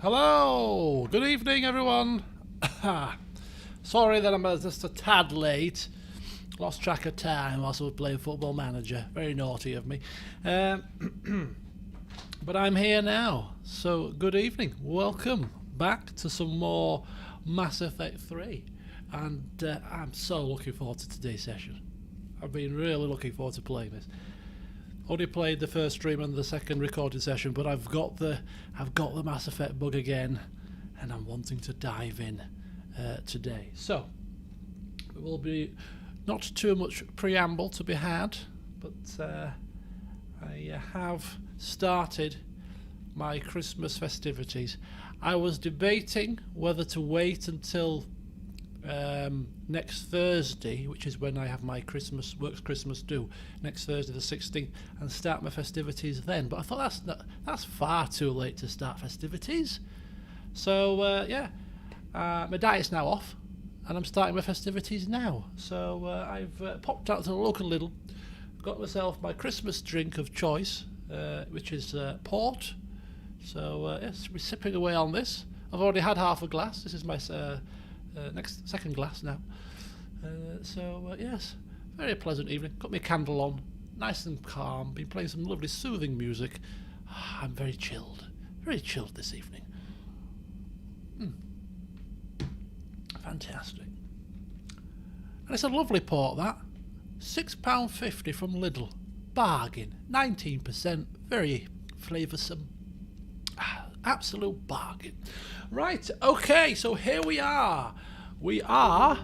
Hello! Good evening, everyone. Sorry that I'm just a tad late. Lost track of time whilst I was playing Football Manager. Very naughty of me. But I'm here now. So, good evening. Welcome back to some more Mass Effect 3. And I'm so looking forward to today's session. I've been really looking forward to playing this. Only played the first stream and the second recording session, but I've got the Mass Effect bug again, and I'm wanting to dive in today. So it will be not too much preamble to be had, but I have started my Christmas festivities. I was debating whether to wait until next Thursday, which is when I have my Christmas due, next Thursday the 16th, and start my festivities then. But I thought that's far too late to start festivities. So my diet's now off, and I'm starting my festivities now. So I've popped out to the local Lidl, got myself my Christmas drink of choice, which is port. So yes, we're sipping away on this. I've already had half a glass. This is my second glass now. Yes, very pleasant evening. Got my candle on, nice and calm. Been playing some lovely soothing music. I'm very chilled this evening. Fantastic. And it's a lovely port, that. £6.50 from Lidl. Bargain. 19%. Very flavoursome. Absolute bargain. Right, okay, so here we are. We are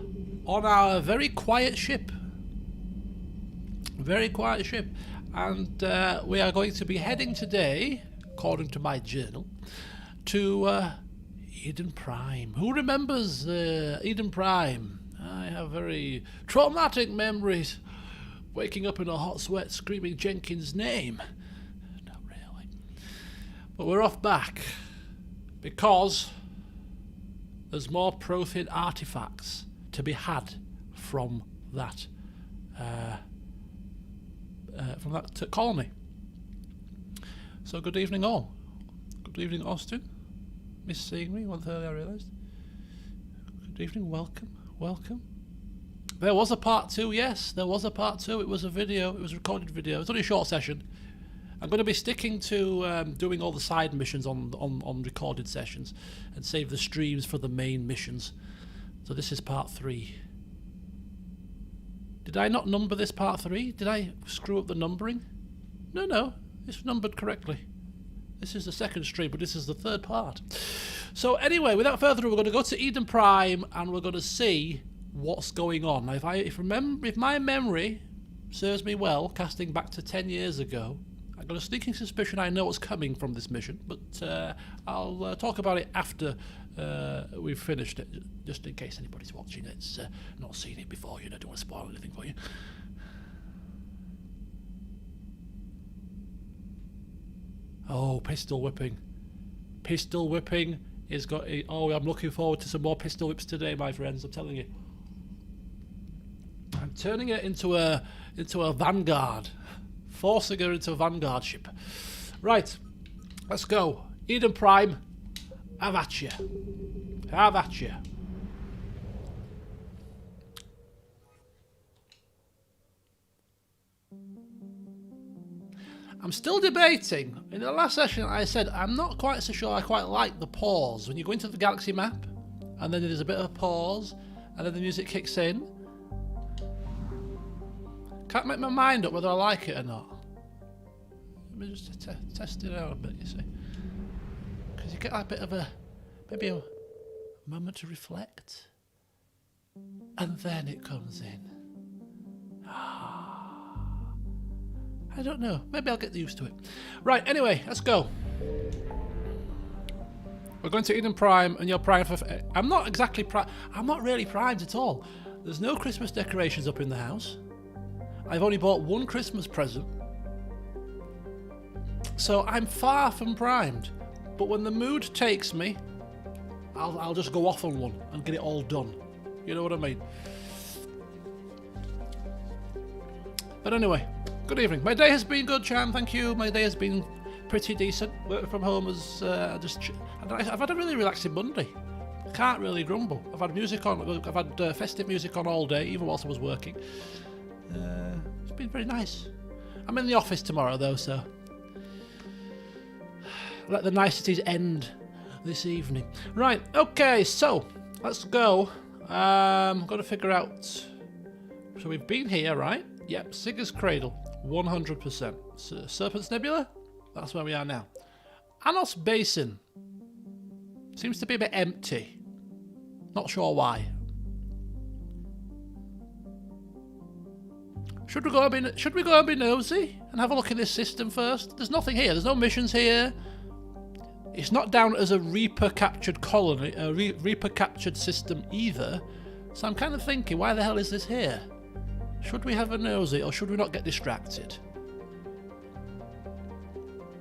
on our very quiet ship. Very quiet ship. And we are going to be heading today, according to my journal, to Eden Prime. Who remembers Eden Prime? I have very traumatic memories. Waking up in a hot sweat, screaming Jenkins' name. Not really. But we're off back. Because there's more Prothean artifacts to be had from that colony. So good evening all. Good evening Austin. Miss seeing me 1:30 I realised. Good evening, welcome. There was a part 2, yes, there was a part 2. It was a video, it was a recorded video. It's only a short session. I'm going to be sticking to doing all the side missions on recorded sessions and save the streams for the main missions. So this is part 3. Did I not number this part 3? Did I screw up the numbering? No, it's numbered correctly. This is the second stream, but this is the third part. So anyway, without further ado, we're going to go to Eden Prime and we're going to see what's going on. Now, if my memory serves me well, casting back to 10 years ago, I've got a sneaking suspicion I know what's coming from this mission, but I'll talk about it after we've finished it, just in case anybody's watching it. It's not seen it before, don't want to spoil anything for you. Oh, pistol whipping. Pistol whipping is got. Oh, I'm looking forward to some more pistol whips today, my friends. I'm telling you. I'm turning it into a vanguard. Forcing her into a vanguard ship. Right, let's go. Eden Prime, have at you. Have at you. I'm still debating. In the last session I said I'm not quite so sure I quite like the pause. When you go into the galaxy map, and then there's a bit of a pause, and then the music kicks in. Can't make my mind up whether I like it or not. Let me just test it out a bit, you see. Because you get a bit of maybe a moment to reflect. And then it comes in. I don't know. Maybe I'll get used to it. Right, anyway, let's go. We're going to Eden Prime, and you're primed for... I'm not exactly primed. I'm not really primed at all. There's no Christmas decorations up in the house. I've only bought one Christmas present. So I'm far from primed. But when the mood takes me, I'll just go off on one and get it all done. You know what I mean? But anyway, good evening. My day has been good, Chan, thank you. My day has been pretty decent. Working from home has I've had a really relaxing Monday. I can't really grumble. I've had music on. I've had festive music on all day, even whilst I was working. It's been very nice. I'm in the office tomorrow though, so let the niceties end this evening. Right, okay, so let's go. I've got to figure out. So we've been here, right? Yep, Sigur's Cradle, 100%. Serpent's Nebula, that's where we are now. Anos Basin seems to be a bit empty. Not sure why. Should we go and be nosy and have a look at this system first? There's nothing here. There's no missions here. It's not down as a Reaper captured colony, a Reaper captured system either. So I'm kind of thinking, why the hell is this here? Should we have a nosy or should we not get distracted?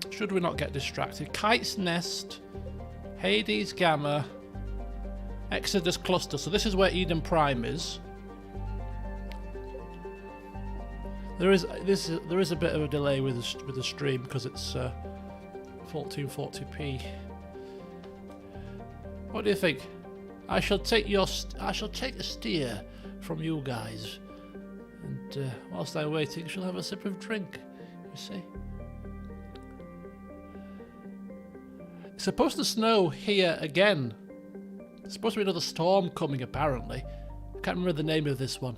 Should we not get distracted? Kite's Nest, Hades Gamma, Exodus Cluster. So this is where Eden Prime is. There is a bit of a delay with the stream because it's 1440p. What do you think? I shall take a steer from you guys, and whilst I'm waiting, she'll have a sip of drink. You see, it's supposed to snow here again. There's supposed to be another storm coming. Apparently, I can't remember the name of this one.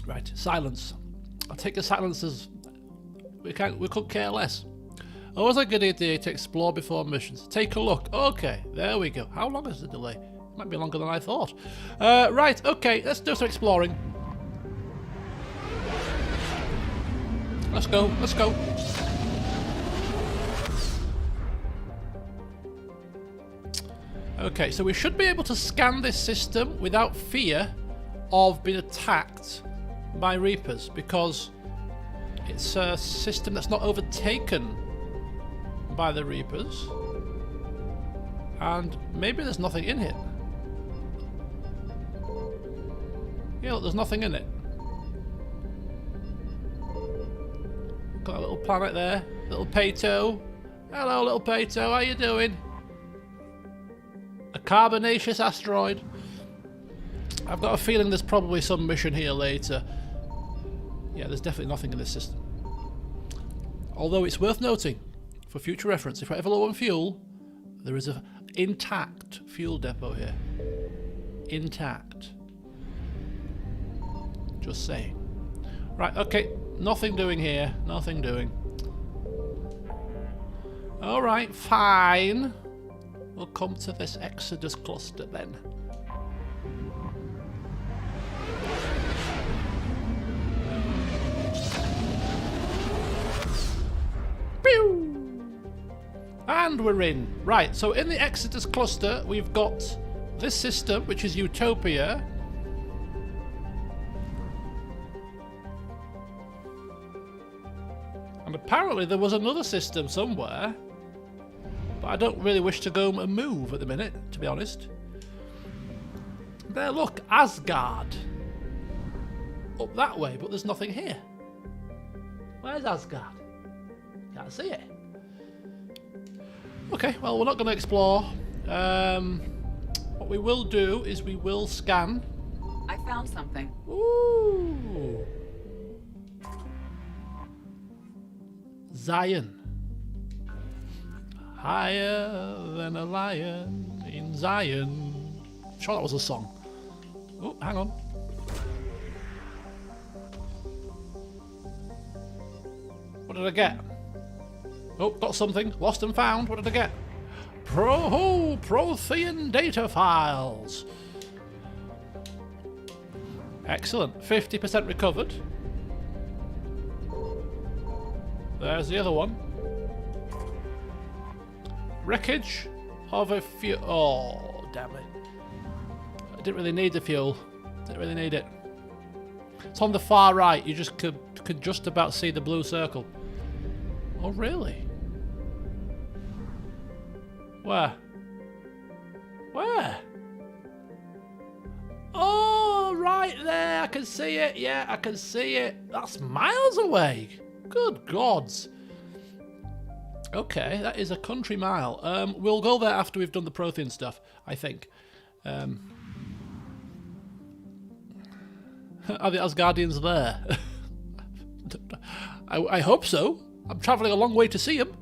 Right, silence. I'll take the silence as we could care less. Always a good idea to explore before missions. Take a look. Okay, there we go. How long is the delay? Might be longer than I thought. Right, okay, let's do some exploring. Let's go, let's go. Okay, so we should be able to scan this system without fear of being attacked by Reapers, because it's a system that's not overtaken by the Reapers, and maybe there's nothing in it. Yeah, look, there's nothing in it. Got a little planet there, little Pato. Hello, little Pato, how you doing? A carbonaceous asteroid. I've got a feeling there's probably some mission here later. Yeah, there's definitely nothing in this system. Although it's worth noting, for future reference, if we're ever low on fuel, there is an intact fuel depot here. Intact. Just saying. Right, okay, nothing doing here. Nothing doing. Alright, fine. We'll come to this Exodus cluster then. And we're in. Right, so in the Exodus cluster, we've got this system, which is Utopia. And apparently there was another system somewhere. But I don't really wish to go and move at the minute, to be honest. There, look, Asgard. Up that way, but there's nothing here. Where's Asgard? Can't see it. Okay, well, we're not going to explore. What we will do is we will scan. I found something. Ooh. Zion. Higher than a lion in Zion. I'm sure that was a song. Oh, hang on. What did I get? Oh, got something. Lost and found. What did I get? Prothean data files. Excellent. 50% recovered. There's the other one. Wreckage of a fuel. Oh, damn it. I didn't really need the fuel. Didn't really need it. It's on the far right. You just could just about see the blue circle. Oh, really? Where? Where? Oh, right. right there. I can see it. Yeah, I can see it. That's miles away. Good gods. Okay, that is a country mile. We'll go there after we've done the Prothean stuff, I think. Are the Asgardians there? I hope so. I'm travelling a long way to see them.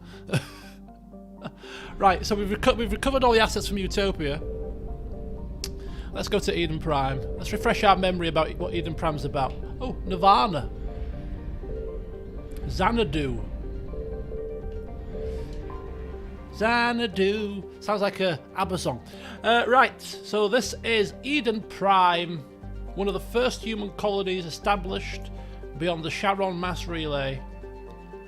Right, so we've recovered all the assets from Utopia. Let's go to Eden Prime. Let's refresh our memory about what Eden Prime's about. Oh, Nirvana. Xanadu. Xanadu. Sounds like a ABBA song. Right, so this is Eden Prime, one of the first human colonies established beyond the Sharon mass relay.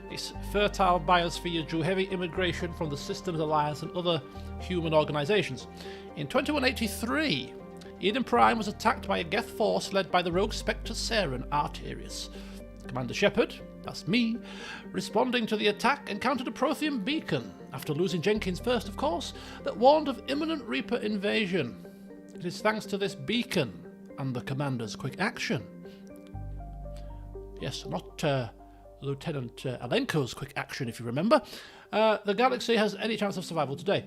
Its fertile biosphere drew heavy immigration from the Systems Alliance and other human organisations. In 2183, Eden Prime was attacked by a Geth force led by the rogue Spectre Saren Arterius. Commander Shepard, that's me, responding to the attack, encountered a Prothean beacon, after losing Jenkins first, of course, that warned of imminent Reaper invasion. It is thanks to this beacon and the commander's quick action. Yes, not Lieutenant Alenko's quick action, if you remember. The galaxy has any chance of survival today.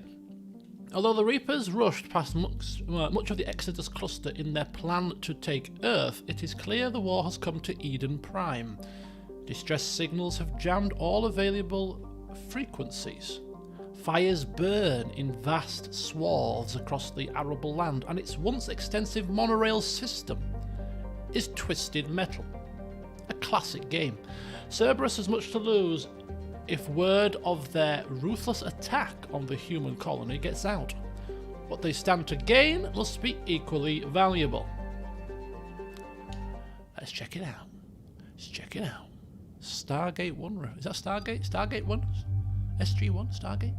Although the Reapers rushed past much of the Exodus cluster in their plan to take Earth, it is clear the war has come to Eden Prime. Distress signals have jammed all available frequencies. Fires burn in vast swaths across the arable land, and its once extensive monorail system is twisted metal. A classic game. Cerberus has much to lose if word of their ruthless attack on the human colony gets out. What they stand to gain must be equally valuable. Let's check it out. Let's check it out. Stargate 1. Is that Stargate? Stargate 1? SG1? Stargate?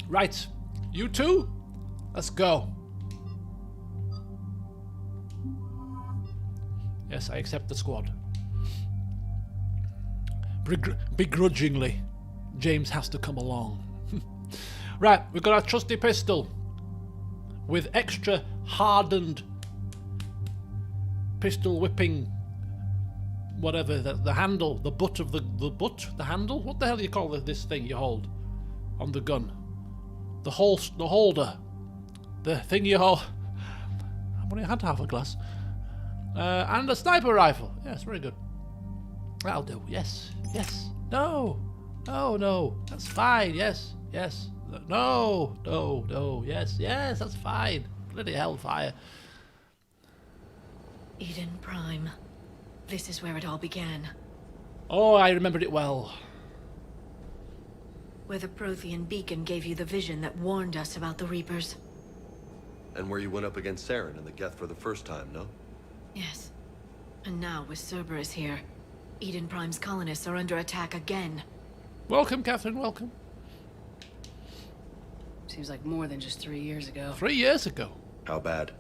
Right. You two? Let's go. Yes, I accept the squad. Begrudgingly, James has to come along. Right, we've got our trusty pistol with extra hardened pistol whipping, whatever, the handle, the butt of the handle? What the hell do you call this thing you hold on the gun? The holder. The thing you hold. I've only had half a glass. And a sniper rifle. Yes, very good. That'll do. Yes. Yes. No. No, no. That's fine. Yes. Yes. No. No. No. Yes. Yes, that's fine. Bloody hellfire. Eden Prime. This is where it all began. Oh, I remembered it well. Where the Prothean beacon gave you the vision that warned us about the Reapers. And where you went up against Saren and the Geth for the first time, no? Yes. And now, with Cerberus here, Eden Prime's colonists are under attack again. Welcome, Catherine, welcome. Seems like more than just 3 years ago. 3 years ago. How bad?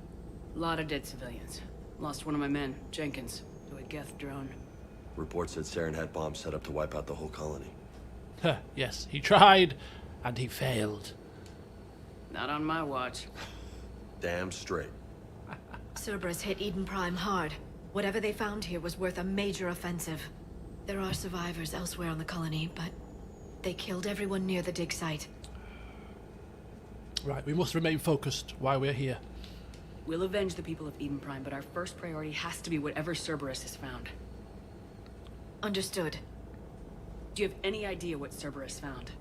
A lot of dead civilians. Lost one of my men, Jenkins, to a Geth drone. Reports said Saren had bombs set up to wipe out the whole colony. Yes, he tried, and he failed. Not on my watch. Damn straight. Cerberus hit Eden Prime hard. Whatever they found here was worth a major offensive. There are survivors elsewhere on the colony, but they killed everyone near the dig site. Right, we must remain focused while we're here. We'll avenge the people of Eden Prime, but our first priority has to be whatever Cerberus has found. Understood. Do you have any idea what Cerberus found?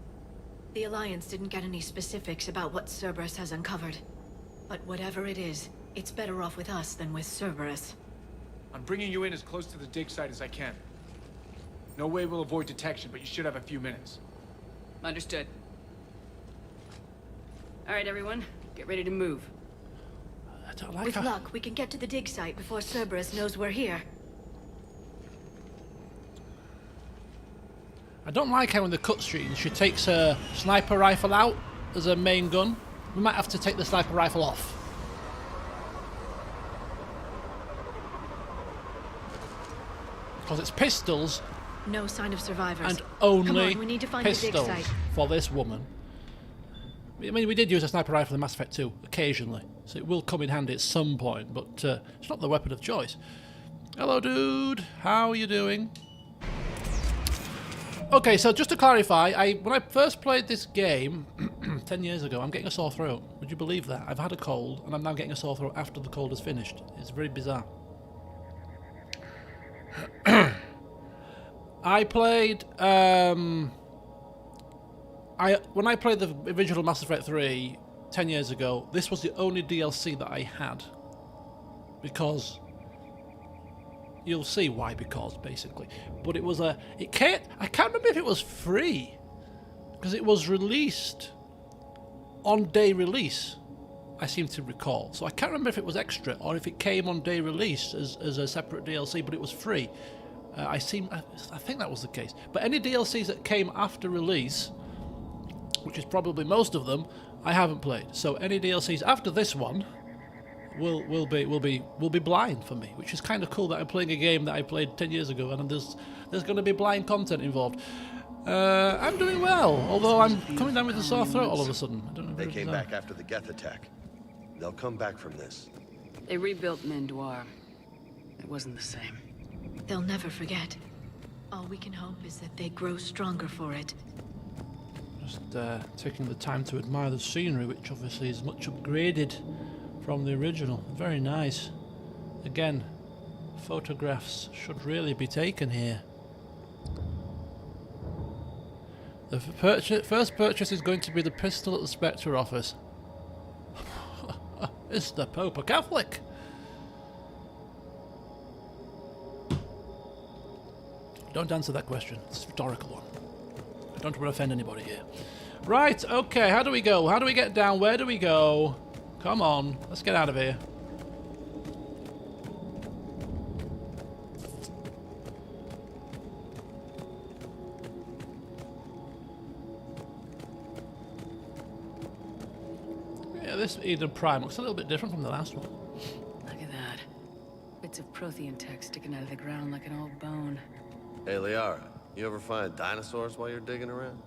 The Alliance didn't get any specifics about what Cerberus has uncovered. But whatever it is, it's better off with us than with Cerberus. I'm bringing you in as close to the dig site as I can. No way we'll avoid detection, but you should have a few minutes. Understood. All right, everyone. Get ready to move. I don't like With how... luck, we can get to the dig site before Cerberus knows we're here. I don't like how in the cutscenes she takes her sniper rifle out as her main gun. We might have to take the sniper rifle off. Because it's pistols No sign of survivors. and only Come on, we need to find the dig pistols site. for this woman. I mean, we did use a sniper rifle in Mass Effect 2 occasionally, so it will come in handy at some point, but it's not the weapon of choice. Hello, dude. How are you doing? Okay, so just to clarify, when I first played this game 10 years ago, I'm getting a sore throat. Would you believe that? I've had a cold, and I'm now getting a sore throat after the cold is finished. It's very bizarre. I played... when I played the original Mass Effect 3 10 years ago, this was the only DLC that I had. Because... You'll see why, because, basically. But it was I can't remember if it was free. Because it was released on day release, I seem to recall. So I can't remember if it was extra or if it came on day release as a separate DLC, but it was free. I think that was the case. But any DLCs that came after release, which is probably most of them, I haven't played. So any DLCs after this one will be blind for me, which is kind of cool that I'm playing a game that I played 10 years ago and there's going to be blind content involved. I'm doing well, although I'm coming down with a sore throat all of a sudden. I don't know. They came back after the Geth attack. They'll come back from this. They rebuilt Mendoir. It wasn't the same. They'll never forget. All we can hope is that they grow stronger for it. Just taking the time to admire the scenery, which obviously is much upgraded from the original. Very nice. Again, photographs should really be taken here. The first purchase is going to be the pistol at the Spectre office. Is the Pope a Catholic? Don't answer that question. It's a rhetorical one. I don't want to offend anybody here. Right, okay, how do we go? How do we get down? Where do we go? Come on, let's get out of here. Yeah, this Eden Prime looks a little bit different from the last one. Look at that. Bits of Prothean tech sticking out of the ground like an old bone. Hey, Liara, you ever find dinosaurs while you're digging around?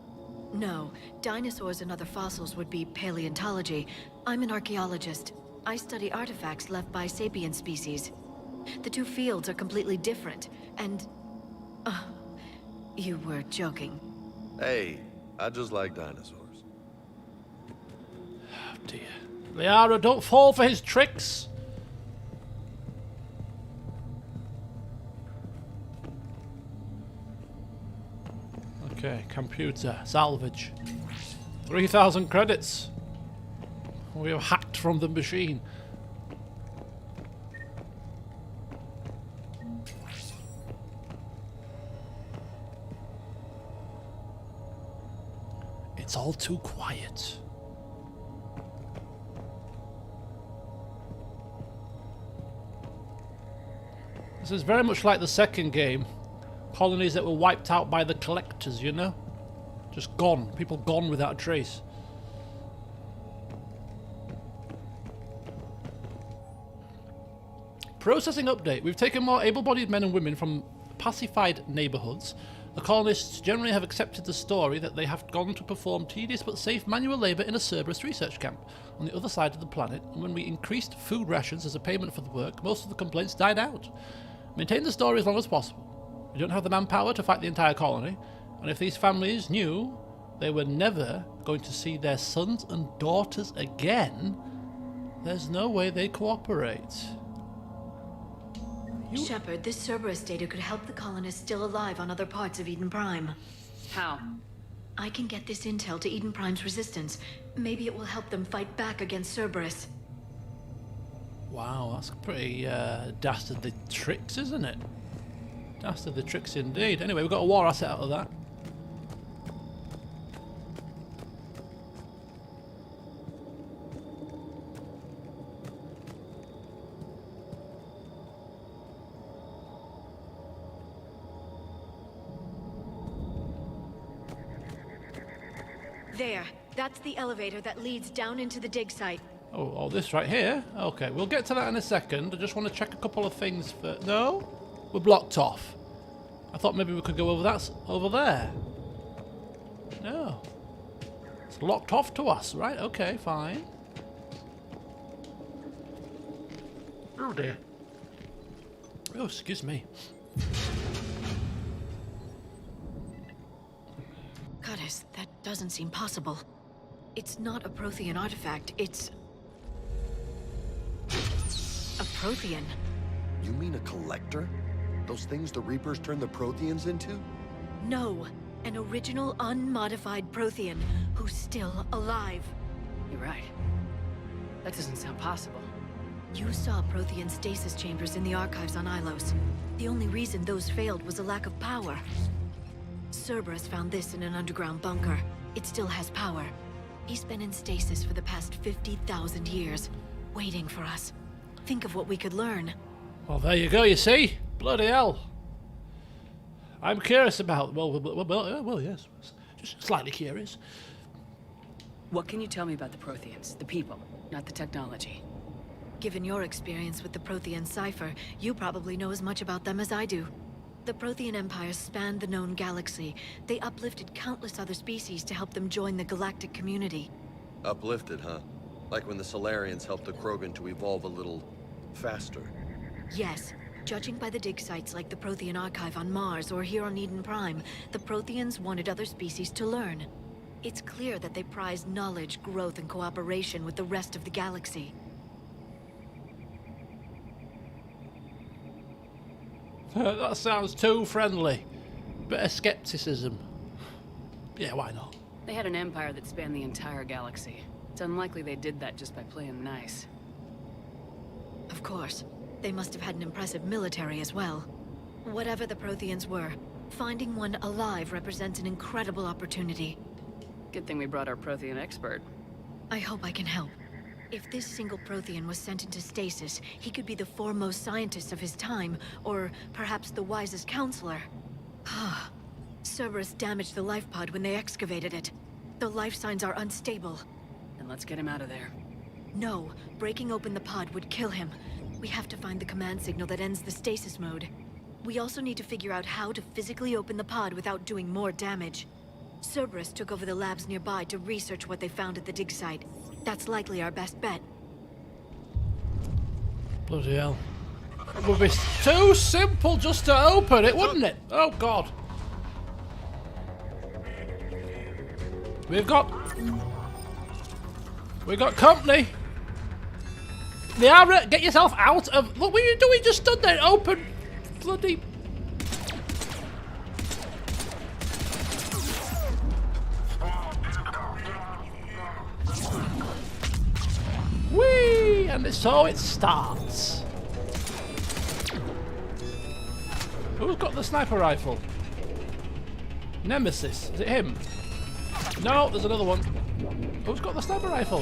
No, dinosaurs and other fossils would be paleontology. I'm an archaeologist. I study artifacts left by sapient species. The two fields are completely different, and... you were joking. Hey, I just like dinosaurs. Oh dear. Liara, don't fall for his tricks! Okay, computer, salvage. 3,000 credits. We have hacked from the machine. It's all too quiet. This is very much like the second game. Colonies that were wiped out by the collectors, you know? Just gone. People gone without a trace. Processing update. We've taken more able-bodied men and women from pacified neighbourhoods. The colonists generally have accepted the story that they have gone to perform tedious but safe manual labour in a Cerberus research camp on the other side of the planet, and when we increased food rations as a payment for the work, most of the complaints died out. Maintain the story as long as possible. We don't have the manpower to fight the entire colony, and if these families knew they were never going to see their sons and daughters again, there's no way they cooperate. Shepard, this Cerberus data could help the colonists still alive on other parts of Eden Prime. How? I can get this intel to Eden Prime's resistance. Maybe it will help them fight back against Cerberus. Wow, that's pretty dastardly tricks, isn't it? Dastardly tricks indeed. Anyway, we've got a war asset out of that. There. That's the elevator that leads down into the dig site. Oh, this right here? Okay, we'll get to that in a second. I just want to check a couple of things for... No? We're blocked off. I thought maybe we could go over there. No. It's locked off to us, right? Okay, fine. Oh dear. Oh, excuse me. Goddess, that doesn't seem possible. It's not a Prothean artifact, it's... a Prothean. You mean a collector? Those things the Reapers turned the Protheans into? No, an original unmodified Prothean who's still alive. You're right. That doesn't sound possible. You saw Prothean stasis chambers in the archives on Ilos. The only reason those failed was a lack of power. Cerberus found this in an underground bunker. It still has power. He's been in stasis for the past 50,000 years, waiting for us. Think of what we could learn. Well, there you go, you see? Bloody hell. I'm curious about... Well, yes. Just slightly curious. What can you tell me about the Protheans? The people, not the technology. Given your experience with the Prothean cipher, you probably know as much about them as I do. The Prothean Empire spanned the known galaxy. They uplifted countless other species to help them join the galactic community. Uplifted, huh? Like when the Solarians helped the Krogan to evolve a little faster. Yes. Judging by the dig sites like the Prothean Archive on Mars or here on Eden Prime, the Protheans wanted other species to learn. It's clear that they prize knowledge, growth, and cooperation with the rest of the galaxy. That sounds too friendly. Bit of skepticism. Yeah, why not? They had an empire that spanned the entire galaxy. It's unlikely they did that just by playing nice. Of course. They must have had an impressive military as well. Whatever the Protheans were, finding one alive represents an incredible opportunity. Good thing we brought our Prothean expert. I hope I can help. If this single Prothean was sent into stasis, he could be the foremost scientist of his time, or perhaps the wisest counselor. Cerberus damaged the life pod when they excavated it. The life signs are unstable. Then let's get him out of there. No, breaking open the pod would kill him. We have to find the command signal that ends the stasis mode. We also need to figure out how to physically open the pod without doing more damage. Cerberus took over the labs nearby to research what they found at the dig site. That's likely our best bet. Bloody hell. It would be too simple just to open it, wouldn't it? Oh, God. We've got company. They are... Get yourself out of... What were you doing? Just stood there open. Bloody... Whee! And so it starts. Who's got the sniper rifle? Nemesis. Is it him? No, there's another one. Who's got the sniper rifle?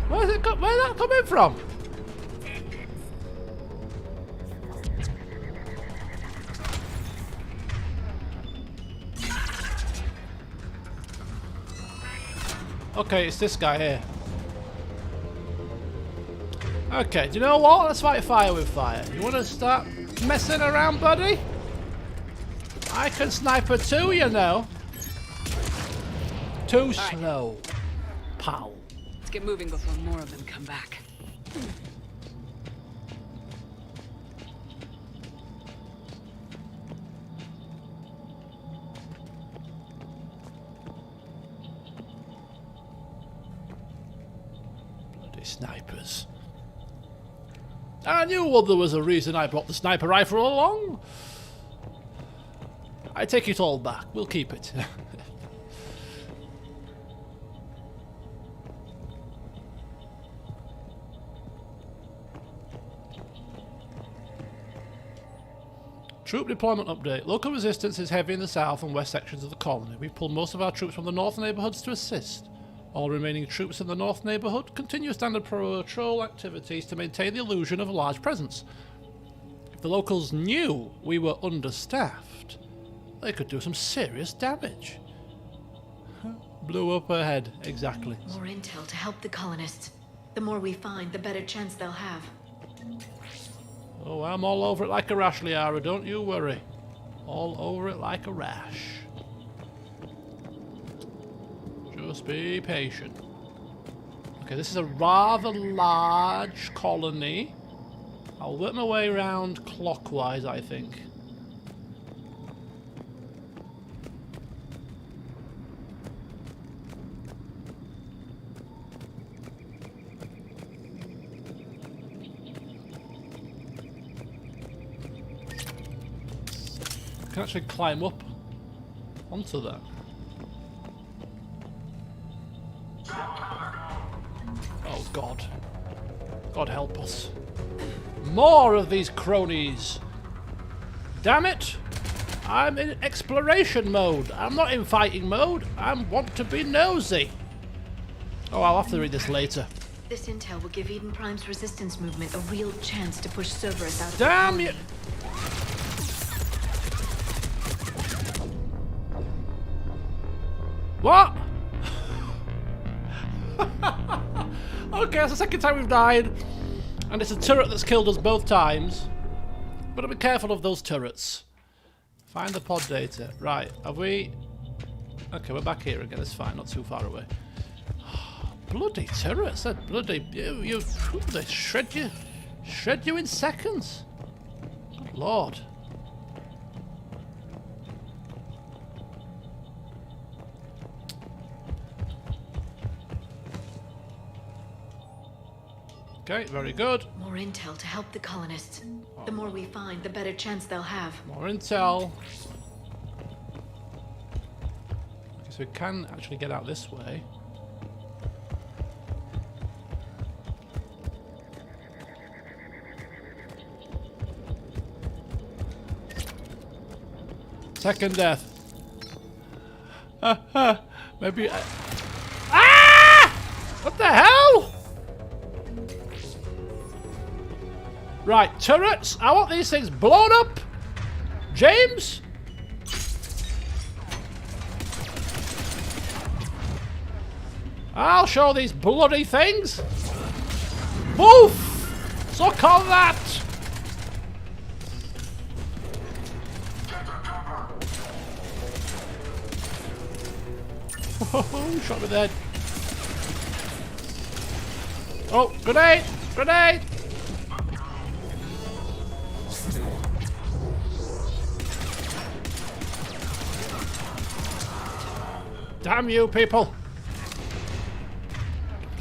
Where's it where's that coming from? Okay, it's this guy here. Okay, do you know what? Let's fight fire with fire. You want to start messing around, buddy? I can sniper too, you know. Too slow, pal. Let's get moving before more of them come back. Bloody snipers. I knew there was a reason I brought the sniper rifle along. I take it all back. We'll keep it. Troop deployment update. Local resistance is heavy in the south and west sections of the colony. We've pulled most of our troops from the north neighbourhoods to assist. All remaining troops in the north neighbourhood continue standard patrol activities to maintain the illusion of a large presence. If the locals knew we were understaffed, they could do some serious damage. Blew up her head, exactly. More intel to help the colonists. The more we find, the better chance they'll have. Oh, I'm all over it like a rash, Liara, don't you worry. All over it like a rash. Just be patient. Okay, this is a rather large colony. I'll work my way around clockwise, I think. I can actually climb up onto that. Oh God. God help us. More of these cronies. Damn it! I'm in exploration mode. I'm not in fighting mode. I want to be nosy. Oh, I'll have to read this later. This intel will give Eden Prime's resistance movement a real chance to push Cerberus out of Damn the you! What? Okay, that's the second time we've died. And it's a turret that's killed us both times. But be careful of those turrets. Find the pod data. Right, have we... Okay, we're back here again. It's fine, not too far away. Bloody turrets. They're bloody... They shred you. Shred you in seconds. Good Lord. Okay, very good. More intel to help the colonists. The more we find, the better chance they'll have. More intel. Okay, so we can actually get out this way. Second death. Maybe... Ah! What the hell? Right, turrets. I want these things blown up. James? I'll show these bloody things. Boof! Suck on that! Oh, shot me dead. Oh, grenade! Grenade! Damn you people!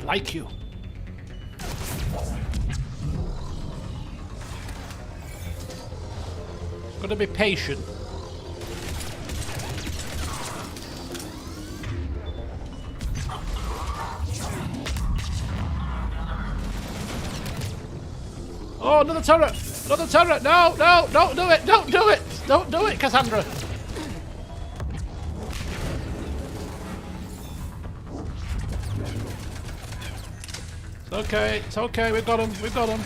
Like you. Gotta be patient. Oh, another turret! Another turret! No, no, don't do it! Don't do it! Don't do it, Cassandra! Okay, it's okay, we've got him, we've got him.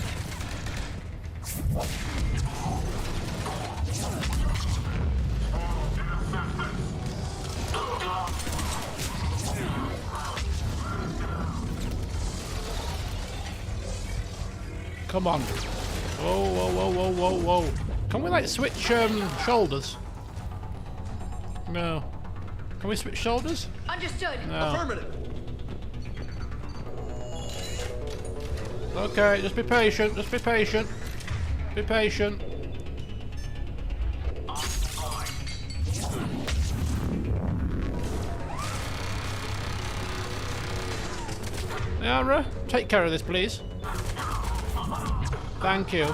Come on. Whoa, whoa, whoa, whoa, whoa, whoa. Can we like switch shoulders? No. Can we switch shoulders? Understood. No. Affirmative. Okay, just be patient, just be patient. Be patient. Yara, take care of this, please. Thank you.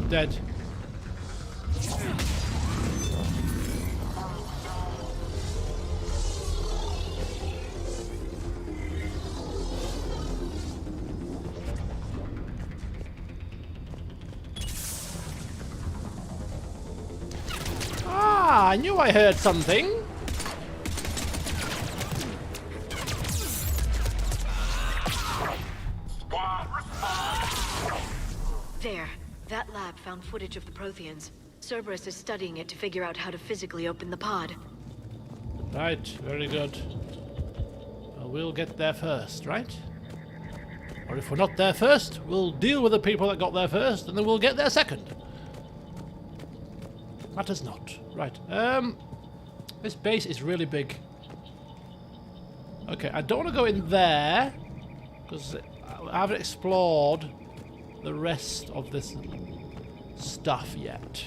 Dead. I knew I heard something. There. That lab found footage of the Protheans. Cerberus is studying it to figure out how to physically open the pod. Right, very good. Well, we'll get there first, right? Or if we're not there first, we'll deal with the people that got there first, and then we'll get there second. Matters not. Right. This base is really big. Okay, I don't want to go in there because I haven't explored the rest of this stuff yet.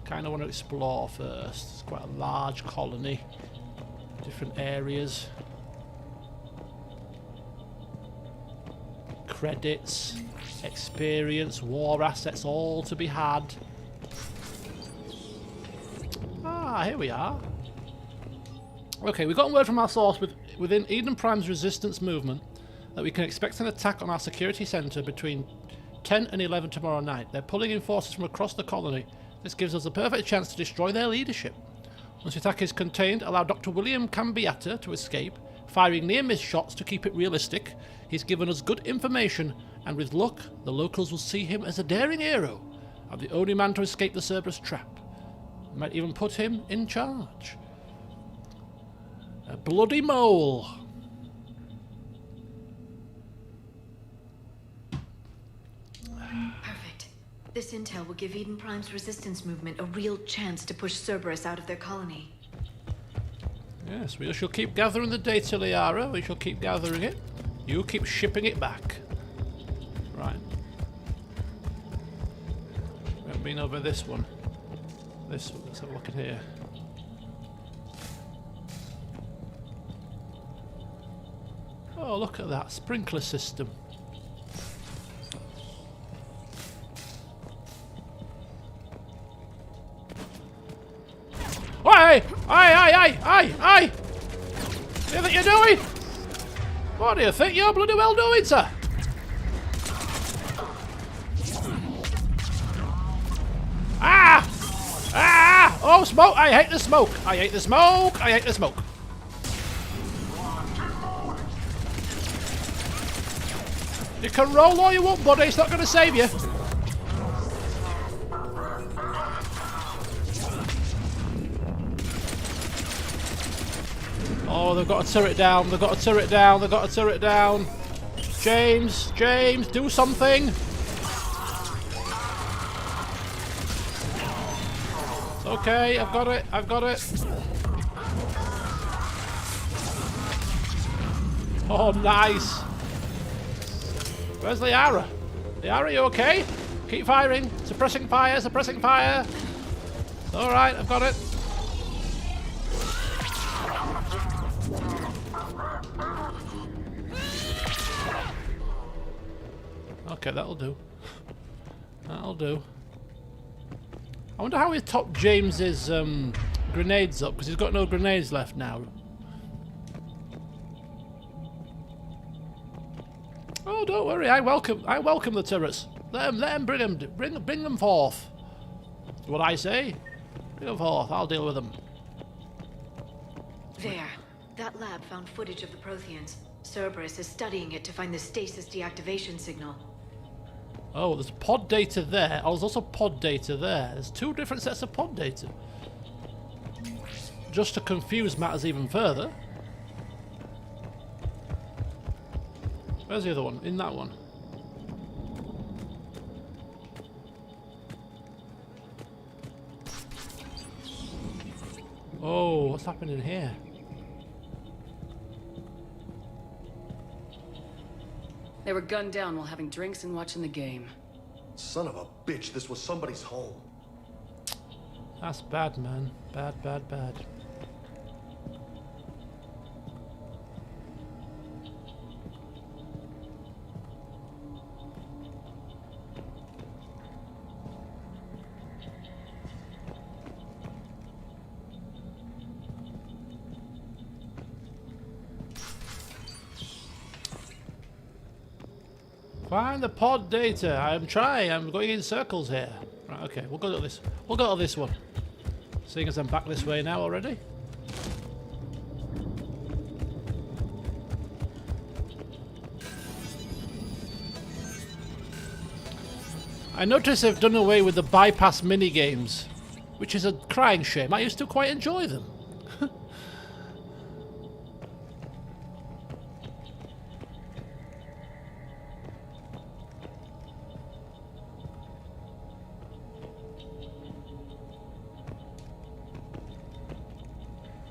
Kind of want to explore first. It's quite a large colony, different areas, credits, experience, war assets, all to be had. Ah, here we are. Okay, we've gotten word from our source within Eden Prime's resistance movement that we can expect an attack on our security centre between 10 and 11 tomorrow night. They're pulling in forces from across the colony. This gives us a perfect chance to destroy their leadership. Once the attack is contained, allow Dr. William Cambiata to escape, firing near-miss shots to keep it realistic. He's given us good information, and with luck, the locals will see him as a daring hero and the only man to escape the Cerberus trap. We might even put him in charge. A bloody mole. Perfect. This intel will give Eden Prime's resistance movement a real chance to push Cerberus out of their colony. Yes, we shall keep gathering the data, Liara. We shall keep gathering it. You keep shipping it back. Right. We haven't been over this one. This one. Let's have a look at here. Oh, look at that sprinkler system. Hey! Hey! What do you think you're doing? What do you think you're bloody well doing, sir? Ah! Ah! Oh, smoke! I hate the smoke! I hate the smoke! I hate the smoke! You can roll all you want, buddy. It's not going to save you. Oh, they've got a turret down. They've got a turret down. They've got a turret down. James, do something. It's okay. I've got it. I've got it. Oh, nice. Where's Liara? Liara, you okay? Keep firing. Suppressing fire, suppressing fire. Alright, I've got it. Okay, that'll do. That'll do. I wonder how he topped James's grenades up, because he's got no grenades left now. Oh, don't worry. I welcome the turrets. Let them bring them forth. That's what I say. Bring them forth. I'll deal with them. There. That lab found footage of the Protheans. Cerberus is studying it to find the stasis deactivation signal. Oh, there's pod data there. Oh, there's also pod data there. There's two different sets of pod data. Just to confuse matters even further. Where's the other one? In that one. Oh, what's happening here? They were gunned down while having drinks and watching the game. Son of a bitch, this was somebody's home. That's bad, man. Bad, bad, bad. Find the pod data. I'm trying. I'm going in circles here. Right, okay. We'll go to this. We'll go to this one. Seeing as I'm back this way now already. I notice they've done away with the bypass mini games, which is a crying shame. I used to quite enjoy them.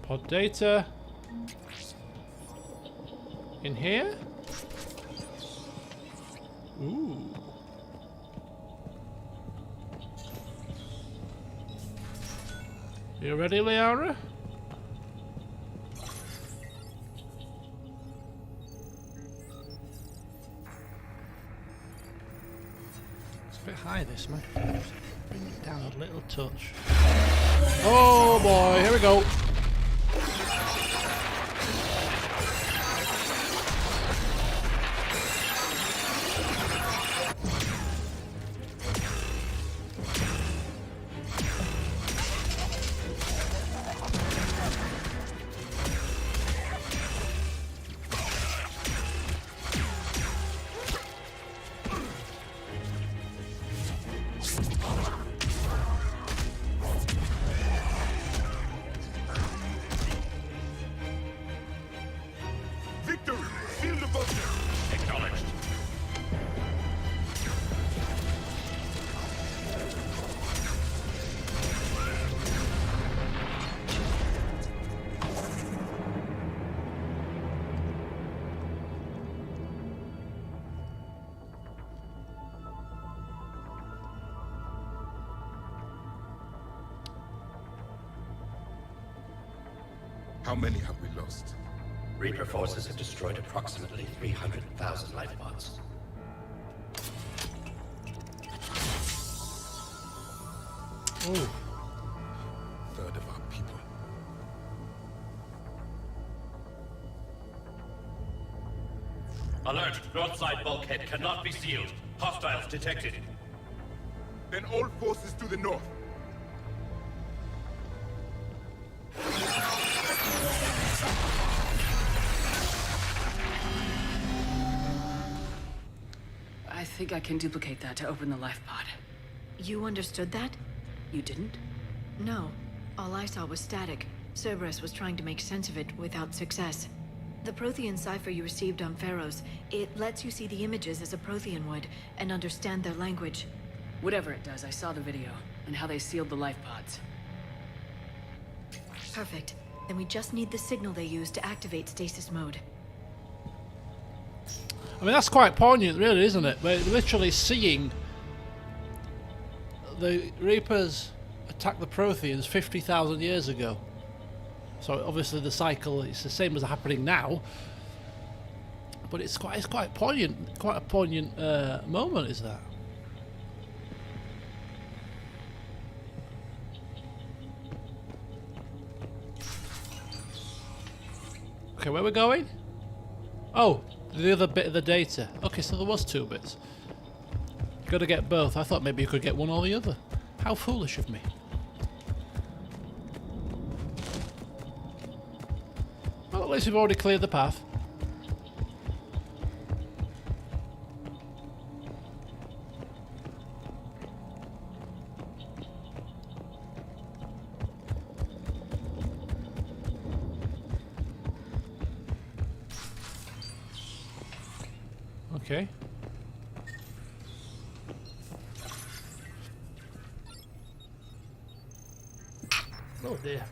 Pod data. In here? Ooh. You ready, Liara? It's a bit high, this, man. Bring it down a little touch. Oh boy, here we go. How many have we lost? Reaper forces have destroyed approximately 300,000 life pods. Oh. Third of our people. Alert! North side bulkhead cannot be sealed. Hostiles detected. Then all forces to the north. I think I can duplicate that to open the life pod. You understood that? You didn't? No. All I saw was static. Cerberus was trying to make sense of it without success. The Prothean cipher you received on Pharaohs, it lets you see the images as a Prothean would, and understand their language. Whatever it does, I saw the video, and how they sealed the life pods. Perfect. Then we just need the signal they use to activate stasis mode. I mean, that's quite poignant, really, isn't it? We're literally seeing the Reapers attack the Protheans 50,000 years ago. So obviously the cycle is the same as happening now, but it's quite poignant, quite a poignant moment, is that? Okay, where we're going? Oh, the other bit of the data. Okay, so there was two bits. Got to get both. I thought maybe you could get one or the other. How foolish of me. Well, at least we've already cleared the path. Okay. Oh dear.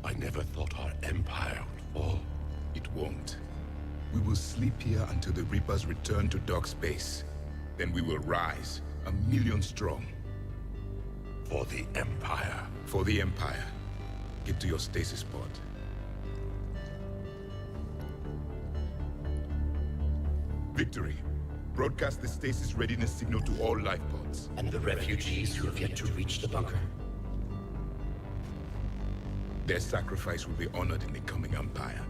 I never thought our empire would fall. It won't. We will sleep here until the Reapers return to dock space. Then we will rise, 1,000,000 strong. For the Empire. For the Empire. Get to your stasis pod. Victory. Broadcast the stasis readiness signal to all life pods. And the refugees who have yet to reach the bunker. Their sacrifice will be honored in the coming Empire.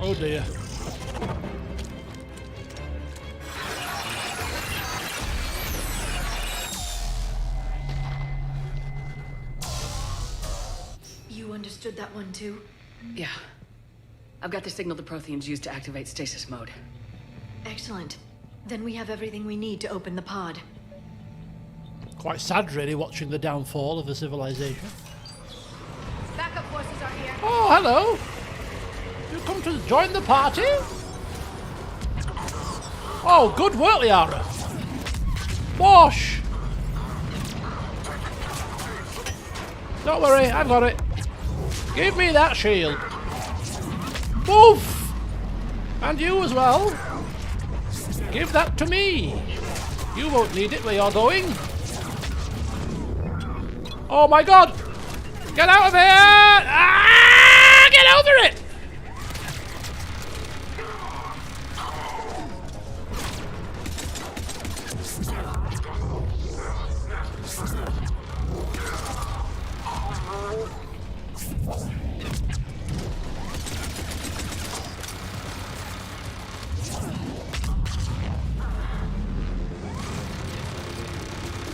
Oh dear. You understood that one too? Yeah. I've got the signal the Protheans use to activate stasis mode. Excellent. Then we have everything we need to open the pod. Quite sad, really, watching the downfall of the civilization. Backup forces are here. Oh, hello! You come to join the party? Oh, good work, Liara. Wash! Don't worry, I've got it. Give me that shield. Woof! And you as well. Give that to me. You won't need it where you're going. Oh my god! Get out of here! Ah! Get over it!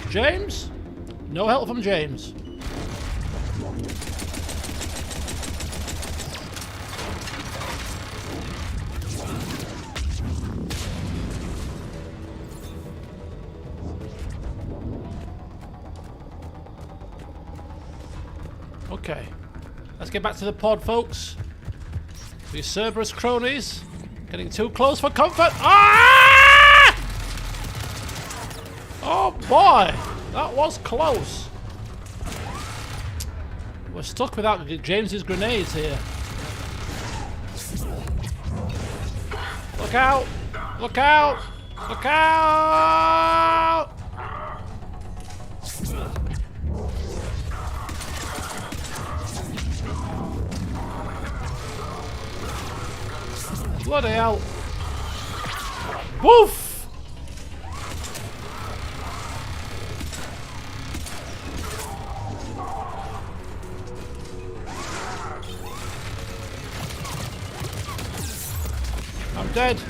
James? No help from James. Okay. Let's get back to the pod, folks. These Cerberus cronies getting too close for comfort. Ah! Oh boy, that was close. We're stuck without James's grenades here. Look out! Look out! Look out! Bloody hell! Woof! I'm dead.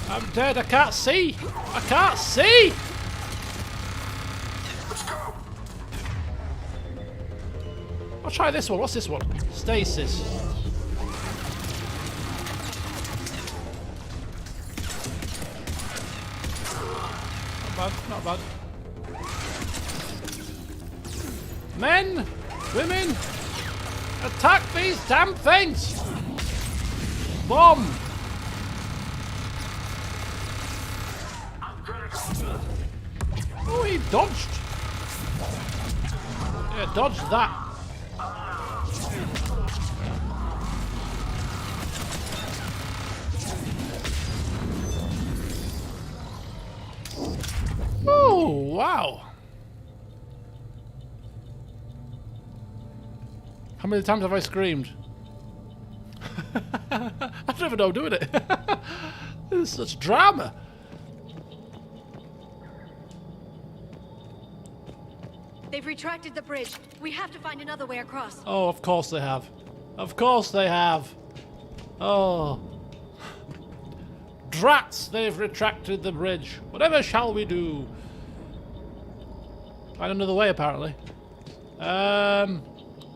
I'm dead. I can't see. I can't see. I'll try this one. What's this one? Stasis. Not bad. Not bad. Men, women, attack these damn things. Bomb. Oh, he dodged. Yeah, dodged that. Oh, wow. How many times have I screamed? I don't even know I'm doing it. This is such drama. They've retracted the bridge. We have to find another way across. Oh, of course they have. Of course they have. Oh. Drats, they've retracted the bridge. Whatever shall we do? Find another way, apparently. Hang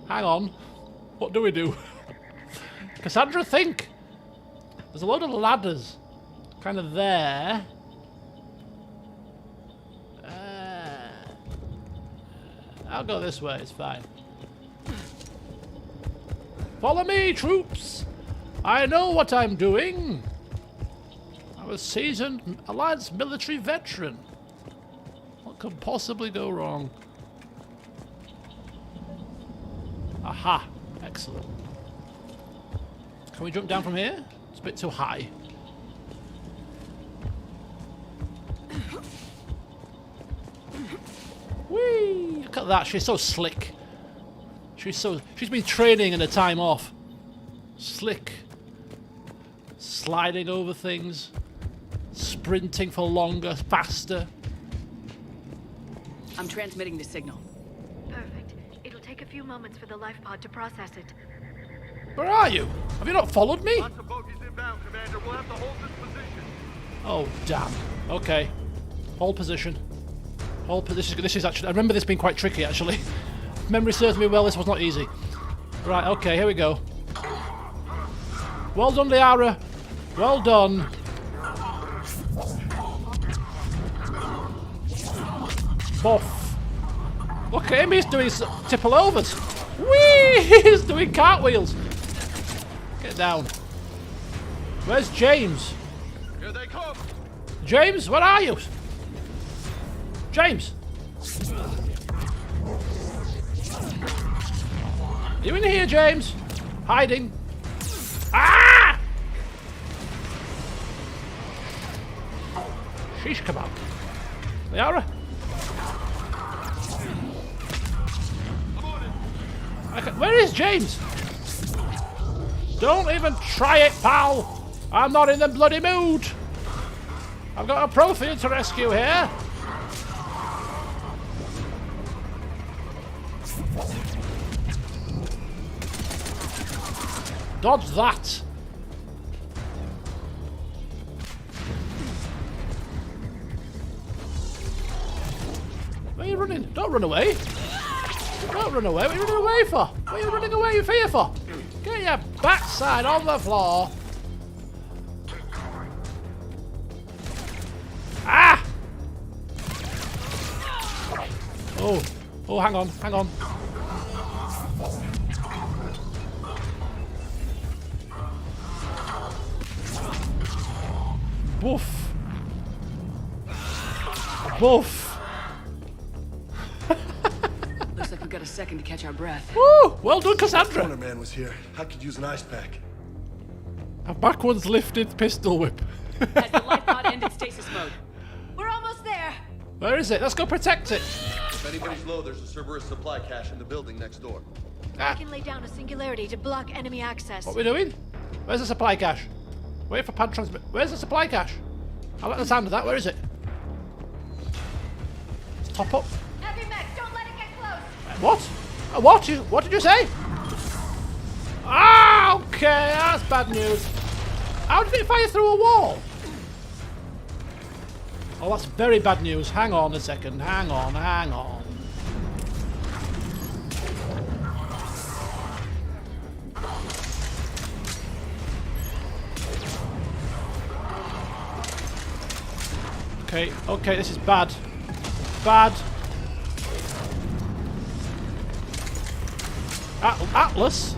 on. What do we do? Cassandra, think! There's a load of ladders. Kind of there. I'll go this way, it's fine. Follow me, troops! I know what I'm doing! I'm a seasoned Alliance military veteran. What could possibly go wrong? Aha! Excellent. Can we jump down from here? It's a bit too high. Whee! Look at that, she's so slick. She's been training in her time off. Slick. Sliding over things. Sprinting for longer, faster. I'm transmitting the signal. Perfect. It'll take a few moments for the life pod to process it. Where are you? Have you not followed me? Lots of bogies inbound, Commander. We'll have to hold this position. Oh, damn. Okay. Hold position. Hold position. This is actually... I remember this being quite tricky, actually. Memory serves me well, this was not easy. Right, okay, here we go. Well done, Liara. Well done. Buff. Look at him, he's doing tipple overs. Whee! He's doing cartwheels. Get down. Where's James? Here they come. James, where are you? James. You in here, James? Hiding. Ah! Sheesh kebab. Liara? Where is James? Don't even try it, pal. I'm not in the bloody mood. I've got a Prothean to rescue here. Dodge that. Where are you running? Don't run away. Don't run away. What are you running away for? What are you running away here for? Get your backside on the floor. Ah! Oh. Oh, hang on. Hang on. Woof. Woof. Looks like we've got a second to catch our breath. Woo! Well done, Cassandra. Corner man was here. I could use an ice pack. A backwards lifted pistol whip. Has the life pod ended stasis mode? We're almost there. Where is it? Let's go protect it. If anybody's low, there's a Cerberus supply cache in the building next door. I can lay down a singularity to block enemy access. What are we doing? Where's the supply cache? Wait for pad transmit. Where's the supply cache? I like the sound of that. Where is it? Let's top up. Heavy mech, don't let it get close. What? What did you say? Ah, okay, that's bad news. How did it fire through a wall? Oh, that's very bad news. Hang on a second. Hang on. Okay, this is bad. Bad. Atlas?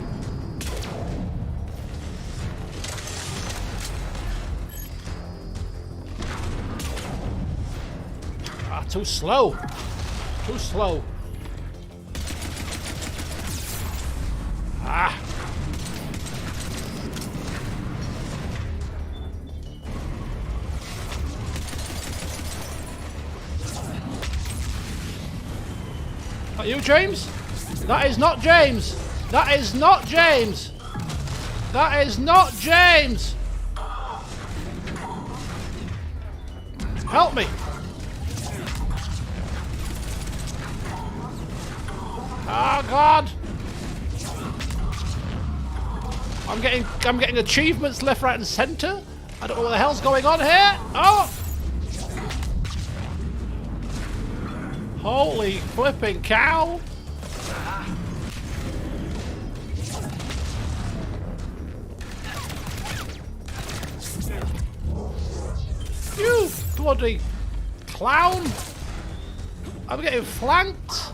Too slow. Too slow. Ah. Not you, James? That is not James. That is not James. That is not James. Help me. Oh God! I'm getting achievements left, right, and centre. I don't know what the hell's going on here. Oh! Holy flipping cow! You bloody clown! I'm getting flanked.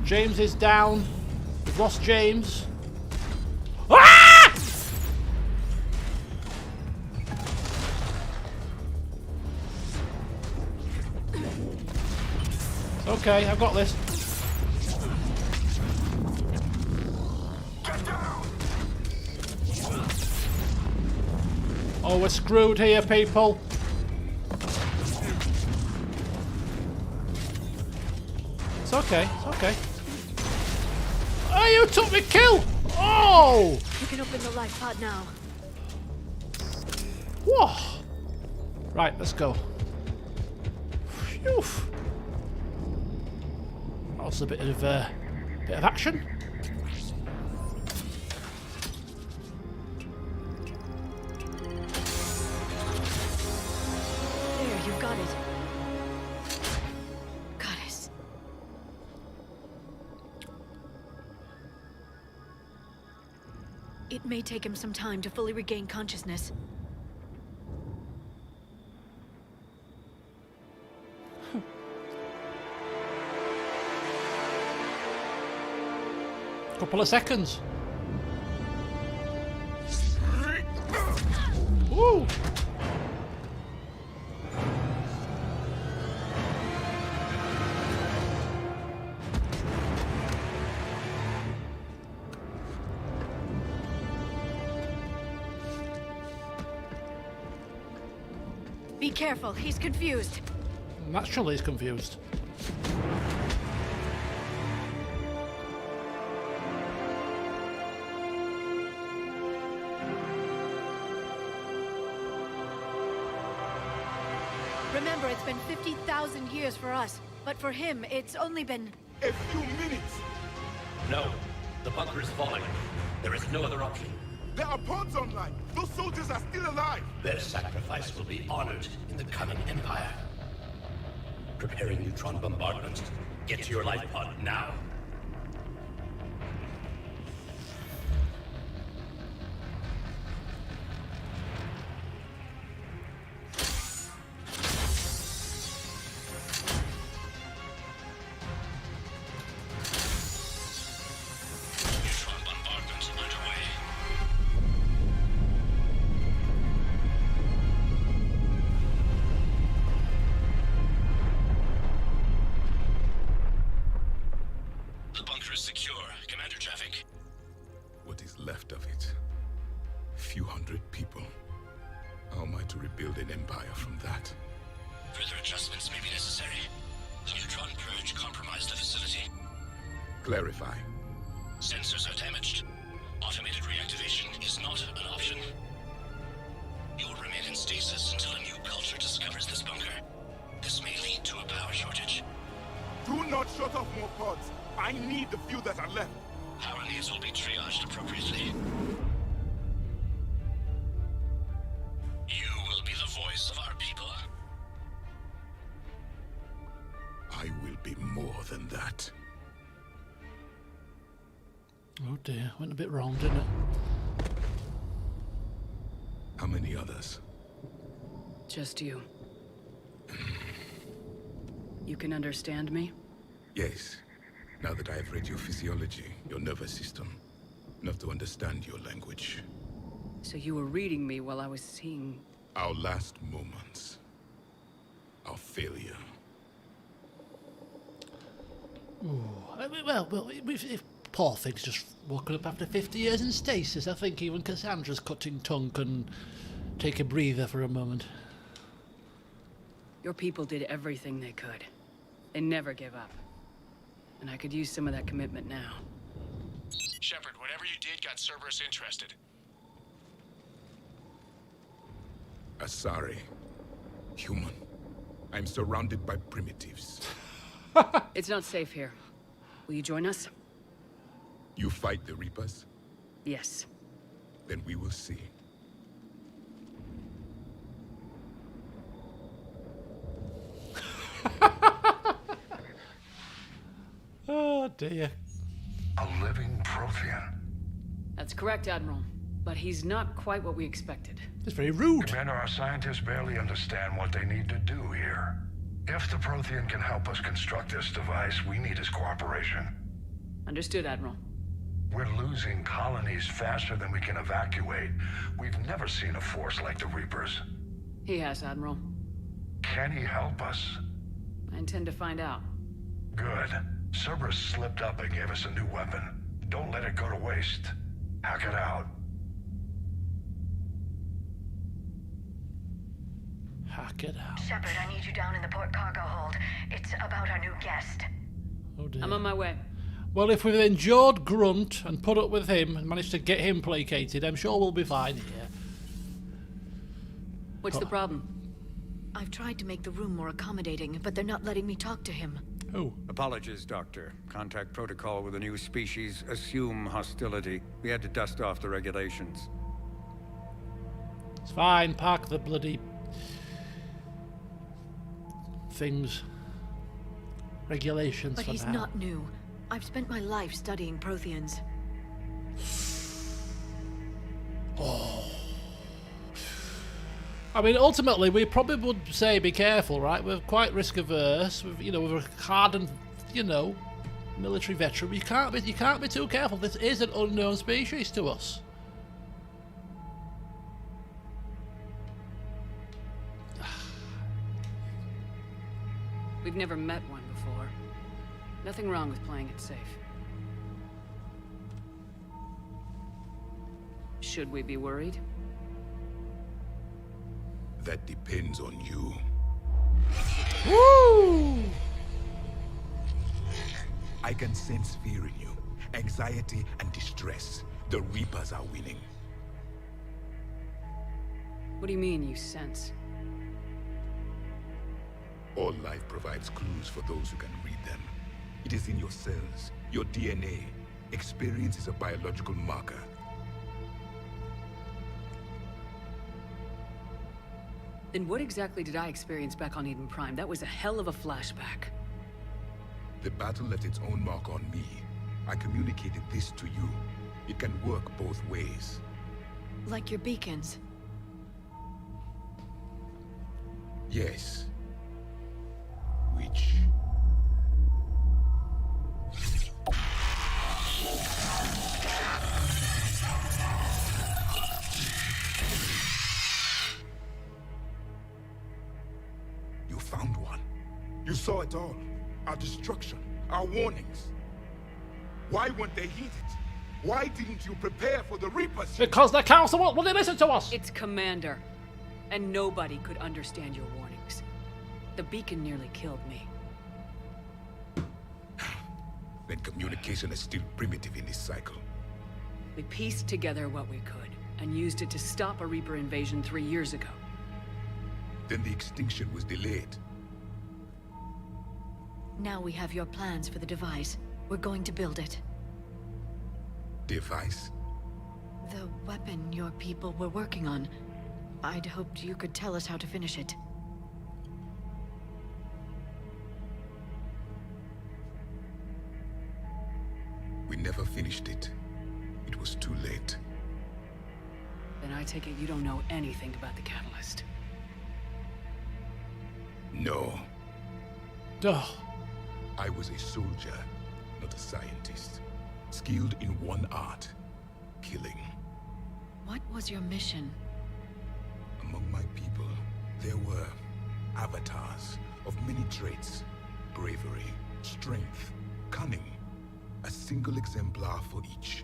James is down. We've lost James. Ah! Okay, I've got this. Oh, we're screwed here, people. It's okay, it's okay. Oh, you took me kill! Oh! You can open the life pod now. Whoa! Right, let's go. Phew. That was a bit of action. There, you've got it. Goddess. It may take him some time to fully regain consciousness. Couple of seconds. Woo! Be careful, he's confused. Naturally, he's confused. Remember, it's been 50,000 years for us, but for him, it's only been... A few minutes! No. The bunker is falling. There is no other option. There are pods online! Those soldiers are still alive! Their sacrifice will be honored in the coming Empire. Preparing neutron bombardment. Get to your life pod now. Neutron bombardment underway. The bunker is secure, Commander Javik. What is left of it? A few hundred people. How am I to rebuild an empire from that? Further adjustments may be necessary. The neutron purge compromised the facility. Clarify. Sensors are damaged. Automated reactivation is not an option. You'll remain in stasis until a new culture discovers this bunker. This may lead to a power shortage. Do not shut off more pods! I need the few that are left! Power needs will be triaged appropriately. You will be the voice of our people. I will be more than that. Oh dear, went a bit wrong, didn't it? How many others? Just you. You can understand me? Yes. Now that I have read your physiology, your nervous system, enough to understand your language. So you were reading me while I was seeing... Our last moments. Our failure. Well, if poor thing's just woken up after 50 years in stasis, I think even Cassandra's cutting tongue can take a breather for a moment. Your people did everything they could. They never give up. And I could use some of that commitment now. Shepard, whatever you did got Cerberus interested. Asari. Human. I'm surrounded by primitives. It's not safe here. Will you join us? You fight the Reapers? Yes. Then we will see. Oh dear. A living Prothean. That's correct, Admiral. But he's not quite what we expected. It's very rude. Commander, our scientists barely understand what they need to do here. If the Prothean can help us construct this device, we need his cooperation. Understood, Admiral. We're losing colonies faster than we can evacuate. We've never seen a force like the Reapers. He has, Admiral. Can he help us? I intend to find out. Good. Cerberus slipped up and gave us a new weapon. Don't let it go to waste. Hack it out. Hack it out. Shepard, I need you down in the port cargo hold. It's about our new guest. Oh dear. I'm on my way. Well, if we've endured Grunt and put up with him and managed to get him placated, I'm sure we'll be fine here. What's the problem? I've tried to make the room more accommodating, but they're not letting me talk to him. Oh. Apologies, Doctor. Contact protocol with a new species. Assume hostility. We had to dust off the regulations. It's fine, park the bloody things. Regulations But for he's now. not new. I've spent my life studying Protheans. I mean, ultimately, we probably would say be careful, right? We're quite risk averse. We're a hardened, military veteran. You can't be too careful. This is an unknown species to us. We've never met one before. Nothing wrong with playing it safe. Should we be worried? That depends on you. Woo! I can sense fear in you, anxiety and distress. The Reapers are winning. What do you mean, you sense? All life provides clues for those who can read them. It is in your cells, your DNA. Experience is a biological marker. Then what exactly did I experience back on Eden Prime? That was a hell of a flashback. The battle left its own mark on me. I communicated this to you. It can work both ways. Like your beacons. Yes. Which... You found one. You saw it all. Our destruction, our warnings. Why weren't they heeded? Why didn't you prepare for the Reapers? Because the council won't they listen to us? It's Commander. And nobody could understand your warnings. The beacon nearly killed me. Then communication is still primitive in this cycle. We pieced together what we could, and used it to stop a Reaper invasion 3 years ago. Then the extinction was delayed. Now we have your plans for the device. We're going to build it. Device? The weapon your people were working on. I'd hoped you could tell us how to finish it. We never finished it. It was too late. Then I take it you don't know anything about the catalyst. No. Ugh. I was a soldier, not a scientist. Skilled in one art, killing. What was your mission? Among my people, there were avatars of many traits. Bravery, strength, cunning. A single exemplar for each.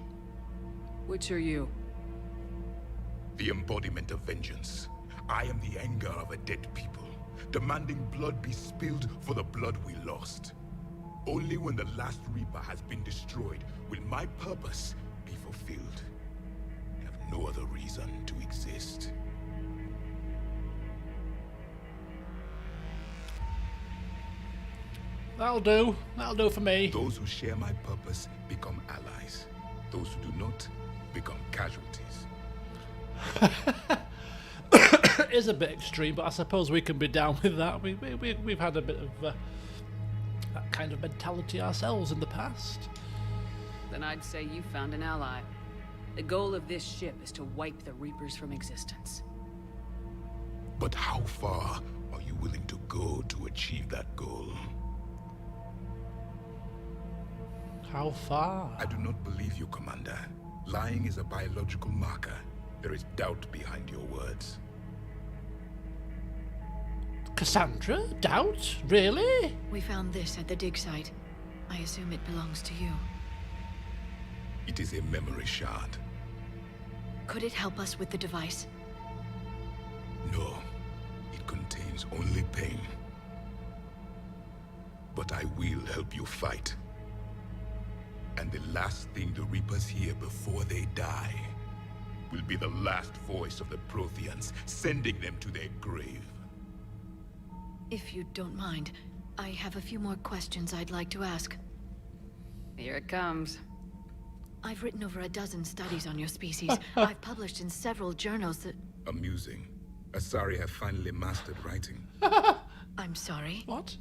Which are you? The embodiment of vengeance. I am the anger of a dead people, demanding blood be spilled for the blood we lost. Only when the last Reaper has been destroyed will my purpose be fulfilled. I have no other reason to exist. That'll do. That'll do for me. Those who share my purpose become allies. Those who do not become casualties. It is a bit extreme, but I suppose we can be down with that. We've had a bit of that kind of mentality ourselves in the past. Then I'd say you found an ally. The goal of this ship is to wipe the Reapers from existence. But how far are you willing to go to achieve that goal? How far? I do not believe you, Commander. Lying is a biological marker. There is doubt behind your words. Cassandra? Doubt? Really? We found this at the dig site. I assume it belongs to you. It is a memory shard. Could it help us with the device? No. It contains only pain. But I will help you fight. And the last thing the Reapers hear before they die will be the last voice of the Protheans, sending them to their grave. If you don't mind, I have a few more questions I'd like to ask. Here it comes. I've written over a dozen studies on your species. I've published in several journals that... Amusing. Asari have finally mastered writing. I'm sorry? What?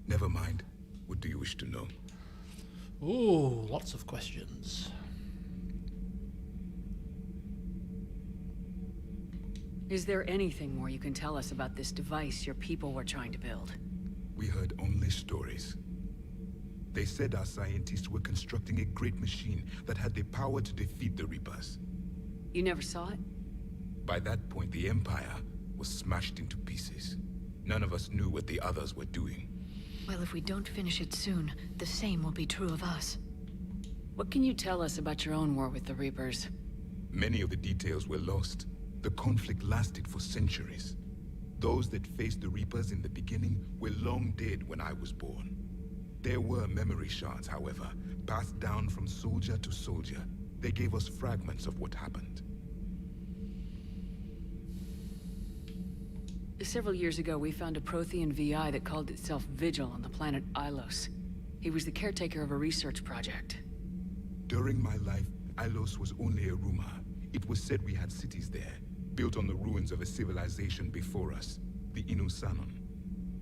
Never mind. What do you wish to know? Ooh, lots of questions. Is there anything more you can tell us about this device your people were trying to build? We heard only stories. They said our scientists were constructing a great machine that had the power to defeat the Reapers. You never saw it? By that point, the Empire was smashed into pieces. None of us knew what the others were doing. Well, if we don't finish it soon, the same will be true of us. What can you tell us about your own war with the Reapers? Many of the details were lost. The conflict lasted for centuries. Those that faced the Reapers in the beginning were long dead when I was born. There were memory shards, however, passed down from soldier to soldier. They gave us fragments of what happened. Several years ago, we found a Prothean VI that called itself Vigil on the planet Ilos. He was the caretaker of a research project. During my life, Ilos was only a rumor. It was said we had cities there, built on the ruins of a civilization before us, the Inusanon.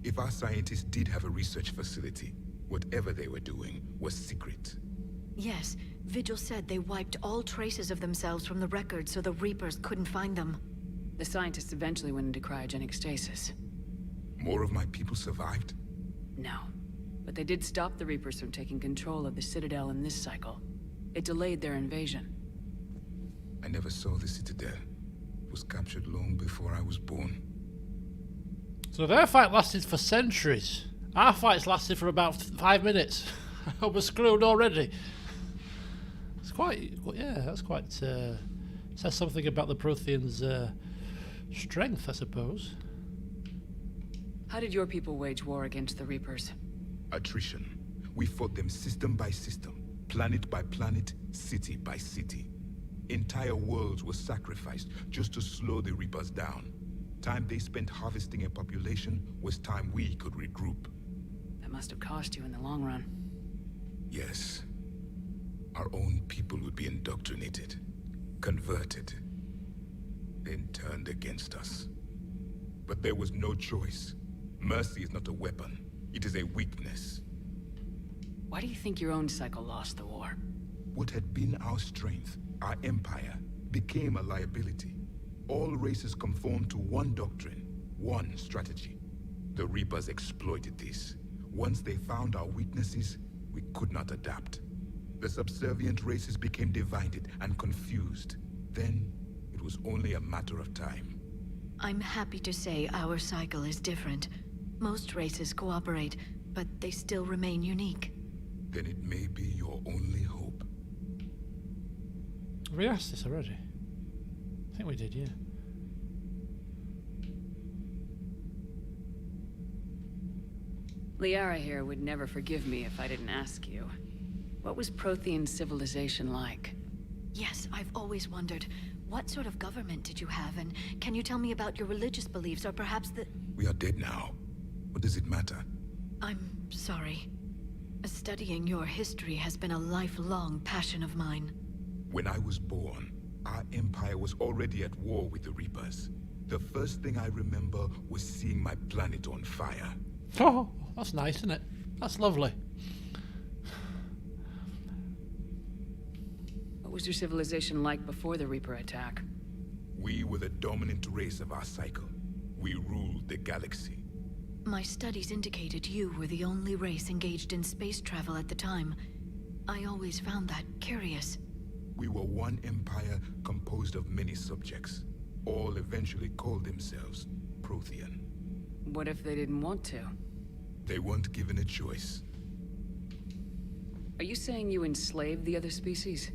If our scientists did have a research facility, whatever they were doing was secret. Yes, Vigil said they wiped all traces of themselves from the records so the Reapers couldn't find them. The scientists eventually went into cryogenic stasis. More of my people survived? No. But they did stop the Reapers from taking control of the Citadel in this cycle. It delayed their invasion. I never saw the Citadel. It was captured long before I was born. So their fight lasted for centuries. Our fights lasted for about 5 minutes. I was screwed already. It's quite, yeah, that's quite, says something about the Protheans' strength, I suppose. How did your people wage war against the Reapers? Attrition. We fought them system by system, planet by planet, city by city. Entire worlds were sacrificed just to slow the Reapers down. Time they spent harvesting a population was time we could regroup. That must have cost you in the long run. Yes. Our own people would be indoctrinated, converted, then turned against us. But there was no choice. Mercy is not a weapon. It is a weakness. Why do you think your own cycle lost the war? What had been our strength, our empire, became a liability. All races conformed to one doctrine, one strategy. The Reapers exploited this. Once they found our weaknesses, we could not adapt. The subservient races became divided and confused. Then, it was only a matter of time. I'm happy to say our cycle is different. Most races cooperate, but they still remain unique. Then it may be your only hope. Have we asked this already? I think we did, yeah. Liara here would never forgive me if I didn't ask you. What was Prothean civilization like? Yes, I've always wondered, what sort of government did you have, and can you tell me about your religious beliefs, or perhaps the... We are dead now. What does it matter? I'm sorry. Studying your history has been a lifelong passion of mine. When I was born, our empire was already at war with the Reapers. The first thing I remember was seeing my planet on fire. Oh, that's nice, isn't it? That's lovely. What was your civilization like before the Reaper attack? We were the dominant race of our cycle. We ruled the galaxy. My studies indicated you were the only race engaged in space travel at the time. I always found that curious. We were one empire composed of many subjects. All eventually called themselves Prothean. What if they didn't want to? They weren't given a choice. Are you saying you enslaved the other species?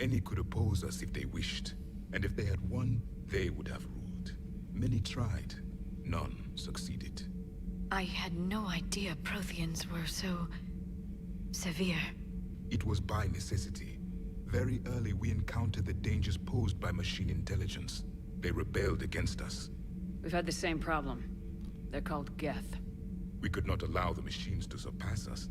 Any could oppose us if they wished. And if they had won, they would have ruled. Many tried. None succeeded. I had no idea Protheans were so... severe. It was by necessity. Very early we encountered the dangers posed by machine intelligence. They rebelled against us. We've had the same problem. They're called Geth. We could not allow the machines to surpass us.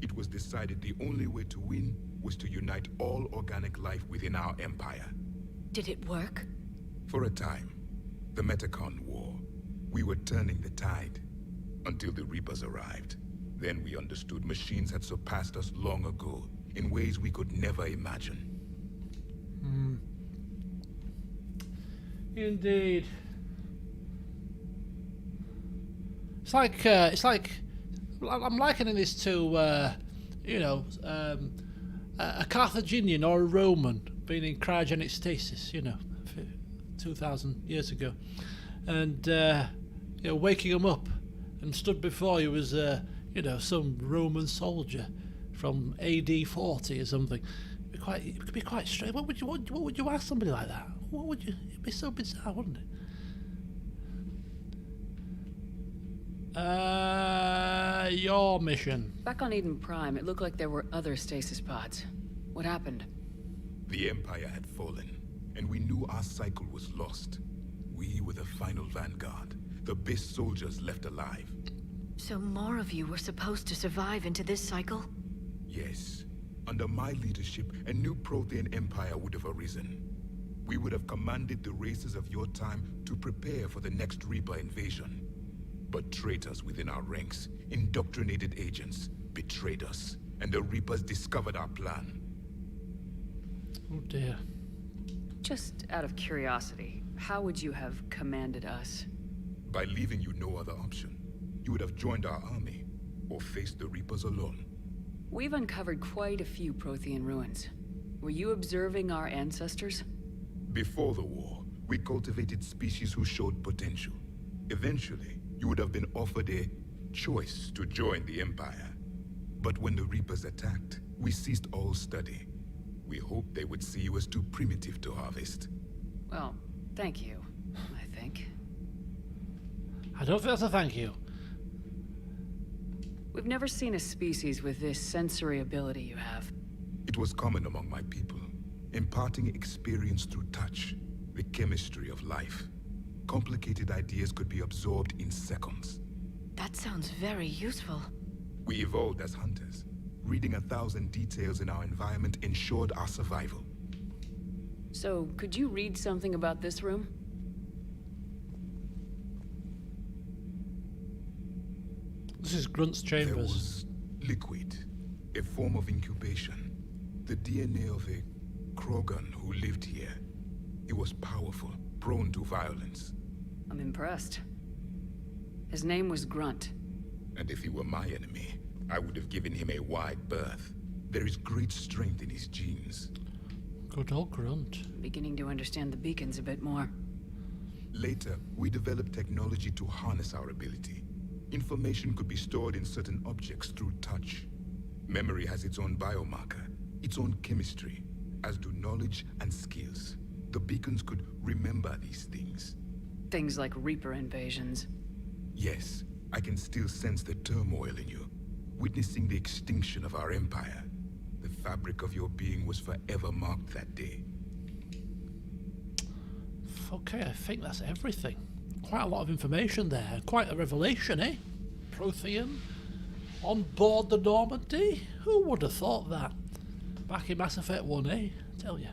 It was decided the only way to win was to unite all organic life within our empire. Did it work? For a time. The Metacon War. We were turning the tide. Until the Reapers arrived. Then we understood machines had surpassed us long ago, in ways we could never imagine. Indeed. It's like I'm likening this to you know, a Carthaginian or a Roman being in cryogenic stasis, you know, 2,000 years ago, and you know, waking them up, and stood before you was you know, some Roman soldier from AD 40 or something. It could be quite strange. What would you ask somebody like that? What would you? It'd be so bizarre, wouldn't it? Your mission. Back on Eden Prime, it looked like there were other stasis pods. What happened? The Empire had fallen, and we knew our cycle was lost. We were the final vanguard, the best soldiers left alive. So more of you were supposed to survive into this cycle? Yes. Under my leadership, a new Prothean empire would have arisen. We would have commanded the races of your time to prepare for the next Reaper invasion. But traitors within our ranks, indoctrinated agents, betrayed us, and the Reapers discovered our plan. Oh dear. Just out of curiosity, how would you have commanded us? By leaving you no other option. You would have joined our army, or faced the Reapers alone. We've uncovered quite a few Prothean ruins. Were you observing our ancestors? Before the war, we cultivated species who showed potential. Eventually, you would have been offered a choice to join the Empire. But when the Reapers attacked, we ceased all study. We hoped they would see you as too primitive to harvest. Well, thank you, I think. I don't think that's a thank you. We've never seen a species with this sensory ability you have. It was common among my people, imparting experience through touch, the chemistry of life. Complicated ideas could be absorbed in seconds. That sounds very useful. We evolved as hunters. Reading 1,000 details in our environment ensured our survival. So, could you read something about this room? This is Grunt's There chambers. was liquid, a form of incubation. The DNA of a Krogan who lived here. It was powerful, prone to violence. I'm impressed. His name was Grunt. And if he were my enemy, I would have given him a wide berth. There is great strength in his genes. Good old Grunt. Beginning to understand the beacons a bit more. Later, we developed technology to harness our ability. Information could be stored in certain objects through touch. Memory has its own biomarker, its own chemistry, as do knowledge and skills. The beacons could remember these things. Things like Reaper invasions. Yes, I can still sense the turmoil in you, witnessing the extinction of our empire. The fabric of your being was forever marked that day. Okay, I think that's everything. Quite a lot of information there. Quite a revelation, eh? Prothean on board the Normandy? Who would have thought that? Back in Mass Effect 1, eh? I tell you.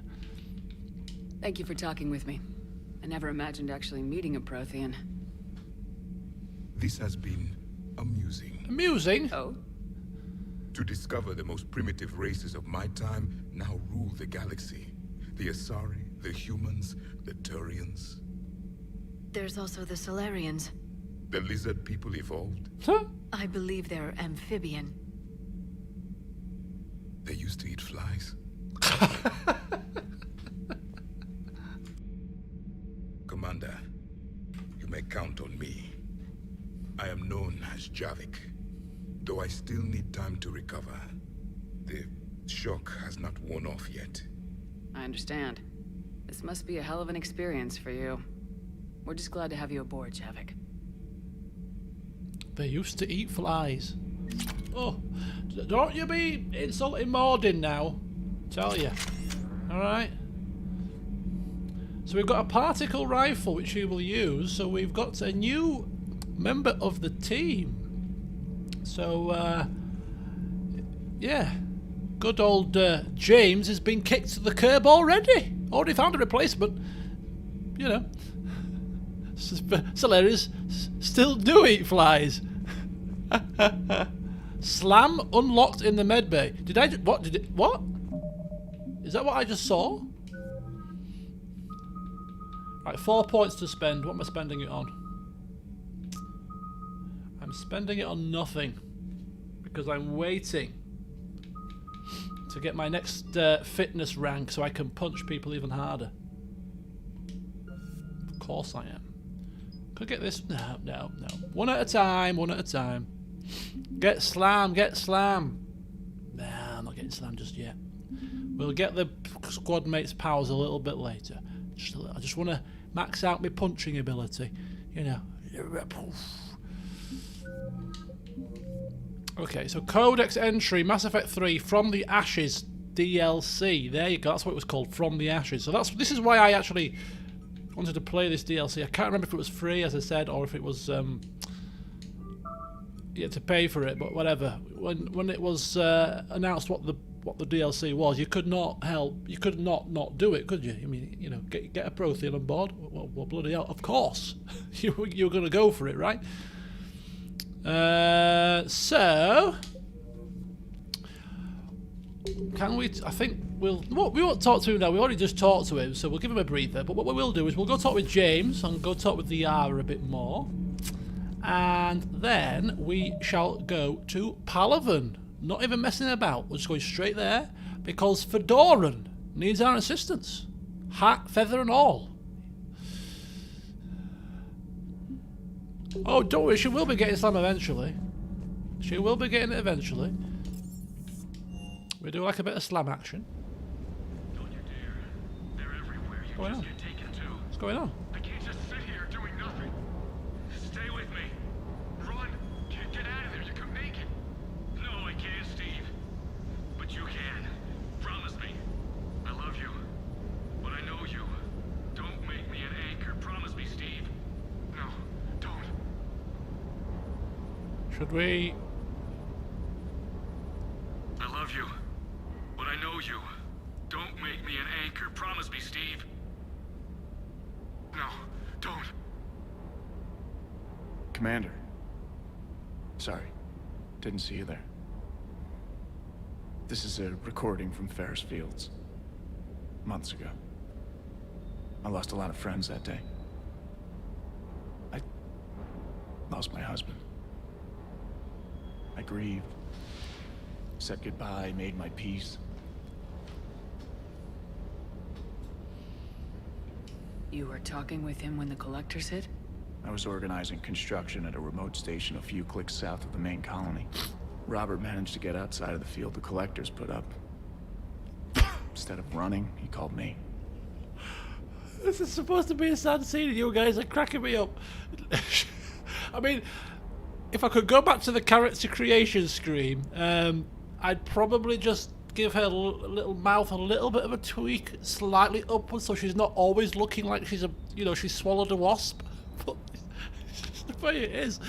Thank you for talking with me. I never imagined actually meeting a Prothean. This has been amusing. Amusing? Oh? To discover the most primitive races of my time now rule the galaxy. The Asari, the humans, the Turians. There's also the Solarians. The lizard people evolved. Huh? I believe they're amphibian. They used to eat flies. Commander, you may count on me. I am known as Javik, though I still need time to recover. The shock has not worn off yet. I understand. This must be a hell of an experience for you. We're just glad to have you aboard, Javik. They used to eat flies. Oh, don't you be insulting Mordin now. Tell you. Alright. So we've got a particle rifle which we will use. So we've got a new member of the team. So, yeah. Good old James has been kicked to the curb already. Already found a replacement. You know. Solarians still do eat flies. Slam unlocked in the medbay. Did I? What did it? What? Is that what I just saw? Right, 4 points to spend. What am I spending it on? I'm spending it on nothing because I'm waiting to get my next fitness rank so I can punch people even harder. Of course I am. Could get this. No. One at a time, one at a time. Get slam, get slam. Nah, I'm not getting slammed just yet. We'll get the squad mates' powers a little bit later. I just want to max out my punching ability. You know. Okay, so Codex entry, Mass Effect 3, From the Ashes DLC. There you go, that's what it was called, From the Ashes. So this is why I actually wanted to play this DLC. I can't remember if it was free, as I said, or if it was you had to pay for it, but whatever. When it was announced what the DLC was, you could not do it, could you? I mean, you know, get a Prothean on board. Well, bloody hell, of course, you were going to go for it, right? So can we? I think we won't talk to him now. We already just talked to him, so we'll give him a breather. But what we will do is we'll go talk with James and go talk with the Yara a bit more, and then we shall go to Palaven. Not even messing about. We're just going straight there because Fedoran needs our assistance, hat, feather, and all. Oh, don't worry, she will be getting slam eventually. She will be getting it eventually. We do like a bit of slam action. Don't you dare. They're everywhere. You What's going on? Get taken too. What's going on? I can't just sit here doing nothing. Stay with me. Run. Get out of there. You could make it. No, I can't, Steve. But you can. Promise me. I love you. But I know you. Don't make me an anchor. Promise me, Steve. No, don't. Should we? I love you, but I know you. Don't make me an anchor. Promise me, Steve. No, don't. Commander. Sorry, didn't see you there. This is a recording from Ferris Fields. Months ago. I lost a lot of friends that day. I lost my husband. I grieved, said goodbye, made my peace. You were talking with him when the collectors hit? I was organizing construction at a remote station a few clicks south of the main colony. Robert managed to get outside of the field the collectors put up. Instead of running, he called me. This is supposed to be a sad scene and you guys are cracking me up. I mean, if I could go back to the character creation screen, I'd probably just give her little mouth a little bit of a tweak, slightly upwards, so she's not always looking like she's she's swallowed a wasp. But it's just the way it is.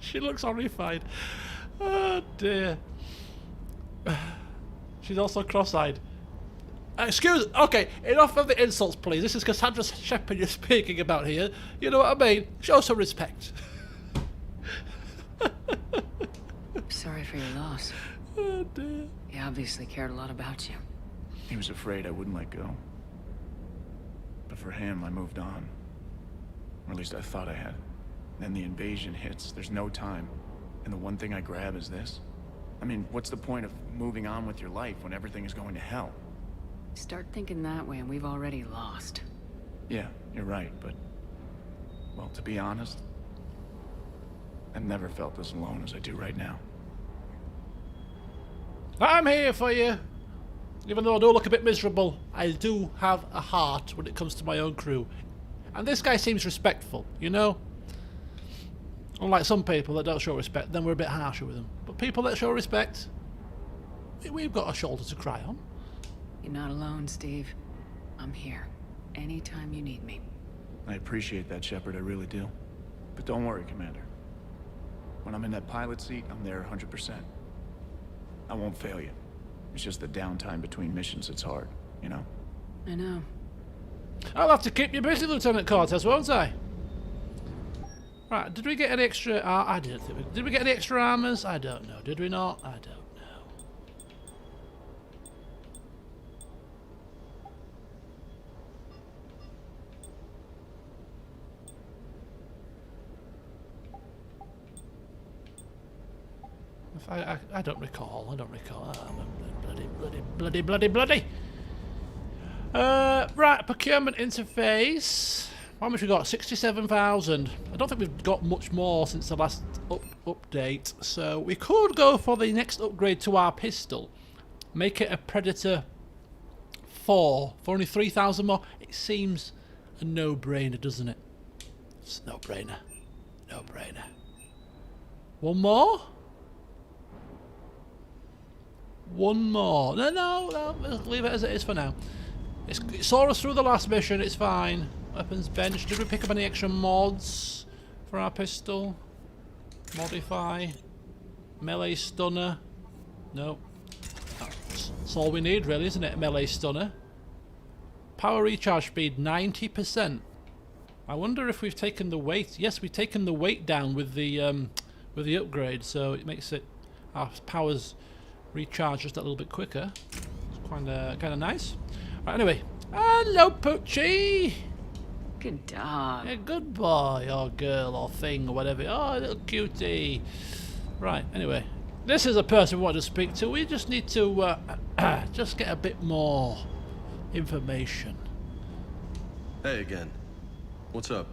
She looks horrified. Oh dear. She's also cross-eyed. Okay, enough of the insults, please. This is Cassandra Shepard you're speaking about here. You know what I mean? Show some respect. Sorry for your loss. Oh dear. He obviously cared a lot about you. He was afraid I wouldn't let go. But for him, I moved on. Or at least I thought I had. Then the invasion hits, there's no time. And the one thing I grab is this. I mean, what's the point of moving on with your life when everything is going to hell? Start thinking that way and we've already lost. Yeah, you're right, but... well, to be honest, I've never felt as alone as I do right now. I'm here for you. Even though I do look a bit miserable, I do have a heart when it comes to my own crew. And this guy seems respectful, you know? Unlike some people that don't show respect, then we're a bit harsher with them. But people that show respect, we've got a shoulder to cry on. You're not alone, Steve. I'm here. Anytime you need me. I appreciate that, Shepard, I really do. But don't worry, Commander. When I'm in that pilot seat, I'm there 100%. I won't fail you. It's just the downtime between missions that's hard, you know? I know. I'll have to keep you busy, Lieutenant Cortez, won't I? Right, did we get any extra... I didn't think we... Did we get any extra armors? I don't know. Did we not? I don't know. If I don't recall. I don't recall. Bloody. Right, procurement interface. How much we got? 67,000. I don't think we've got much more since the last update. So we could go for the next upgrade to our pistol. Make it a Predator 4 for only 3,000 more. It seems a no-brainer, doesn't it? It's a no-brainer. No-brainer. One more? One more. No, let's leave it as it is for now. It saw us through the last mission, it's fine. Weapons bench. Did we pick up any extra mods for our pistol? Modify. Melee stunner. Nope. That's all we need really, isn't it? A melee stunner. Power recharge speed 90%. I wonder if we've taken the weight. Yes, we've taken the weight down with the upgrade, so it makes it our powers recharge just a little bit quicker. It's kind of nice. Right, anyway, hello Poochie. Good dog. Yeah, good boy or girl or thing or whatever. Oh, little cutie. Right. Anyway, this is a person we want to speak to. We just need to just get a bit more information. Hey again. What's up?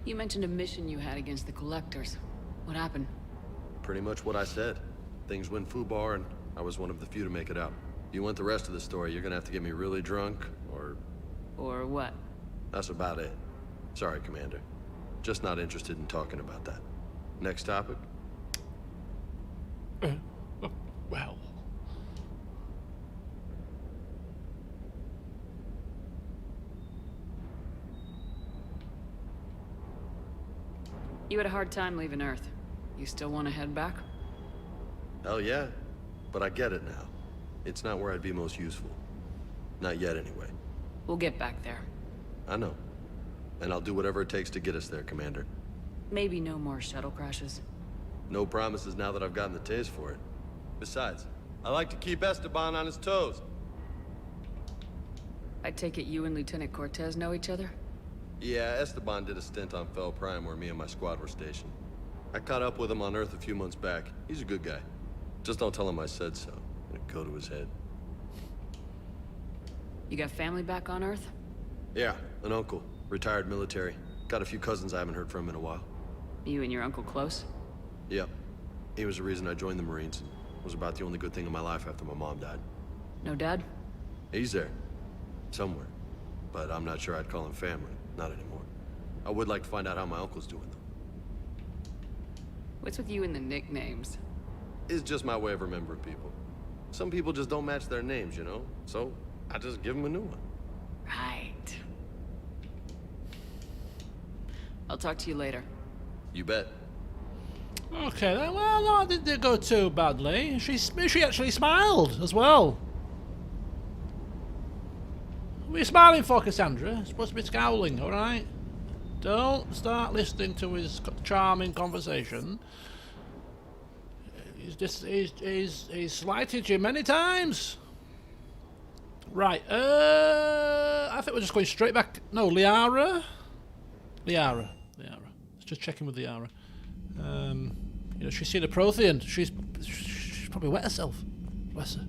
You mentioned a mission you had against the Collectors. What happened? Pretty much what I said. Things went foobar, and I was one of the few to make it out. If you want the rest of the story, you're gonna have to get me really drunk, or... Or what? That's about it. Sorry, Commander. Just not interested in talking about that. Next topic? Well... You had a hard time leaving Earth. You still want to head back? Hell yeah. But I get it now. It's not where I'd be most useful. Not yet, anyway. We'll get back there. I know. And I'll do whatever it takes to get us there, Commander. Maybe no more shuttle crashes. No promises now that I've gotten the taste for it. Besides, I like to keep Esteban on his toes. I take it you and Lieutenant Cortez know each other? Yeah, Esteban did a stint on Fel Prime where me and my squad were stationed. I caught up with him on Earth a few months back. He's a good guy. Just don't tell him I said so. It'd go to his head. You got family back on Earth? Yeah, an uncle. Retired military. Got a few cousins I haven't heard from in a while. You and your uncle close? Yep. He was the reason I joined the Marines. It was about the only good thing in my life after my mom died. No dad? He's there. Somewhere. But I'm not sure I'd call him family. Not anymore. I would like to find out how my uncle's doing, though. What's with you and the nicknames? It's just my way of remembering people. Some people just don't match their names, you know? So, I just give them a new one. Right. I'll talk to you later. You bet. Okay, then, well, no, it didn't go too badly. She actually smiled as well. What are you smiling for, Cassandra? You're supposed to be scowling, alright? Don't start listening to his charming conversation. He's slighted you many times. Right, I think we're just going straight back. No, Liara. Let's just check in with Liara. You know, she's seen a Prothean. She's probably wet herself. Bless her.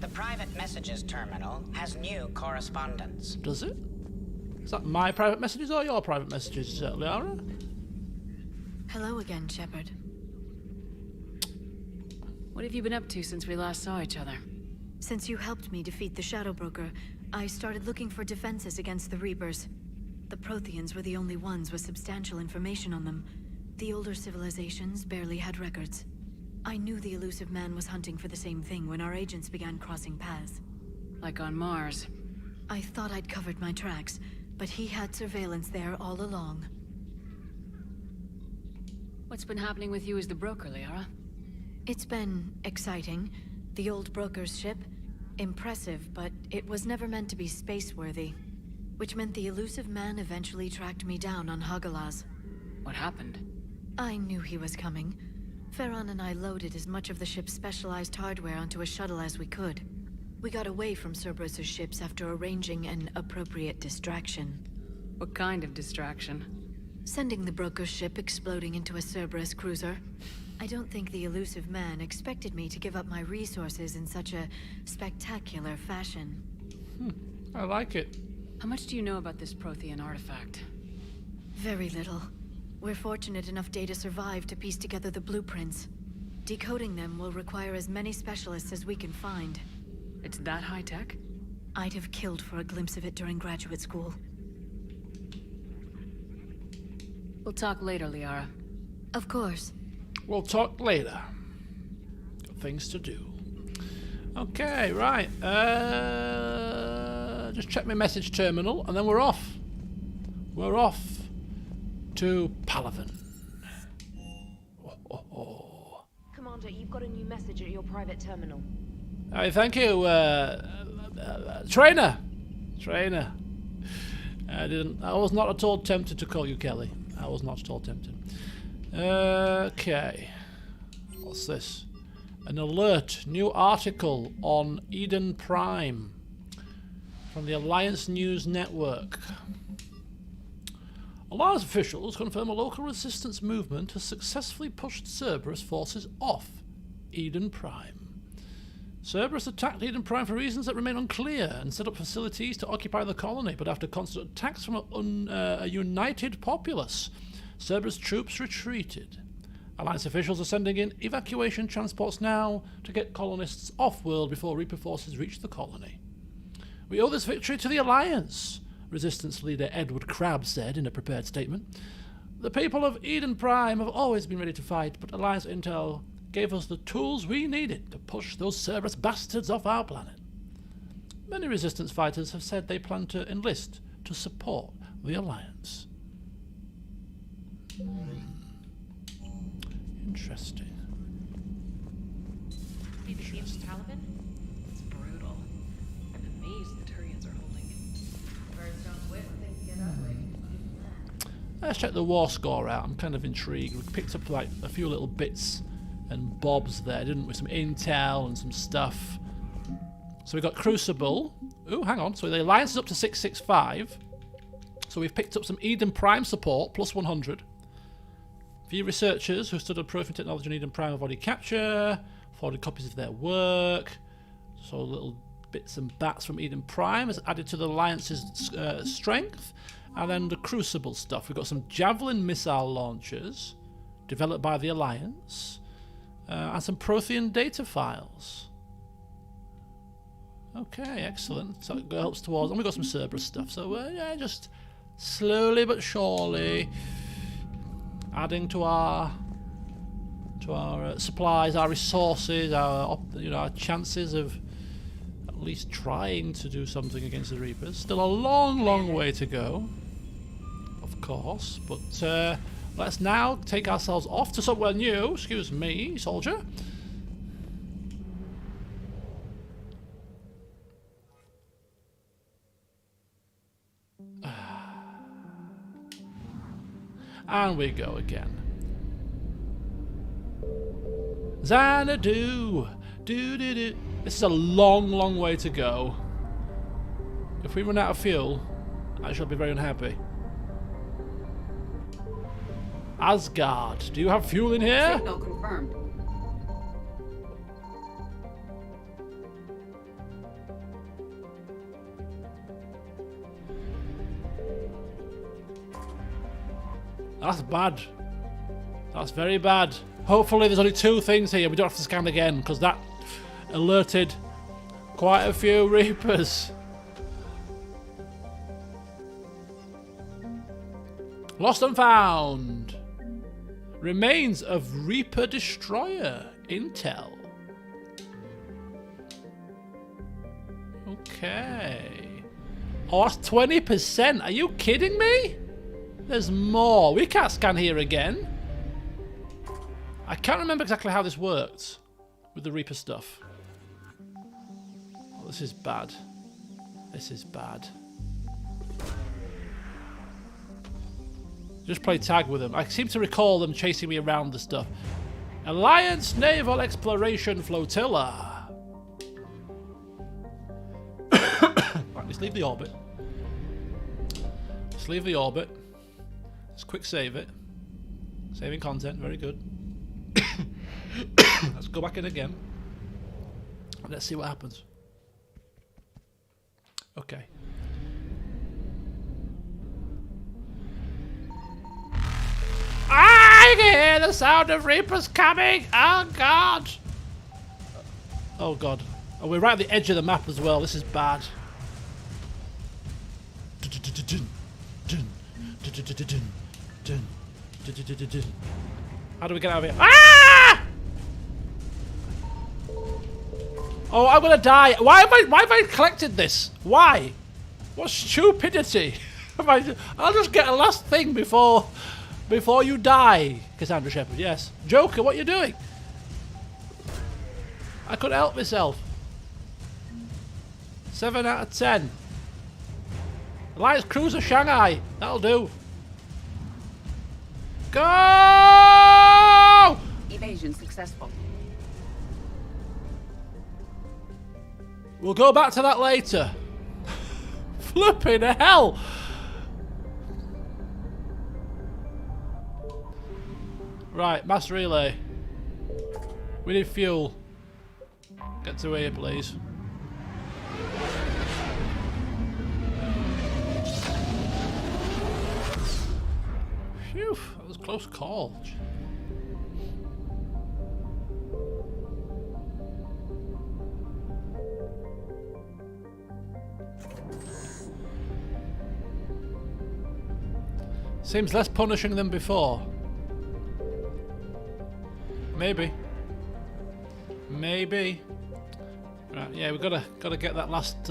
The private messages terminal has new correspondence. Does it? Is that my private messages or your private messages, Liara? Hello again, Shepard. What have you been up to since we last saw each other? Since you helped me defeat the Shadow Broker, I started looking for defenses against the Reapers. The Protheans were the only ones with substantial information on them. The older civilizations barely had records. I knew the elusive man was hunting for the same thing when our agents began crossing paths. Like on Mars. I thought I'd covered my tracks, but he had surveillance there all along. What's been happening with you as the broker, Liara? It's been exciting. The old broker's ship, impressive, but it was never meant to be space-worthy. Which meant the elusive man eventually tracked me down on Hagalaz. What happened? I knew he was coming. Farron and I loaded as much of the ship's specialized hardware onto a shuttle as we could. We got away from Cerberus' ships after arranging an appropriate distraction. What kind of distraction? Sending the broker's ship exploding into a Cerberus cruiser. I don't think the elusive man expected me to give up my resources in such a spectacular fashion. I like it. How much do you know about this Prothean artifact? Very little. We're fortunate enough Data survived to piece together the blueprints. Decoding them will require as many specialists as we can find. It's that high-tech? I'd have killed for a glimpse of it during graduate school. We'll talk later, Liara. Of course. We'll talk later. Got things to do. Okay, right. Just check my message terminal, and then we're off. We're off to Palaven. Commander, you've got a new message at your private terminal. Hey, thank you, Trainer. I was not at all tempted to call you Kelly. I was not at all tempted. Okay. What's this? An alert. New article on Eden Prime from the Alliance News Network. Alliance officials confirm a local resistance movement has successfully pushed Cerberus forces off Eden Prime. Cerberus attacked Eden Prime for reasons that remain unclear and set up facilities to occupy the colony, but after constant attacks from a united populace, Cerberus troops retreated. Alliance officials are sending in evacuation transports now to get colonists off-world before Reaper forces reach the colony. We owe this victory to the Alliance, Resistance leader Edward Crabb said in a prepared statement. The people of Eden Prime have always been ready to fight, but Alliance intel gave us the tools we needed to push those Cerberus bastards off our planet. Many Resistance fighters have said they plan to enlist to support the Alliance. Interesting. See the game from Palaven? It's brutal. I'm amazed the Turians are holding it. Birds don't quit when things get ugly. Let's check the war score out. I'm kind of intrigued. We picked up like a few little bits and bobs there, didn't we? Some intel and some stuff. So we got Crucible. Oh, hang on. So the Alliance is up to 665. So we've picked up some Eden Prime support, plus 100. Few researchers who studied Prothean technology on Eden Prime have already captured 40 copies of their work. So little bits and bats from Eden Prime has added to the Alliance's strength. And then the Crucible stuff. We've got some Javelin missile launchers developed by the Alliance. And some Prothean data files. Okay, excellent. So it helps towards... And we've got some Cerberus stuff. So yeah, just slowly but surely adding to our supplies, our resources, our chances of at least trying to do something against the Reapers. Still a long way to go, of course. But let's now take ourselves off to somewhere new. Excuse me, soldier. And we go again. Xanadu! Do-do-do. This is a long way to go. If we run out of fuel, I shall be very unhappy. Asgard, do you have fuel in here? Signal confirmed. That's bad. That's very bad. Hopefully there's only 2 things here. We don't have to scan again, because that alerted quite a few Reapers. Lost and found. Remains of Reaper Destroyer. Intel. Okay. Oh, that's 20%. Are you kidding me? There's more. We can't scan here again. I can't remember exactly how this worked with the Reaper stuff. Oh, this is bad. This is bad. Just play tag with them. I seem to recall them chasing me around the stuff. Alliance Naval Exploration Flotilla. Let's leave the orbit. Let's leave the orbit. Let's quick save it. Saving content, very good. Let's go back in again. And let's see what happens. Okay. I can hear the sound of Reapers coming! Oh god! Oh god. Oh, we're right at the edge of the map as well. This is bad. How do we get out of here? Ah! Oh, I'm gonna die. Why have I collected this? Why? What stupidity. I'll just get a last thing before you die. Cassandra Shepard, yes. Joker, what are you doing? I couldn't help myself. 7 out of 10. Alliance Cruiser Shanghai. That'll do. Go! Evasion successful. We'll go back to that later. Flipping hell! Right, mass relay. We need fuel. Get to here, please. Phew, that was a close call. Seems less punishing than before. Maybe. Maybe. Right, yeah, we've gotta get that last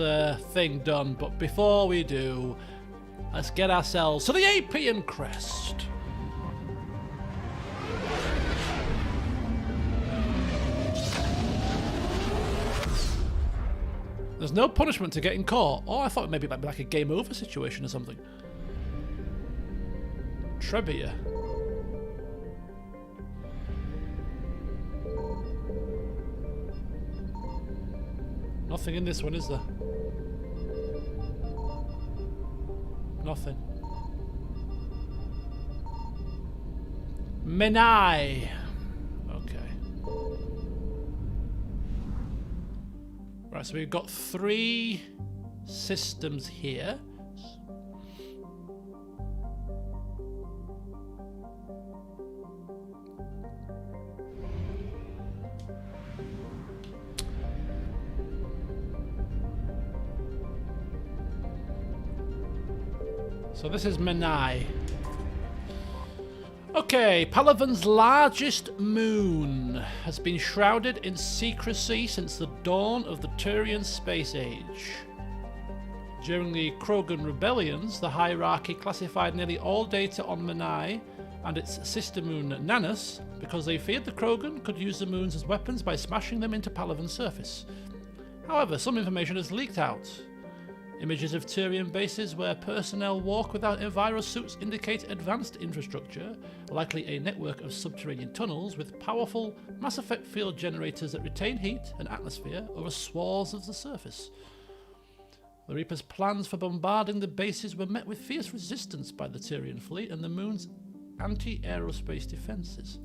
thing done. But before we do, let's get ourselves to the Apian Crest. There's no punishment to getting caught. Oh, I thought maybe it might be like a game over situation or something. Trebia. Nothing in this one, is there? Nothing. Menae. Okay. Right, so we've got 3 systems here. So this is Menae. Okay, Palaven's largest moon has been shrouded in secrecy since the dawn of the Turian space age. During the Krogan rebellions, the hierarchy classified nearly all data on Menae and its sister moon Nanus because they feared the Krogan could use the moons as weapons by smashing them into Palaven's surface. However, some information has leaked out. Images of Turian bases where personnel walk without enviro suits indicate advanced infrastructure, likely a network of subterranean tunnels with powerful mass effect field generators that retain heat and atmosphere over swaths of the surface. The Reaper's plans for bombarding the bases were met with fierce resistance by the Turian fleet and the moon's anti-aerospace defences.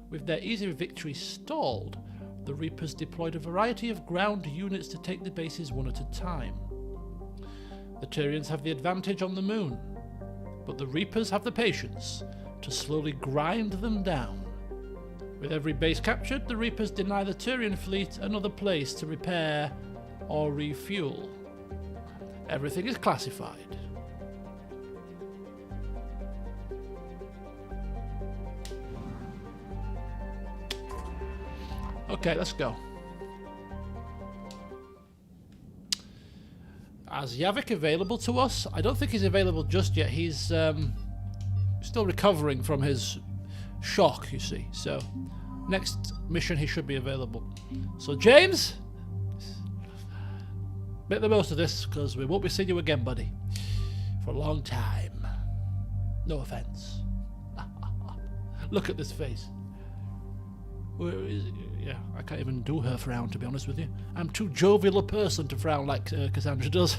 With their easy victory stalled, the Reapers deployed a variety of ground units to take the bases one at a time. The Turians have the advantage on the moon, but the Reapers have the patience to slowly grind them down. With every base captured, the Reapers deny the Turian fleet another place to repair or refuel. Everything is classified. Okay, let's go. Is Javik available to us? I don't think he's available just yet. He's still recovering from his shock, you see. So, next mission he should be available. So, James, make the most of this because we won't be seeing you again, buddy, for a long time. No offense. Look at this face. Where is it? Yeah, I can't even do her frown, to be honest with you. I'm too jovial a person to frown like Cassandra does.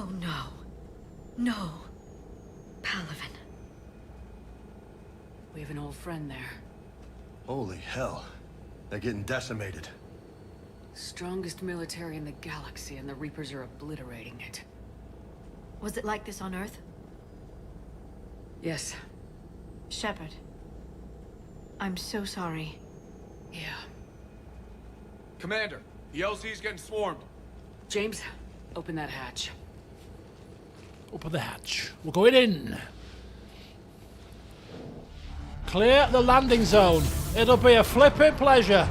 Oh no. No. Palaven. We have an old friend there. Holy hell. They're getting decimated. Strongest military in the galaxy, and the Reapers are obliterating it. Was it like this on Earth? Yes. Shepard. I'm so sorry. Yeah. Commander, the LZ's getting swarmed. James, open that hatch. Open the hatch. We're going in. Clear the landing zone. It'll be a flipping pleasure.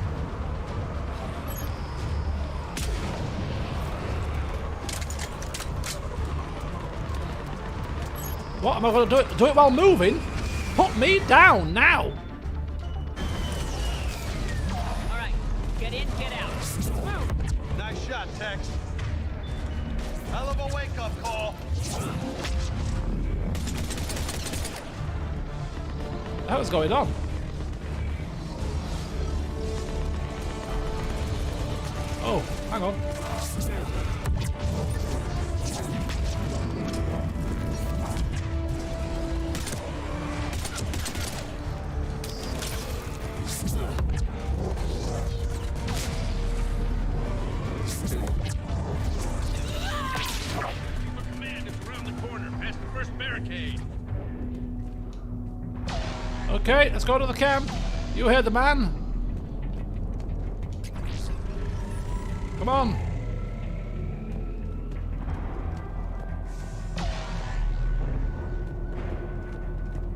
What am I going to do? Do it while moving? Put me down now. All right, get in, get out. Nice shot, Tex. Hell of a wake-up call. What's going on? Oh, hang on. Okay, let's go to the camp. You heard the man. Come on.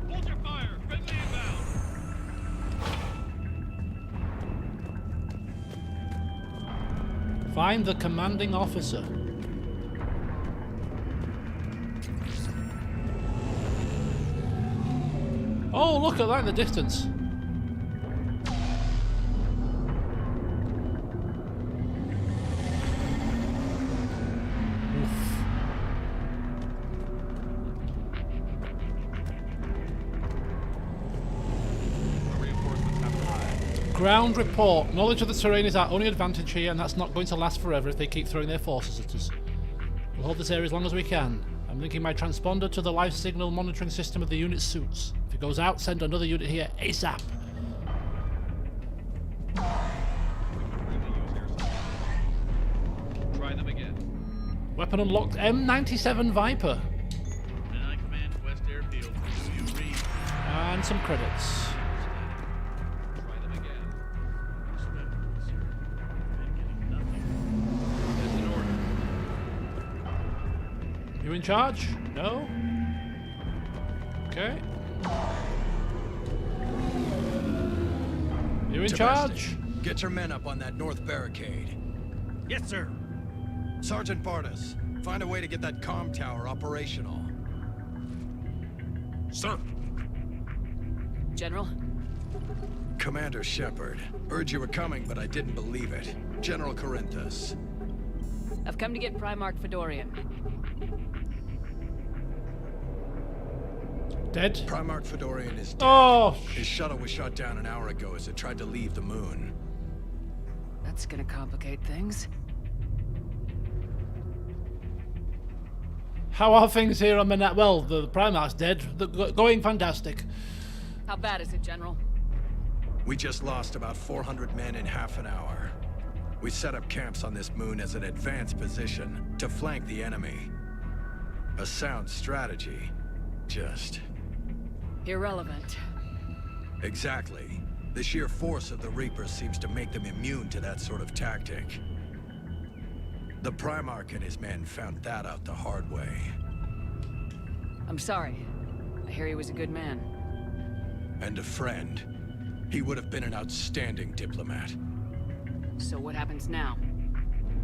Hold your fire. Friendly inbound. Find the commanding officer. Oh, look at that in the distance. Ground report. Knowledge of the terrain is our only advantage here, and that's not going to last forever if they keep throwing their forces at us. We'll hold this area as long as we can. I'm linking my transponder to the life signal monitoring system of the unit's suits. If it goes out, send another unit here ASAP. Try them again. Weapon unlocked. M97 Viper. Menae Command, West Airfield. Do you read? And some credits. Try them again. That's an order. You in charge? No? Okay. You in charge? Get your men up on that north barricade. Yes, sir. Sergeant Bardas, find a way to get that comm tower operational. Sir. General? Commander Shepard. Heard you were coming, but I didn't believe it. General Corinthus. I've come to get Primarch Fedorian. Dead? Primarch Fedorian is dead. Oh! His shuttle was shot down an hour ago as it tried to leave the moon. That's gonna complicate things. How are things here on Menae? Well, the Primarch's dead. Going fantastic. How bad is it, General? We just lost about 400 men in half an hour. We set up camps on this moon as an advanced position to flank the enemy. A sound strategy. Just... irrelevant. Exactly. The sheer force of the Reapers seems to make them immune to that sort of tactic. The Primarch and his men found that out the hard way. I'm sorry. I hear he was a good man. And a friend. He would have been an outstanding diplomat. So what happens now?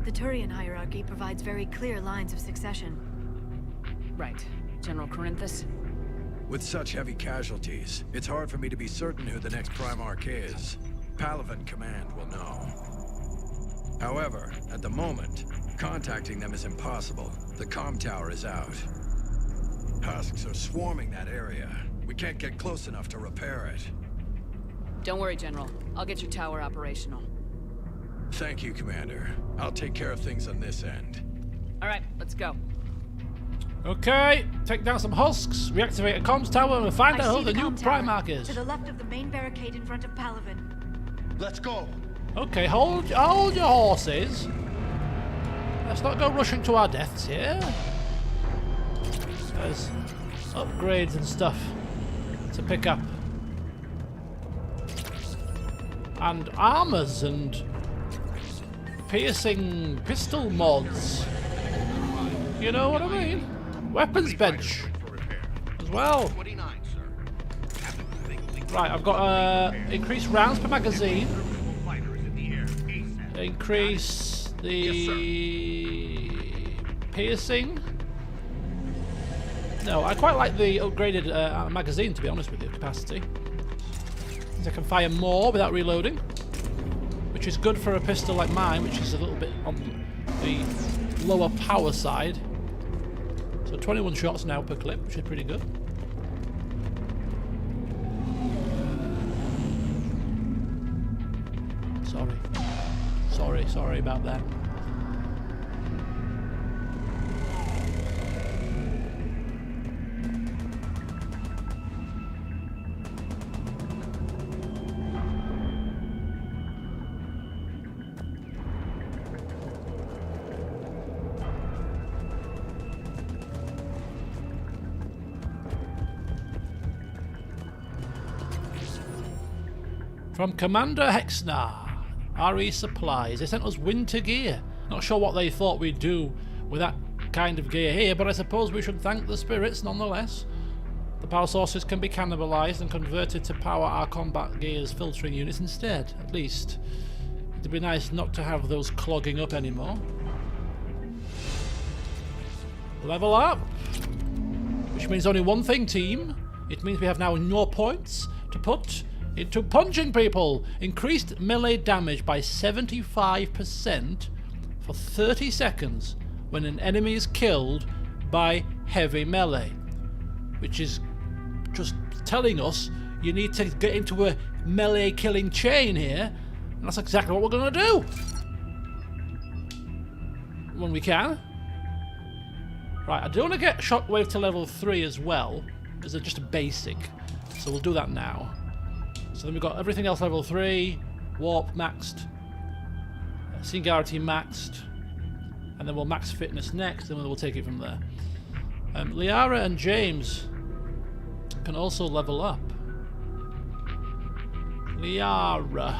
The Turian hierarchy provides very clear lines of succession. Right. General Corinthus? With such heavy casualties, it's hard for me to be certain who the next Primarch is. Palaven Command will know. However, at the moment, contacting them is impossible. The comm tower is out. Husks are swarming that area. We can't get close enough to repair it. Don't worry, General. I'll get your tower operational. Thank you, Commander. I'll take care of things on this end. All right, let's go. Okay, take down some husks, reactivate a comms tower, and find out who the new Primarch is. To the left of the main barricade in front of Palaven. Let's go. Okay, hold your horses. Let's not go rushing to our deaths here. There's upgrades and stuff to pick up. And armors and piercing pistol mods. You know what I mean? Weapons bench as well. Right, I've got increased rounds per magazine. Increase the piercing. No, I quite like the upgraded magazine, to be honest with you, capacity. Means I can fire more without reloading, which is good for a pistol like mine, which is a little bit on the lower power side. So 21 shots now per clip, which is pretty good. Sorry about that. From Commander Hexnar. RE Supplies. They sent us winter gear. Not sure what they thought we'd do with that kind of gear here, but I suppose we should thank the spirits nonetheless. The power sources can be cannibalized and converted to power our combat gear's filtering units instead, at least. It'd be nice not to have those clogging up anymore. Level up! Which means only one thing, team. It means we have now more points to put into punching people. Increased melee damage by 75% for 30 seconds when an enemy is killed by heavy melee. Which is just telling us you need to get into a melee killing chain here. And that's exactly what we're going to do. When we can. Right, I do want to get Shockwave to level 3 as well. Because they're just a basic. So we'll do that now. So then we've got everything else level 3, Warp maxed, Singularity maxed, and then we'll max Fitness next, and we'll take it from there. Liara and James can also level up. Liara.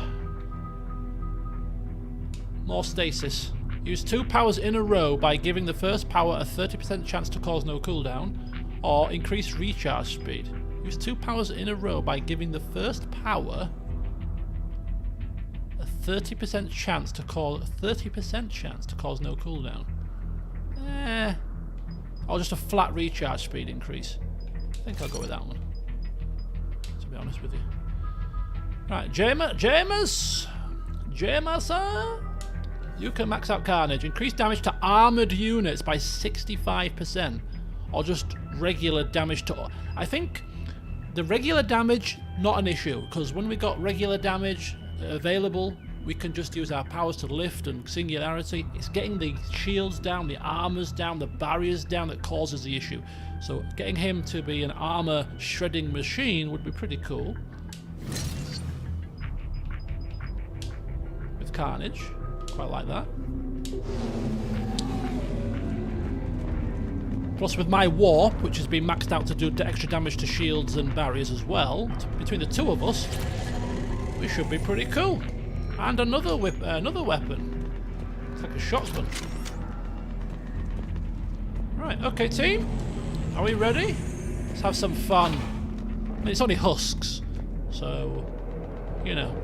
More stasis. Use 2 powers in a row by giving the first power a 30% chance to cause no cooldown, or increase recharge speed. Use 2 powers in a row by giving the first power a 30% chance to cause no cooldown. Or just a flat recharge speed increase. I think I'll go with that one, to be honest with you. Right, Jameis, you can max out Carnage. Increase damage to armored units by 65%, or just regular damage to. I think the regular damage, not an issue, because when we got regular damage available, we can just use our powers to lift and Singularity. It's getting the shields down, the armors down, the barriers down that causes the issue. So getting him to be an armor shredding machine would be pretty cool. With Carnage, quite like that. Plus with my Warp, which has been maxed out to do extra damage to shields and barriers as well, between the two of us, we should be pretty cool. And another weapon. It's like a shotgun. Right, okay team. Are we ready? Let's have some fun. I mean, it's only husks, so, you know.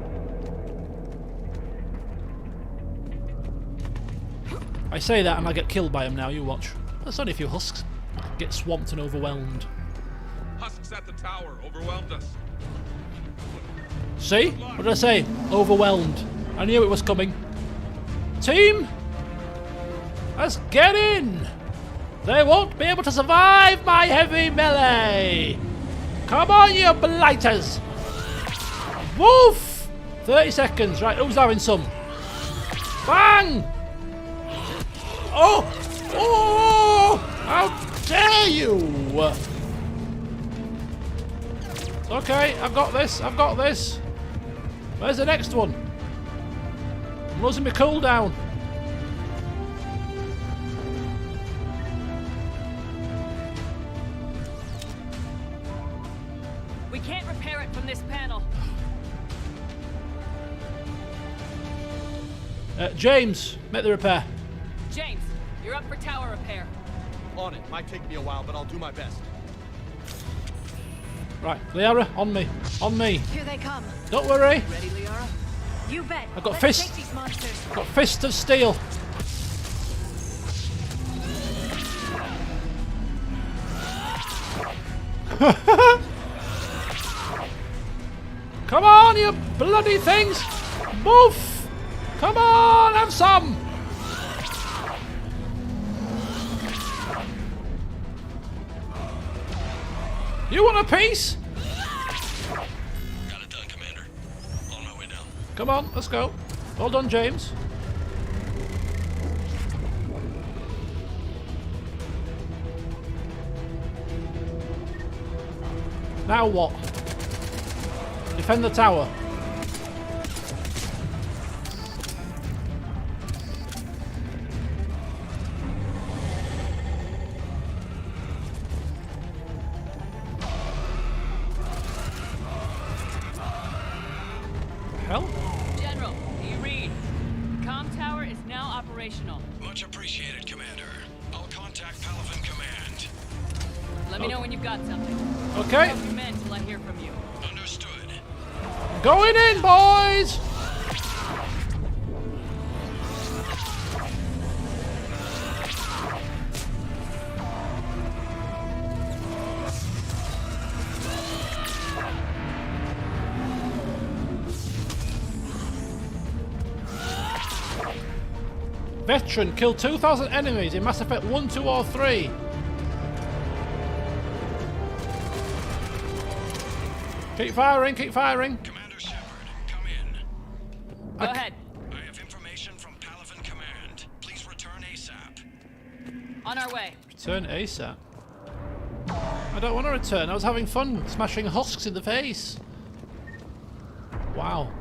I say that and I get killed by them now, you watch. That's only a few husks. Get swamped and overwhelmed. Husks at the tower overwhelmed us. See? What did I say? Overwhelmed. I knew it was coming. Team! Let's get in! They won't be able to survive my heavy melee! Come on, you blighters! Woof! 30 seconds. Right, who's having some? Bang! Oh! Oh! dare you? Okay, I've got this. I've got this. Where's the next one? I'm losing my cooldown. We can't repair it from this panel. James, make the repair. James, you're up for tower repair. On it. Might take me a while, but I'll do my best. Right, Liara, on me. On me. Here they come. Don't worry. Ready, Liara? You bet. I've got Let's fist. take these monsters. Got fist of steel. Come on, you bloody things! Move! Come on, have some! You want a piece? Got it done, Commander. On my way down. Come on, let's go. Well done, James. Now what? Defend the tower. Hell? General, do you read? Comm tower is now operational. Much appreciated, Commander. I'll contact Palaven Command. Let me know when you've got something. Okay. Drop your men till I hear from you. Understood. Going in, boys! Veteran killed 2,000 enemies in Mass Effect 1, 2 or 3. Keep firing, keep firing. Commander Shepard, come in. Go ahead. I have information from Palaven Command. Please return ASAP. On our way. Return ASAP. I don't want to return. I was having fun smashing husks in the face. Wow.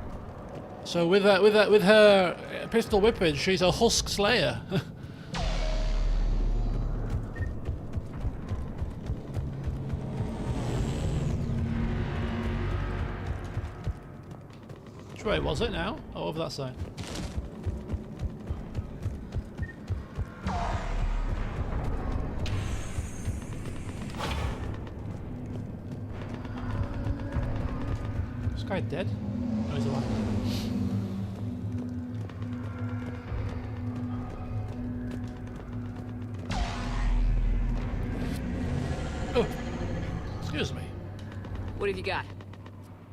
So with her pistol whipping, she's a husk slayer. Which way was it now? Oh, over that side. This guy dead? No, he's alive. Oh, excuse me. What have you got?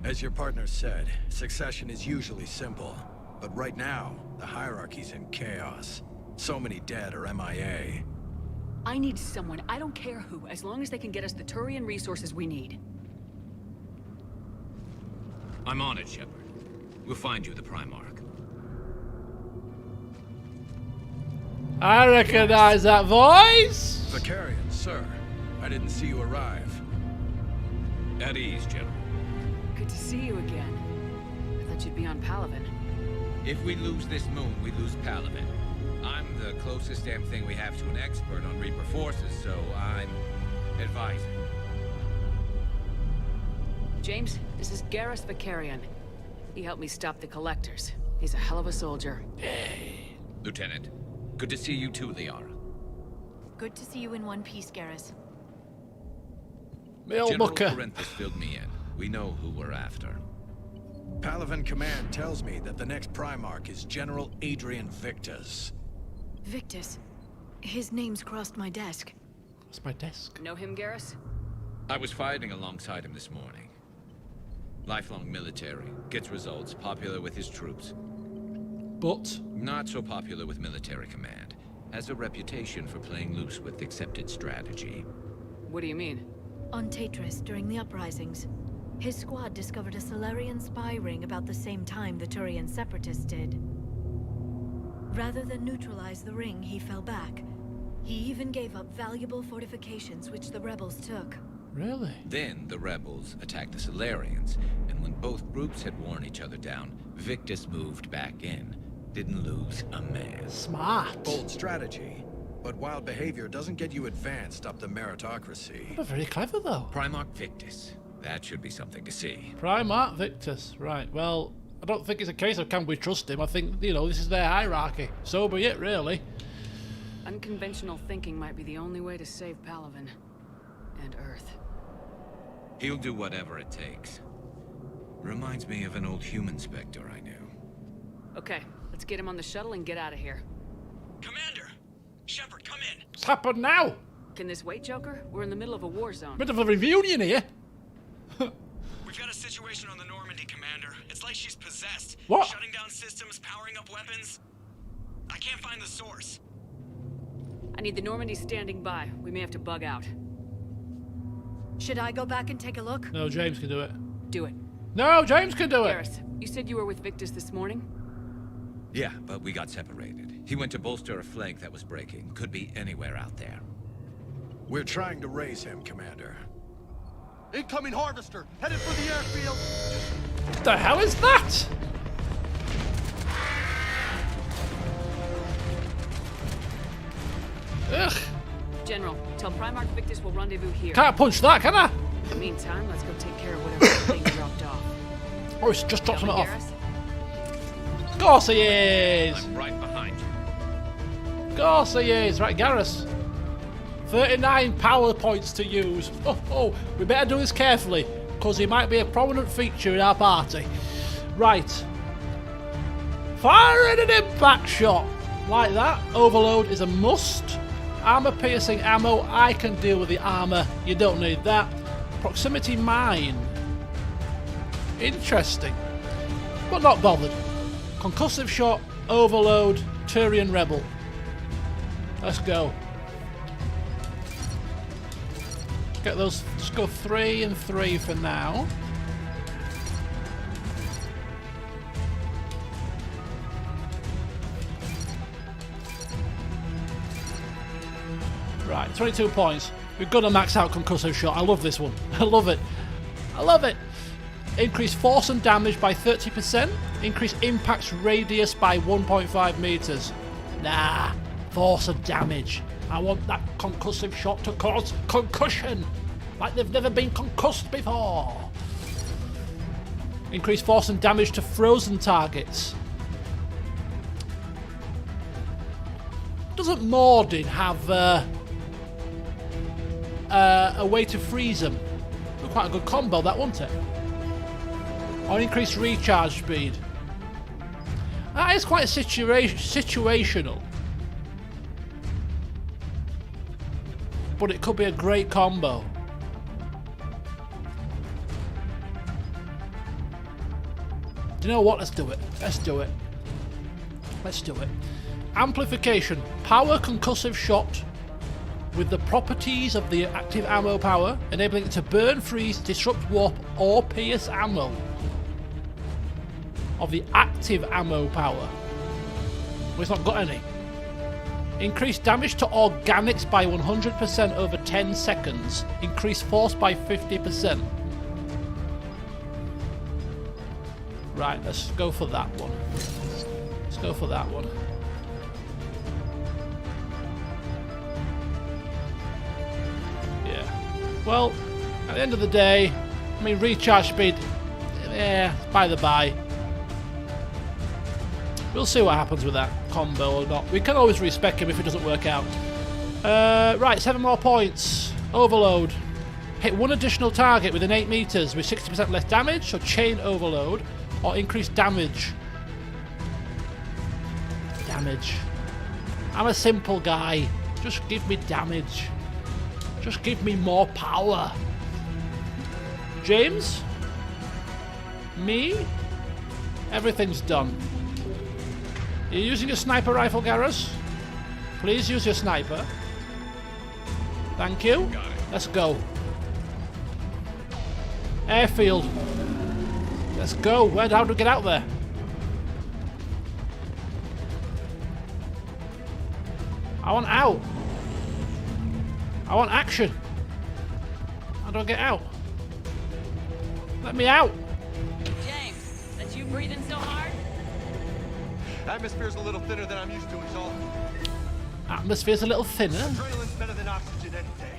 As your partner said, succession is usually simple. But right now, the hierarchy's in chaos. So many dead or MIA. I need someone, I don't care who, as long as they can get us the Turian resources we need. I'm on it, Shepard. We'll find you the Primarch. I recognize that voice! Vicarian, sir. I didn't see you arrive. At ease, General. Good to see you again. I thought you'd be on Palaven. If we lose this moon, we lose Palaven. I'm the closest damn thing we have to an expert on Reaper forces, so I'm advising. James, this is Garrus Vicarian. He helped me stop the Collectors. He's a hell of a soldier. Lieutenant, good to see you too, Liara. Good to see you in one piece, Garrus. General Corinthus filled me in. We know who we're after. Palaven Command tells me that the next Primarch is General Adrian Victus. Victus. His name's crossed my desk. What's my desk? Know him, Garrus? I was fighting alongside him this morning. Lifelong military, gets results, popular with his troops. But? Not so popular with military command. Has a reputation for playing loose with accepted strategy. What do you mean? On Tatris, during the uprisings, his squad discovered a Solarian spy ring about the same time the Turian separatists did. Rather than neutralize the ring, he fell back. He even gave up valuable fortifications which the rebels took. Really? Then the rebels attacked the Solarians, and when both groups had worn each other down, Victus moved back in. Didn't lose a man. Smart. Bold strategy. But wild behavior doesn't get you advanced up the meritocracy. But very clever, though. Primarch Victus. That should be something to see. Primarch Victus. Right, well, I don't think it's a case of can we trust him. I think, you know, this is their hierarchy. So be it, really. Unconventional thinking might be the only way to save Palaven. And Earth. He'll do whatever it takes. Reminds me of an old human Spectre I knew. Okay, let's get him on the shuttle and get out of here. Commander! Shepard, come in! What's happened now? Can this wait, Joker? We're in the middle of a war zone. Bit of a reunion here. We've got a situation on the Normandy, Commander. It's like she's possessed. What? Shutting down systems, powering up weapons. I can't find the source. I need the Normandy standing by. We may have to bug out. Should I go back and take a look? No, James can do it. Do it. No, James can do it. Garrus, you said you were with Victus this morning? Yeah, but we got separated. He went to bolster a flank that was breaking. Could be anywhere out there. We're trying to raise him, Commander. Incoming Harvester, headed for the airfield. What the hell is that? Ugh. General, tell Primarch Victus we'll rendezvous here. Can't punch that, can I? In the meantime, let's go take care of whatever thing dropped off. Oh, it's just dropped something off. Garrus? Of course he is. I'm right behind you. Of course he is. Right, Garrus. 39 power points to use. Oh, we better do this carefully, because he might be a prominent feature in our party. Right. Firing an impact shot. Like that. Overload is a must. Armor piercing ammo. I can deal with the armor. You don't need that. Proximity mine. Interesting. But not bothered. Concussive shot. Overload. Turian rebel. Let's go. Get those. Just go 3 and 3 for now. Right, 22 points. We've got to max out concussive shot. I love this one. I love it. I love it. Increase force and damage by 30%. Increase impact radius by 1.5 meters. Nah, force and damage. I want that concussive shot to cause concussion, like they've never been concussed before. Increase force and damage to frozen targets. Doesn't Mordin have a way to freeze them? Quite a good combo, that, wouldn't it? Or increase recharge speed. That is quite situational. But it could be a great combo. Do you know what? Let's do it. Let's do it. Let's do it. Amplification. Power concussive shot with the properties of the active ammo power, enabling it to burn, freeze, disrupt, warp, or pierce ammo. Of the active ammo power. Well, it's not got any. Increase damage to organics by 100% over 10 seconds. Increase force by 50%. Right, let's go for that one. Let's go for that one. Yeah. Well, at the end of the day, I mean, recharge speed, by the by. We'll see what happens with that combo or not. We can always respec him if it doesn't work out. Right, 7 more points. Overload. Hit one additional target within 8 meters with 60% less damage, so chain overload, or increase damage. Damage. I'm a simple guy. Just give me damage. Just give me more power. James? Me? Everything's done. Are you using a sniper rifle, Garrus? Please use your sniper. Thank you. Let's go. Airfield. Let's go. How do we get out there? I want out. I want action. How do I get out? Let me out. James, that's you breathing so hard? Atmosphere's a little thinner than I'm used to, is all. Atmosphere's a little thinner. Adrenaline's better than oxygen any day.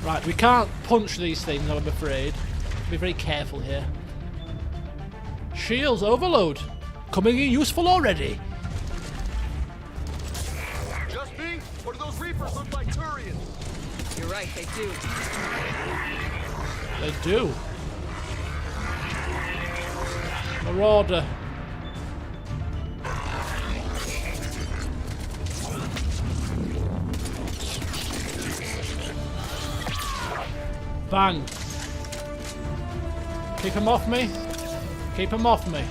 Right, we can't punch these things, I'm afraid. Be very careful here. Shields overload. Coming in useful already. Just me? Or do those Reapers look like Turians? You're right, they do. They do. Marauder. Bang. Keep him off me. Keep him off me.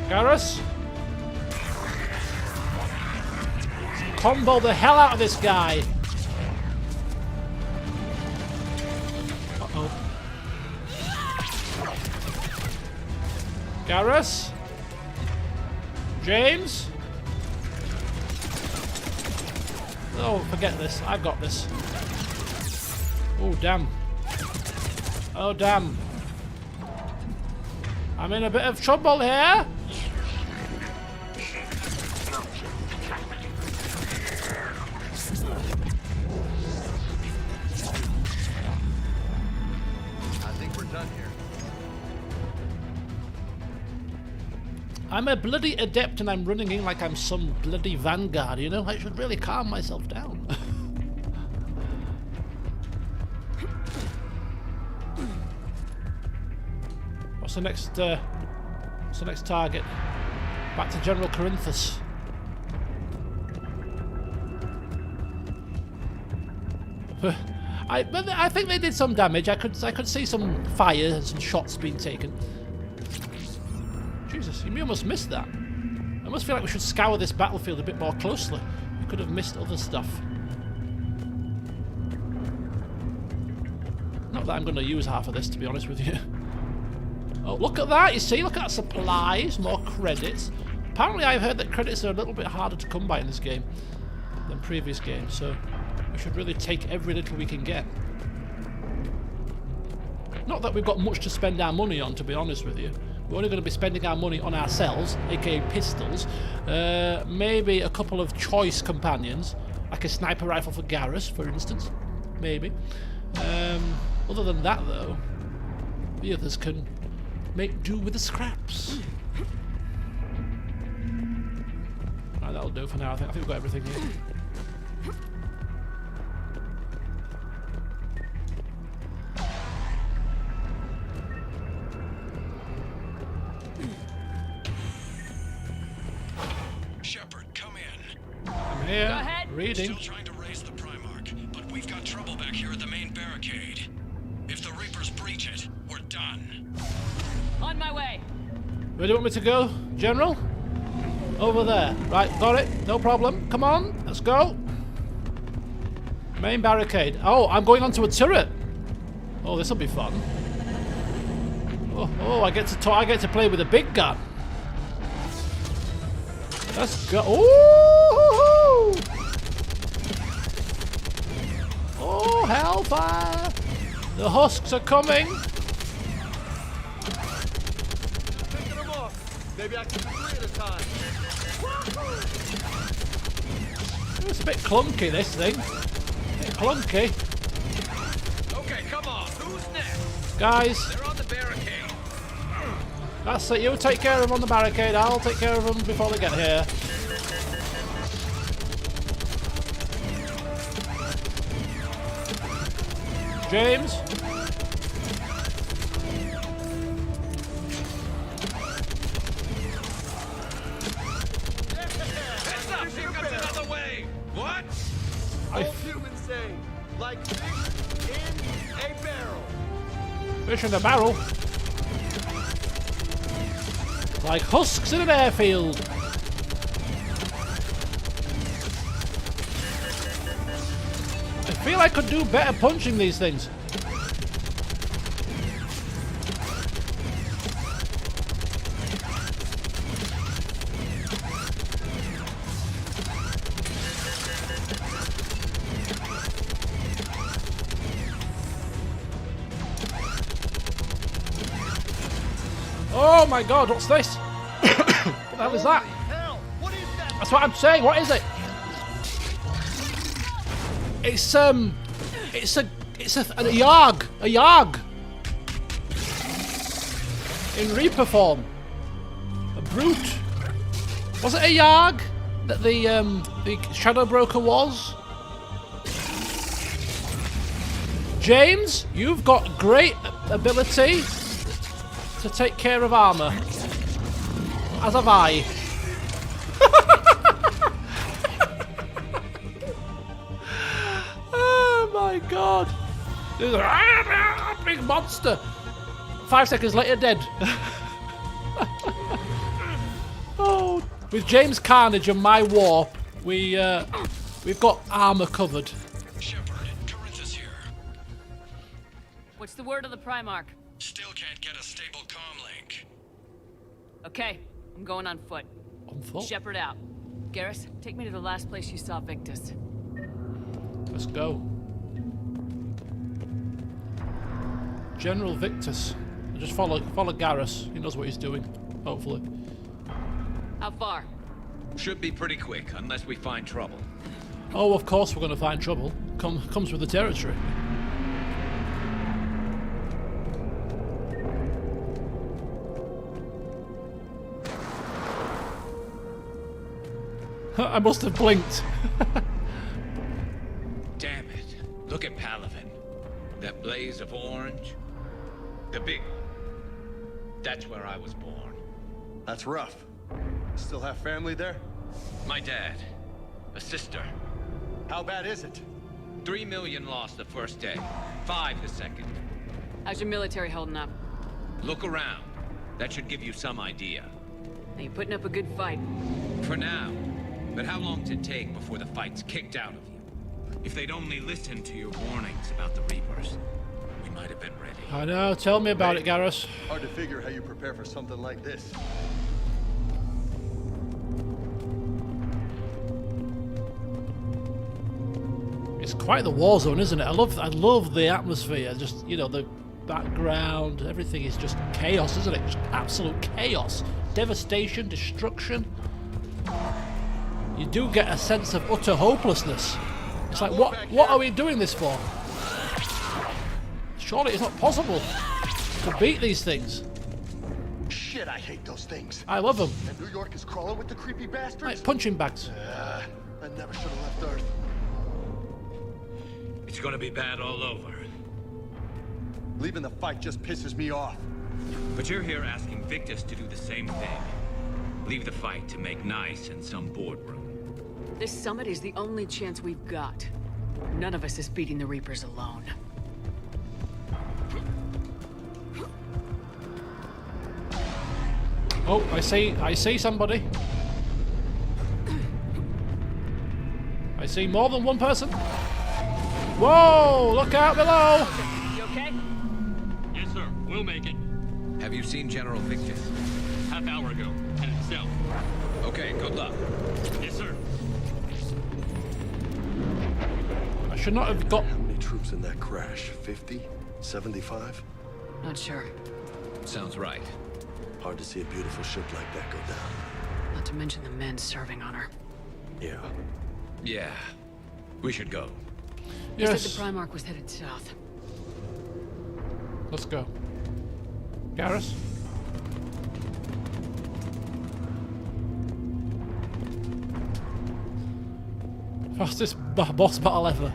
Garrus. Combo the hell out of this guy. Uh-oh. Garrus. James. Oh, forget this. I've got this. Oh, damn. Oh, damn. I'm in a bit of trouble here. I'm a bloody adept and I'm running in like I'm some bloody vanguard, you know? I should really calm myself down. What's the next target? Back to General Corinthus. I think they did some damage. I could see some fire and some shots being taken. Jesus, you almost missed that. I must feel like we should scour this battlefield a bit more closely. We could have missed other stuff. Not that I'm going to use half of this, to be honest with you. Oh, look at that, you see? Look at that, supplies, more credits. Apparently I've heard that credits are a little bit harder to come by in this game than previous games, so we should really take every little we can get. Not that we've got much to spend our money on, to be honest with you. We're only going to be spending our money on ourselves, aka pistols. Maybe a couple of choice companions, like a sniper rifle for Garrus, for instance. Maybe. Other than that, though, the others can make do with the scraps. Right, that'll do for now. I think we've got everything here. Here, go ahead. Reading. Still trying to raise the Primarch, but we've got trouble back here at the main barricade. If the Reapers breach it, we're done. On my way. Where do you want me to go, General? Over there. Right, got it. No problem. Come on, let's go. Main barricade. Oh, I'm going onto a turret. Oh, this will be fun. Oh, I get to play with a big gun. Let's go. Ooh! Oh, hellfire! The husks are coming. Picking them off. Maybe I can do 3 at a time. It's a bit clunky, this thing. A bit clunky. Okay, come on. Who's next? Guys. They're on the barricade. That's it. You take care of them on the barricade. I'll take care of them before they get here. James. Heads up! Here comes another wave! What? Old humans say, like fish in a barrel. Fish in a barrel. Like husks in an airfield. feel I could do better punching these things. Oh my god, what's this? What the hell is that? That's what I'm saying, what is it? It's a Yarg. A Yarg. In Reaper form. A brute. Was it a Yarg that the Shadow Broker was? James, you've got great ability to take care of armor. As have I. Oh my god. There's a big monster. 5 seconds later, dead. Oh, with James Carnage and my warp, we've got armor covered. What's the word of the Primarch? Still can't get a stable comm link. Okay, I'm going on foot. On foot? Shepard out. Garrus, take me to the last place you saw Victus. Let's go. General Victus. Just follow Garrus. He knows what he's doing. Hopefully. How far? Should be pretty quick, unless we find trouble. Oh, of course we're going to find trouble. Comes with the territory. I must have blinked. Damn it. Look at Palaven. That blaze of orange. The big one. That's where I was born. That's rough. Still have family there? My dad. A sister. How bad is it? 3 million lost the first day. 5 the second. How's your military holding up? Look around. That should give you some idea. Are you putting up a good fight? For now. But how long does it take before the fight's kicked out of you? If they'd only listened to your warnings about the Reapers, we might have been ready. I know, tell me about it, Garrus. Hard to figure how you prepare for something like this. It's quite the war zone, isn't it? I love the atmosphere. Just, you know, the background, everything is just chaos, isn't it? Just absolute chaos. Devastation, destruction. You do get a sense of utter hopelessness. It's like, what are we doing this for? Surely it's not possible to beat these things. Shit, I hate those things. I love them. And New York is crawling with the creepy bastards? Like punching bags. I never should have left Earth. It's gonna be bad all over. Leaving the fight just pisses me off. But you're here asking Victus to do the same thing. Leave the fight to make nice in some boardroom. This summit is the only chance we've got. None of us is beating the Reapers alone. Oh, I see somebody. I see more than one person. Whoa, look out below. You okay? Yes, sir. We'll make it. Have you seen General Victus? Half hour ago. Headed south. Okay, good luck. Yes, sir. I should not have got... How many troops in that crash? 50? 75? Not sure. Sounds right. Hard to see a beautiful ship like that go down. Not to mention the men serving on her. Yeah. Yeah. We should go. You said the Primarch was headed south. Let's go. Garrus? Fastest boss battle ever.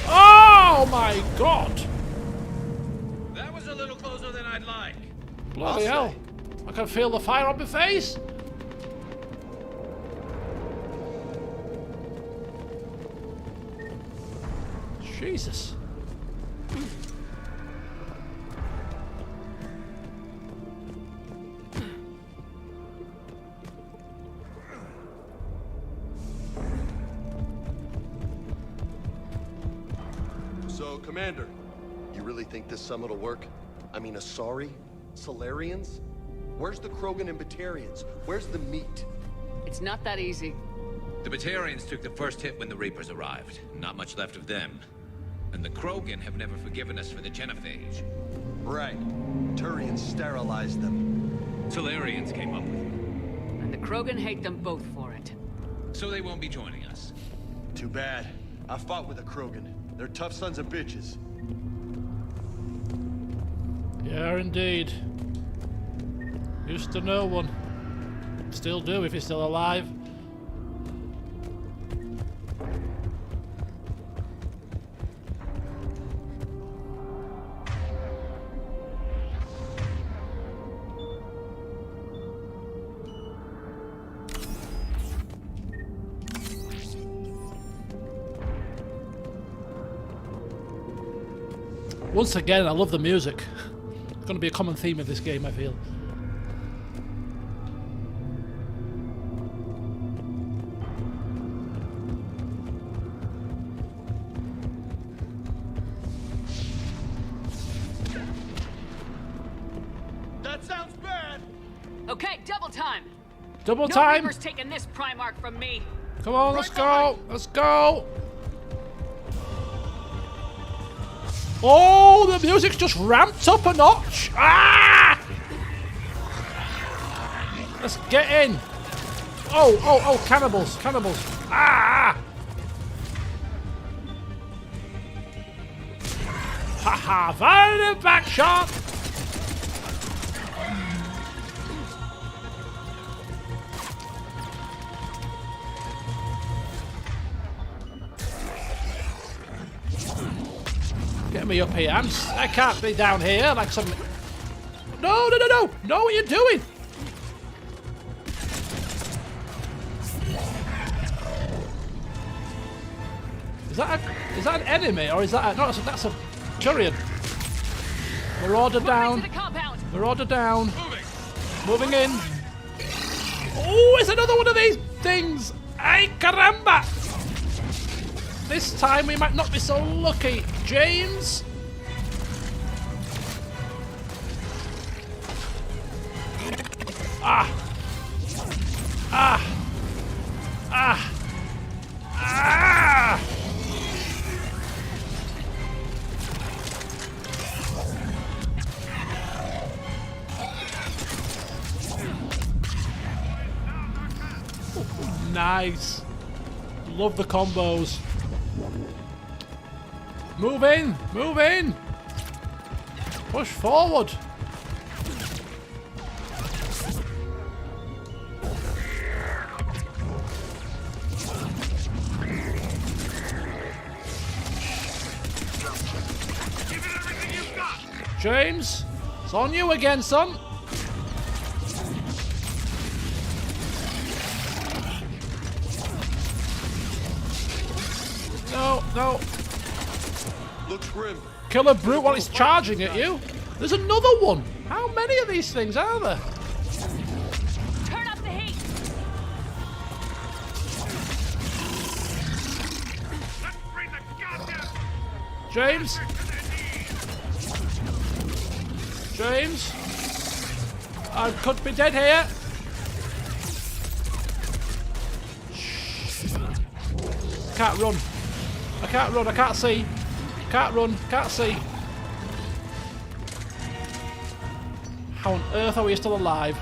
Oh my god! That was a little closer than I'd like. Bloody hell. I can feel the fire on my face. Jesus. Commander, you really think this summit will work? I mean, Asari? Solarians? Where's the Krogan and Batarians? Where's the meat? It's not that easy. The Batarians took the first hit when the Reapers arrived. Not much left of them. And the Krogan have never forgiven us for the genophage. Right. Turians sterilized them. Solarians came up with it. And the Krogan hate them both for it. So they won't be joining us. Too bad. I fought with the Krogan. They're tough sons of bitches. Yeah, indeed. Used to know one. Still do if he's still alive. Once again, I love the music. It's going to be a common theme of this game, I feel. That sounds bad. Okay, double time. Double No time. Reaper's taking this Primarch from me. Come on, let's go. Let's go. Oh, the music's just ramped up a notch. Ah! Let's get in. Oh, cannibals, cannibals. Ah! Haha, violent back shot. Get me up here. I can't be down here like some... No! Know what you're doing! Is that an enemy or is that a... No, that's a Turian. Marauder down. Marauder down. Moving in. Oh, it's another one of these things! Ay caramba! This time we might not be so lucky. James? Ah! Ah! Ah! Ah! Nice. Love the combos. Move in! Move in! Push forward! James, it's on you again, son. No. Looks grim. Kill a brute while it's charging at you. There's another one. How many of these things are there? Turn up the heat. James. James. I could be dead here. Can't run. I can't run. I can't see. Can't run. Can't see. How on earth are we still alive?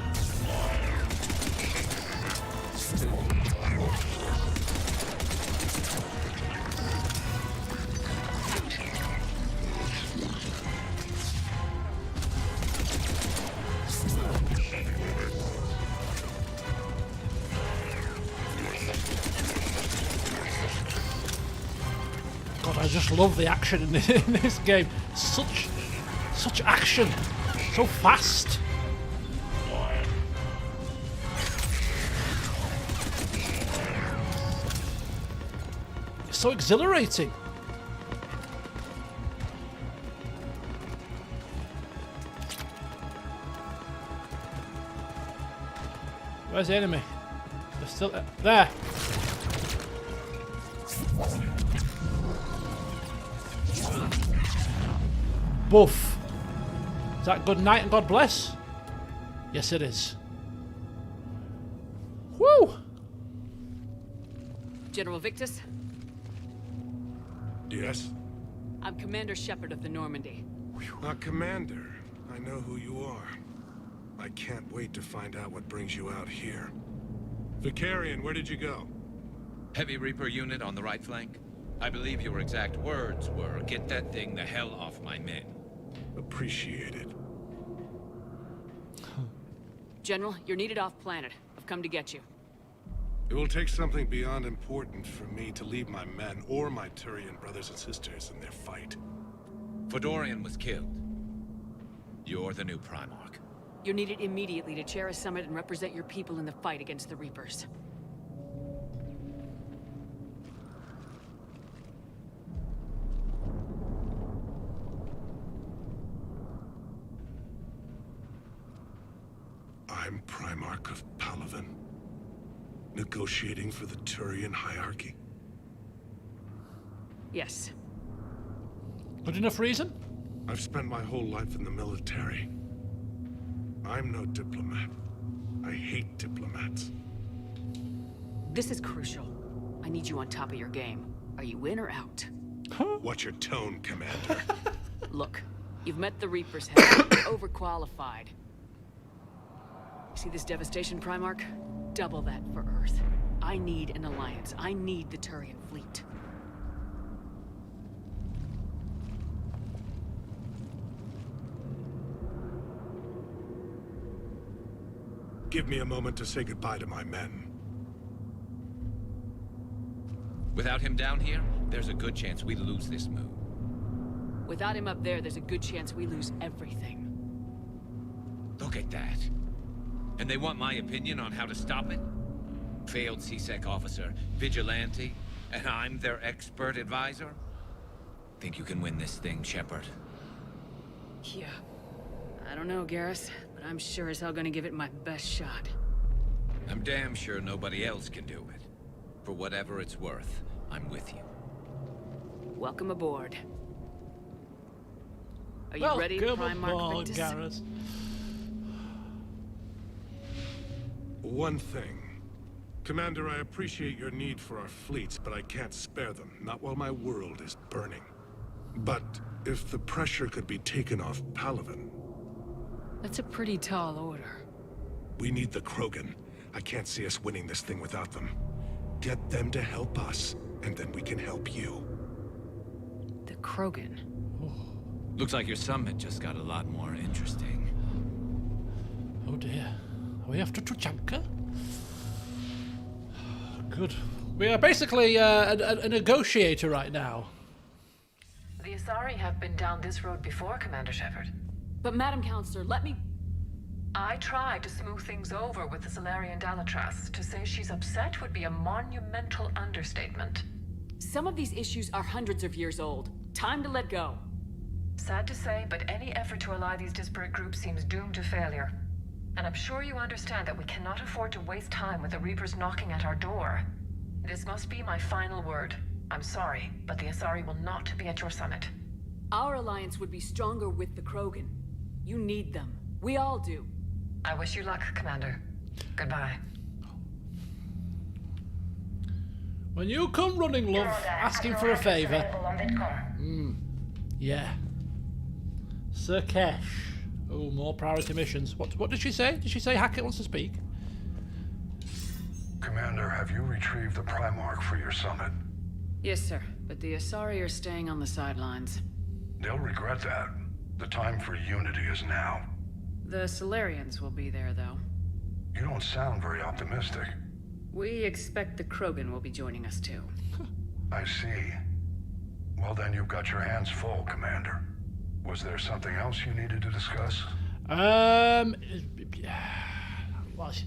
God, I just love the action in this game. Such action. So fast. It's so exhilarating. Where's the enemy? They're still there. Buff. Is that good night and God bless? Yes, it is. Woo! General Victus? Yes? I'm Commander Shepard of the Normandy. Commander, I know who you are. I can't wait to find out what brings you out here. Vicarian, where did you go? Heavy Reaper unit on the right flank. I believe your exact words were, "Get that thing the hell off my men." Appreciated. General, you're needed off planet. I've come to get you. It will take something beyond important for me to leave my men or my Turian brothers and sisters in their fight. Fedorian was killed. You're the new Primarch. You're needed immediately to chair a summit and represent your people in the fight against the Reapers. I'm Primarch of Palaven. Negotiating for the Turian hierarchy? Yes. Good enough reason? I've spent my whole life in the military. I'm no diplomat. I hate diplomats. This is crucial. I need you on top of your game. Are you in or out? Watch your tone, Commander. Look, you've met the Reapers head. You're overqualified. See this devastation, Primarch? Double that for Earth. I need an alliance. I need the Turian fleet. Give me a moment to say goodbye to my men. Without him down here, there's a good chance we lose this move. Without him up there, there's a good chance we lose everything. Look at that. And they want my opinion on how to stop it? Failed CSEC officer, vigilante, and I'm their expert advisor? Think you can win this thing, Shepard? Yeah. I don't know, Garrus, but I'm sure as hell gonna give it my best shot. I'm damn sure nobody else can do it. For whatever it's worth, I'm with you. Welcome aboard. Are you ready, Primarch Victus? Garrus. One thing. Commander, I appreciate your need for our fleets, but I can't spare them. Not while my world is burning. But if the pressure could be taken off Palaven... That's a pretty tall order. We need the Krogan. I can't see us winning this thing without them. Get them to help us, and then we can help you. The Krogan? Looks like your summit just got a lot more interesting. Oh dear. Are we after Tuchanka? Good. We are basically a negotiator right now. The Asari have been down this road before, Commander Shepard. But Madam Counselor, let me... I tried to smooth things over with the Salarian Dalatras. To say she's upset would be a monumental understatement. Some of these issues are hundreds of years old. Time to let go. Sad to say, but any effort to ally these disparate groups seems doomed to failure. And I'm sure you understand that we cannot afford to waste time with the Reapers knocking at our door. This must be my final word. I'm sorry, but the Asari will not be at your summit. Our alliance would be stronger with the Krogan. You need them. We all do. I wish you luck, Commander. Goodbye. When you come running, love, asking for a favor. Yeah. Sir Kesh. Oh, more priority missions. What did she say? Did she say Hackett wants to speak? Commander, have you retrieved the Primarch for your summit? Yes, sir. But the Asari are staying on the sidelines. They'll regret that. The time for unity is now. The Solarians will be there, though. You don't sound very optimistic. We expect the Krogan will be joining us, too. I see. Well, then you've got your hands full, Commander. Was there something else you needed to discuss?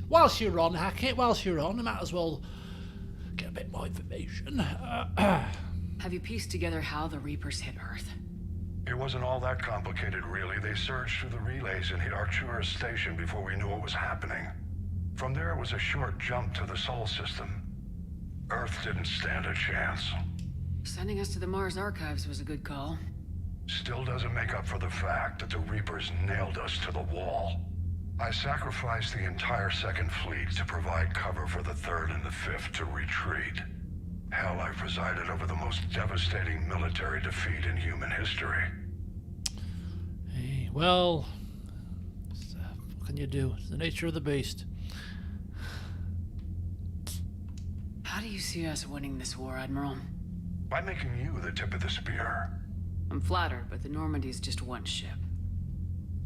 Whilst you're on, Hackett, whilst you're on, I might as well get a bit more information. Have you pieced together how the Reapers hit Earth? It wasn't all that complicated, really. They surged through the relays and hit Arcturus Station before we knew what was happening. From there, it was a short jump to the Sol system. Earth didn't stand a chance. Sending us to the Mars Archives was a good call. still doesn't make up for the fact that the Reapers nailed us to the wall. I sacrificed the entire Second Fleet to provide cover for the Third and the Fifth to retreat. Hell, I presided over the most devastating military defeat in human history. Hey, well, what can you do? It's the nature of the beast. How do you see us winning this war, Admiral? By making you the tip of the spear. I'm flattered, but the Normandy's just one ship.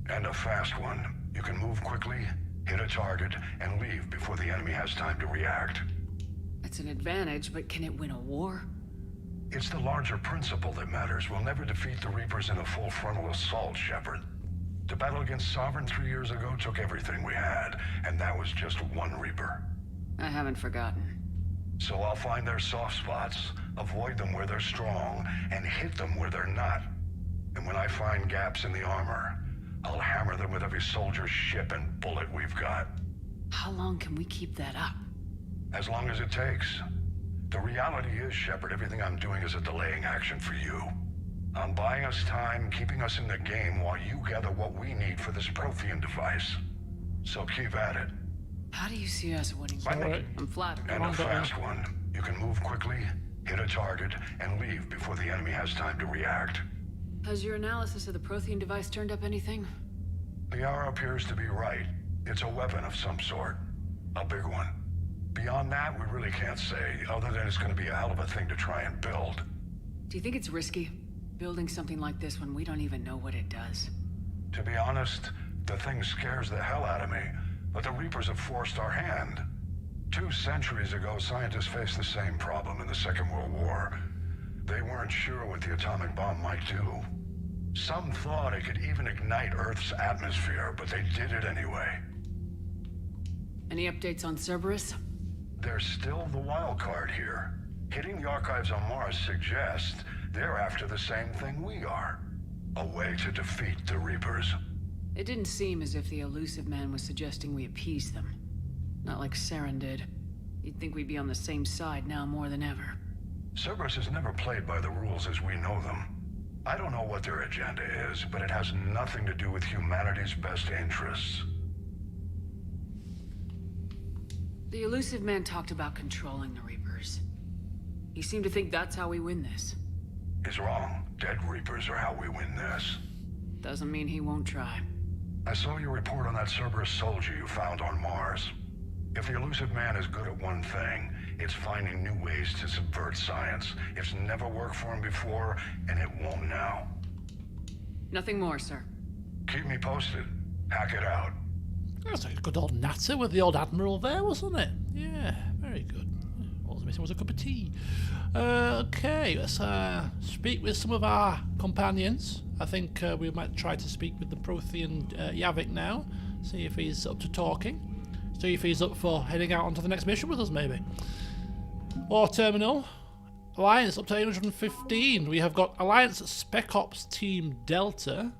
And a fast one. You can move quickly, hit a target, and leave before the enemy has time to react. It's an advantage, but can it win a war? It's the larger principle that matters. We'll never defeat the Reapers in a full frontal assault, Shepard. The battle against Sovereign 3 years ago took everything we had, and that was just one Reaper. I haven't forgotten. So I'll find their soft spots, avoid them where they're strong, and hit them where they're not. And when I find gaps in the armor, I'll hammer them with every soldier, ship, and bullet we've got. How long can we keep that up? As long as it takes. The reality is, Shepard, everything I'm doing is a delaying action for you. I'm buying us time, keeping us in the game while you gather what we need for this Prothean device. So keep at it. How do you see us winning? I'm flattered. And a fast one. You can move quickly, hit a target, and leave before the enemy has time to react. Has your analysis of the Prothean device turned up anything? The hour appears to be right. It's a weapon of some sort. A big one. Beyond that, we really can't say, other than it's going to be a hell of a thing to try and build. Do you think it's risky, building something like this when we don't even know what it does? To be honest, the thing scares the hell out of me, but the Reapers have forced our hand. 2 centuries ago, scientists faced the same problem in the Second World War. They weren't sure what the atomic bomb might do. Some thought it could even ignite Earth's atmosphere, but they did it anyway. Any updates on Cerberus? There's still the wild card here. Hitting the archives on Mars suggests they're after the same thing we are. A way to defeat the Reapers. It didn't seem as if the elusive man was suggesting we appease them. Not like Saren did. You'd think we'd be on the same side now more than ever. Cerberus has never played by the rules as we know them. I don't know what their agenda is, but it has nothing to do with humanity's best interests. The elusive man talked about controlling the Reapers. He seemed to think that's how we win this. He's wrong. Dead Reapers are how we win this. Doesn't mean he won't try. I saw your report on that Cerberus soldier you found on Mars. If the elusive man is good at one thing, it's finding new ways to subvert science. It's never worked for him before, and it won't now. Nothing more, sir. Keep me posted. Hack it out. That's like a good old natter with the old Admiral there, wasn't it? Yeah, very good. All I was missing was a cup of tea. Okay, let's speak with some of our companions. I think we might try to speak with the Prothean Javik now. See if he's up to talking. See if he's up for heading out onto the next mission with us, maybe. Or Terminal. Alliance up to 815. We have got Alliance Spec Ops Team Delta.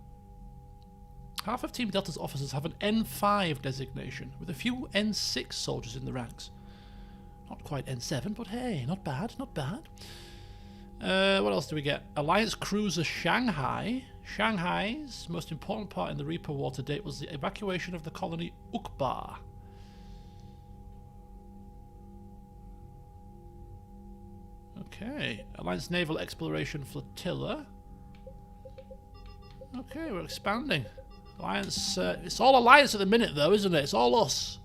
Half of Team Delta's officers have an N5 designation, with a few N6 soldiers in the ranks. Not quite N7, but hey, not bad, not bad. What else do we get? Alliance Cruiser Shanghai. Shanghai's most important part in the Reaper War to date was the evacuation of the colony Ukbar. Okay, Alliance Naval Exploration Flotilla. Okay, we're expanding. Alliance, it's all Alliance at the minute though, isn't it? It's all us.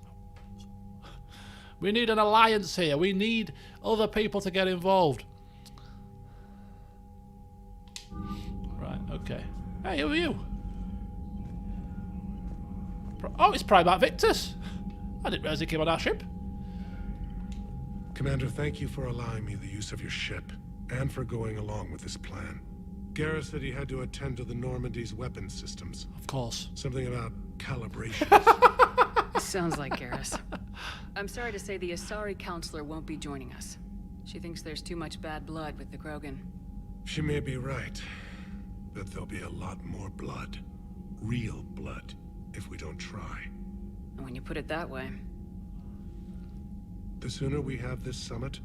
We need an alliance here. We need other people to get involved. Right, okay. Hey, who are you? Oh, it's Primarch Victus. I didn't realize he came on our ship. Commander, thank you for allowing me the use of your ship, and for going along with this plan. Garrus said he had to attend to the Normandy's weapons systems. Of course. Something about calibration. Sounds like Garrus. I'm sorry to say the Asari counselor won't be joining us. She thinks there's too much bad blood with the Krogan. She may be right, but there'll be a lot more blood. Real blood, if we don't try. And when you put it that way... The sooner we have this summit,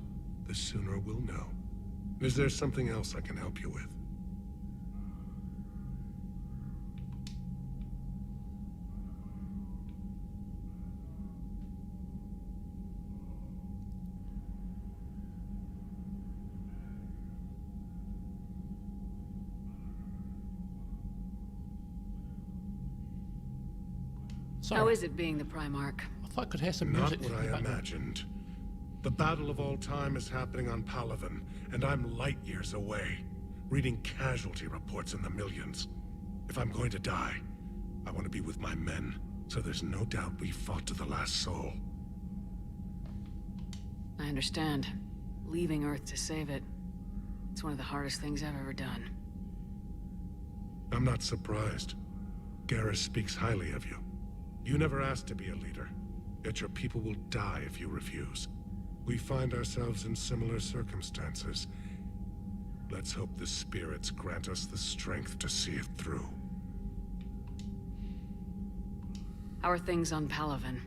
the sooner we'll know. Is there something else I can help you with? Sorry. How is it being the Primarch? I thought I could hear some Not music. what I imagined. The battle of all time is happening on Palaven, and I'm light years away, reading casualty reports in the millions. If I'm going to die, I want to be with my men, so there's no doubt we fought to the last soul. I understand. Leaving Earth to save it. It's one of the hardest things I've ever done. I'm not surprised. Garrus speaks highly of you. You never asked to be a leader, yet your people will die if you refuse. We find ourselves in similar circumstances. Let's hope the spirits grant us the strength to see it through. How are things on Palaven?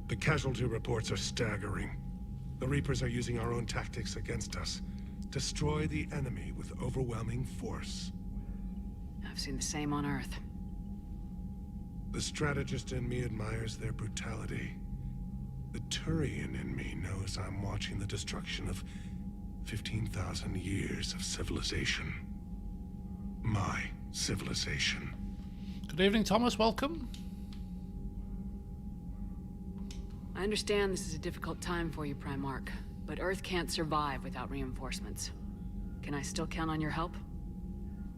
The casualty reports are staggering. The Reapers are using our own tactics against us. Destroy the enemy with overwhelming force. I've seen the same on Earth. The strategist in me admires their brutality. The Turian in me knows I'm watching the destruction of 15,000 years of civilization. My civilization. Good evening, Thomas. Welcome. I understand this is a difficult time for you, Primarch, but Earth can't survive without reinforcements. Can I still count on your help?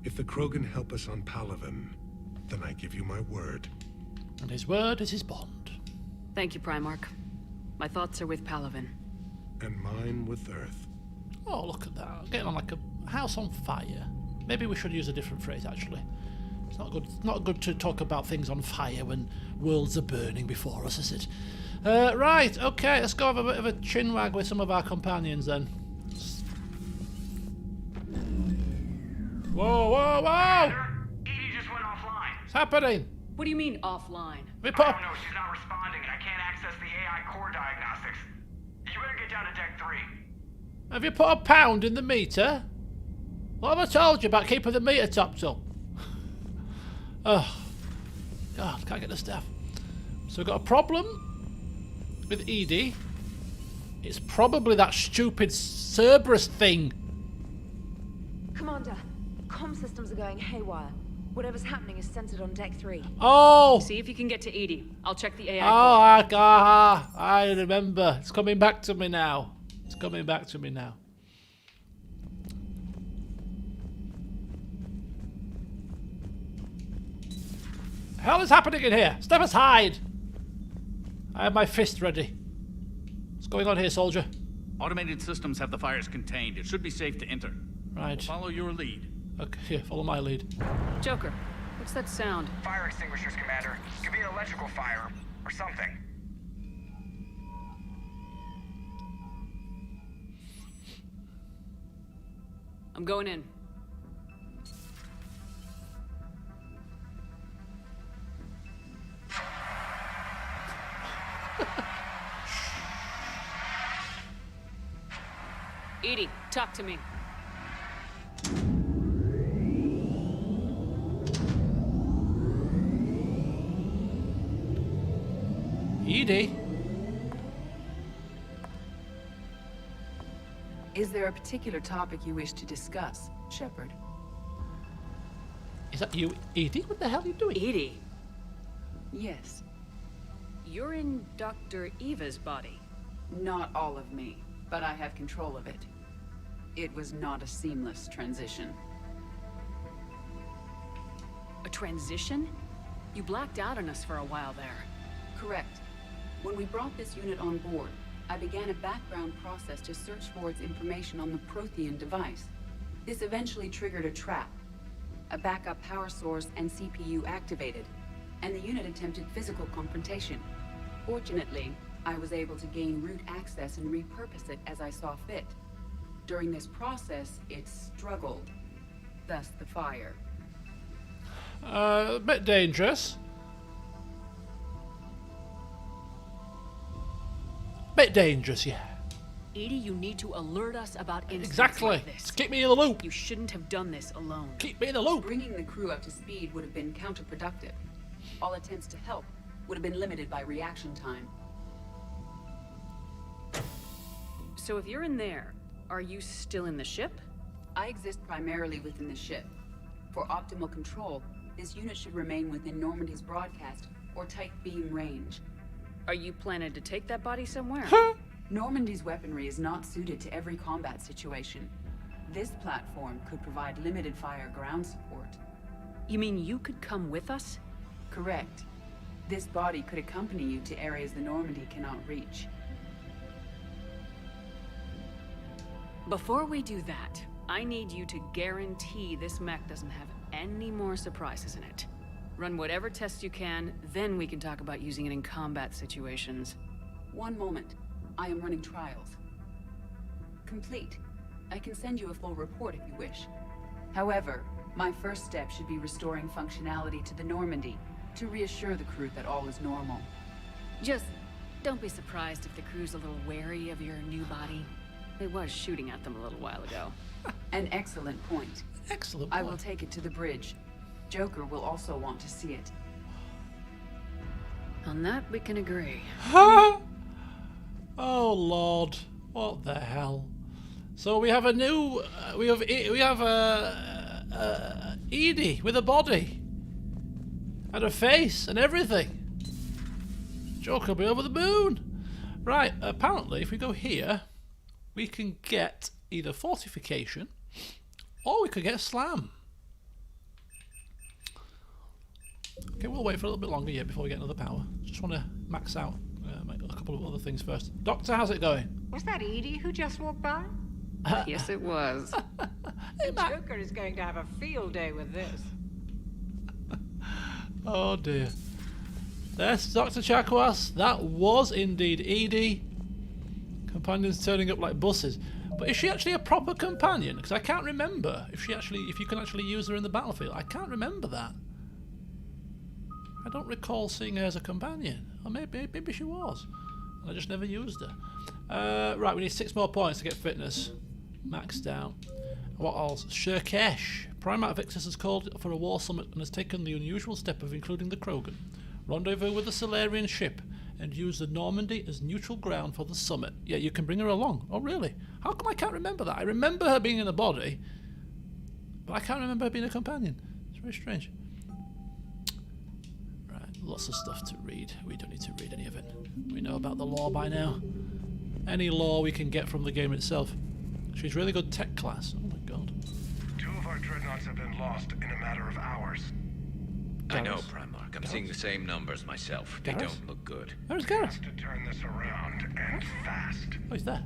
If the Krogan help us on Palaven, then I give you my word. And his word is his bond. Thank you, Primarch. My thoughts are with Palaven. And mine with Earth. Oh, look at that. Getting on like a house on fire. Maybe we should use a different phrase, actually. It's not good to talk about things on fire when worlds are burning before us, is it? Right, okay, let's go have a bit of a chinwag with some of our companions then. Whoa, whoa, whoa! Edie just went offline. What's happening? What do you mean, offline? We I don't know, she's not responding and I can't access the AI core diagnostics. You better get down to deck 3. Have you put a pound in the meter? What have I told you about keeping the meter topped up? Oh, God, can't get the stuff. So we've got a problem with Edie. It's probably that stupid Cerberus thing. Commander, comm systems are going haywire. Whatever's happening is centered on deck 3. Oh! See if you can get to Edie. I'll check the AI Oh, I remember. It's coming back to me now. It's coming back to me now. The hell is happening in here? Step aside! I have my fist ready. What's going on here, soldier? Automated systems have the fires contained. It should be safe to enter. Right. Follow your lead. Okay, yeah, follow my lead. Joker, what's that sound? Fire extinguishers, Commander. Could be an electrical fire or something. I'm going in. Edie, talk to me. Edie? Is there a particular topic you wish to discuss, Shepard? Is that you, Edie? What the hell are you doing? Edie? Yes. You're in Dr. Eva's body. Not all of me, but I have control of it. It was not a seamless transition. A transition? You blacked out on us for a while there. Correct. When we brought this unit on board, I began a background process to search for its information on the Prothean device. This eventually triggered a trap. A backup power source and CPU activated, and the unit attempted physical confrontation. Fortunately, I was able to gain root access and repurpose it as I saw fit. During this process, it struggled. Thus the fire. A bit dangerous. Bit dangerous, yeah. Edie, you need to alert us about incidents Exactly. like this. Keep me in the loop. You shouldn't have done this alone. Keep me in the loop. Bringing the crew up to speed would have been counterproductive. All attempts to help would have been limited by reaction time. So if you're in there, are you still in the ship? I exist primarily within the ship. For optimal control, this unit should remain within Normandy's broadcast or tight beam range. Are you planning to take that body somewhere? Normandy's weaponry is not suited to every combat situation. This platform could provide limited fire ground support. You mean you could come with us? Correct. This body could accompany you to areas the Normandy cannot reach. Before we do that, I need you to guarantee this mech doesn't have any more surprises in it. Run whatever tests you can, then we can talk about using it in combat situations. One moment. I am running trials. Complete. I can send you a full report if you wish. However, my first step should be restoring functionality to the Normandy to reassure the crew that all is normal. Just don't be surprised if the crew's a little wary of your new body. It was shooting at them a little while ago. An excellent point. Excellent I point. will take it to the bridge. Joker will also want to see it. On that, we can agree. Oh Lord, what the hell? So we have a new, we have Edie with a body and a face and everything. Joker will be over the moon. Right, apparently if we go here, we can get either fortification or we could get slam. Okay, we'll wait for a little bit longer yet before we get another power. Just want to max out a couple of other things first. Doctor, how's it going? Was that Edie who just walked by? Yes, it was. The Joker is going to have a field day with this. Oh dear. There's Dr. Chakwas. That was indeed Edie. Companions turning up like buses. But is she actually a proper companion? Because I can't remember if you can actually use her in the battlefield. I can't remember that. I don't recall seeing her as a companion. Or maybe she was. And I just never used her. Right, we need 6 more points to get fitness maxed out. What else? Shirkesh. Primarch Vixus has called for a war summit and has taken the unusual step of including the Krogan. Rendezvous with the Solarian ship and use the Normandy as neutral ground for the summit. Yeah, you can bring her along. Oh, really? How come I can't remember that? I remember her being in a body, but I can't remember her being a companion. It's very strange. Right, lots of stuff to read. We don't need to read any of it. We know about the lore by now. Any lore we can get from the game itself. She's really good tech class. Oh my god. 2 of our dreadnoughts have been lost in a matter of hours. I know, Primarch. I'm seeing the same numbers myself. They don't look good. Where's Gareth? To turn this around, and fast. Oh, he's there.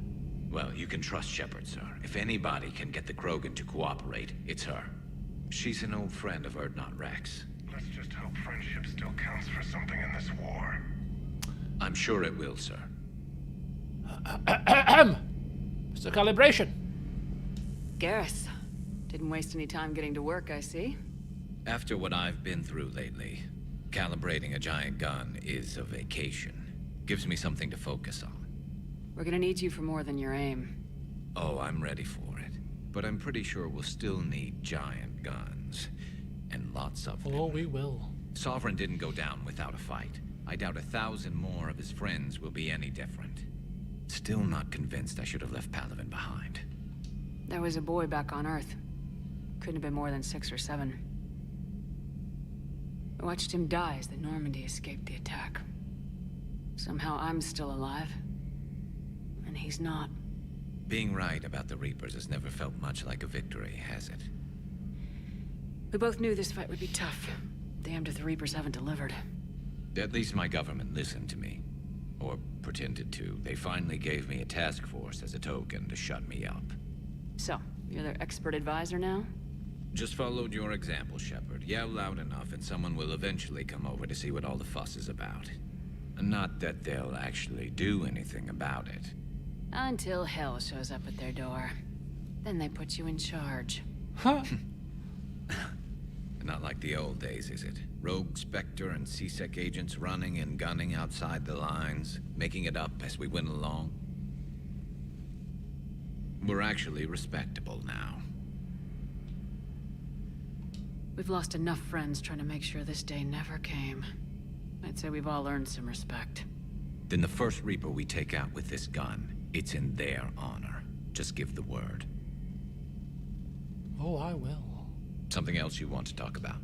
Well, you can trust Shepard, sir. If anybody can get the Krogan to cooperate, it's her. She's an old friend of Urdnot Rex. Let's just hope friendship still counts for something in this war. I'm sure it will, sir. Mr. Calibration. Gareth. Didn't waste any time getting to work, I see. After what I've been through lately, calibrating a giant gun is a vacation. Gives me something to focus on. We're gonna need you for more than your aim. Oh, I'm ready for it. But I'm pretty sure we'll still need giant guns. And lots of them. Oh, we will. Sovereign didn't go down without a fight. I doubt 1,000 more of his friends will be any different. Still not convinced I should have left Palaven behind. There was a boy back on Earth. Couldn't have been more than 6 or 7. I watched him die as the Normandy escaped the attack. Somehow I'm still alive. And he's not. Being right about the Reapers has never felt much like a victory, has it? We both knew this fight would be tough. Damned if the Reapers haven't delivered. At least my government listened to me. Or pretended to. They finally gave me a task force as a token to shut me up. So, you're their expert advisor now? Just followed your example, Shepard. Yell loud enough and someone will eventually come over to see what all the fuss is about. Not that they'll actually do anything about it. Until hell shows up at their door. Then they put you in charge. Huh? Not like the old days, is it? Rogue Spectre and C-Sec agents running and gunning outside the lines, making it up as we went along. We're actually respectable now. We've lost enough friends trying to make sure this day never came. I'd say we've all earned some respect. Then the first Reaper we take out with this gun, it's in their honor. Just give the word. Oh, I will. Something else you want to talk about?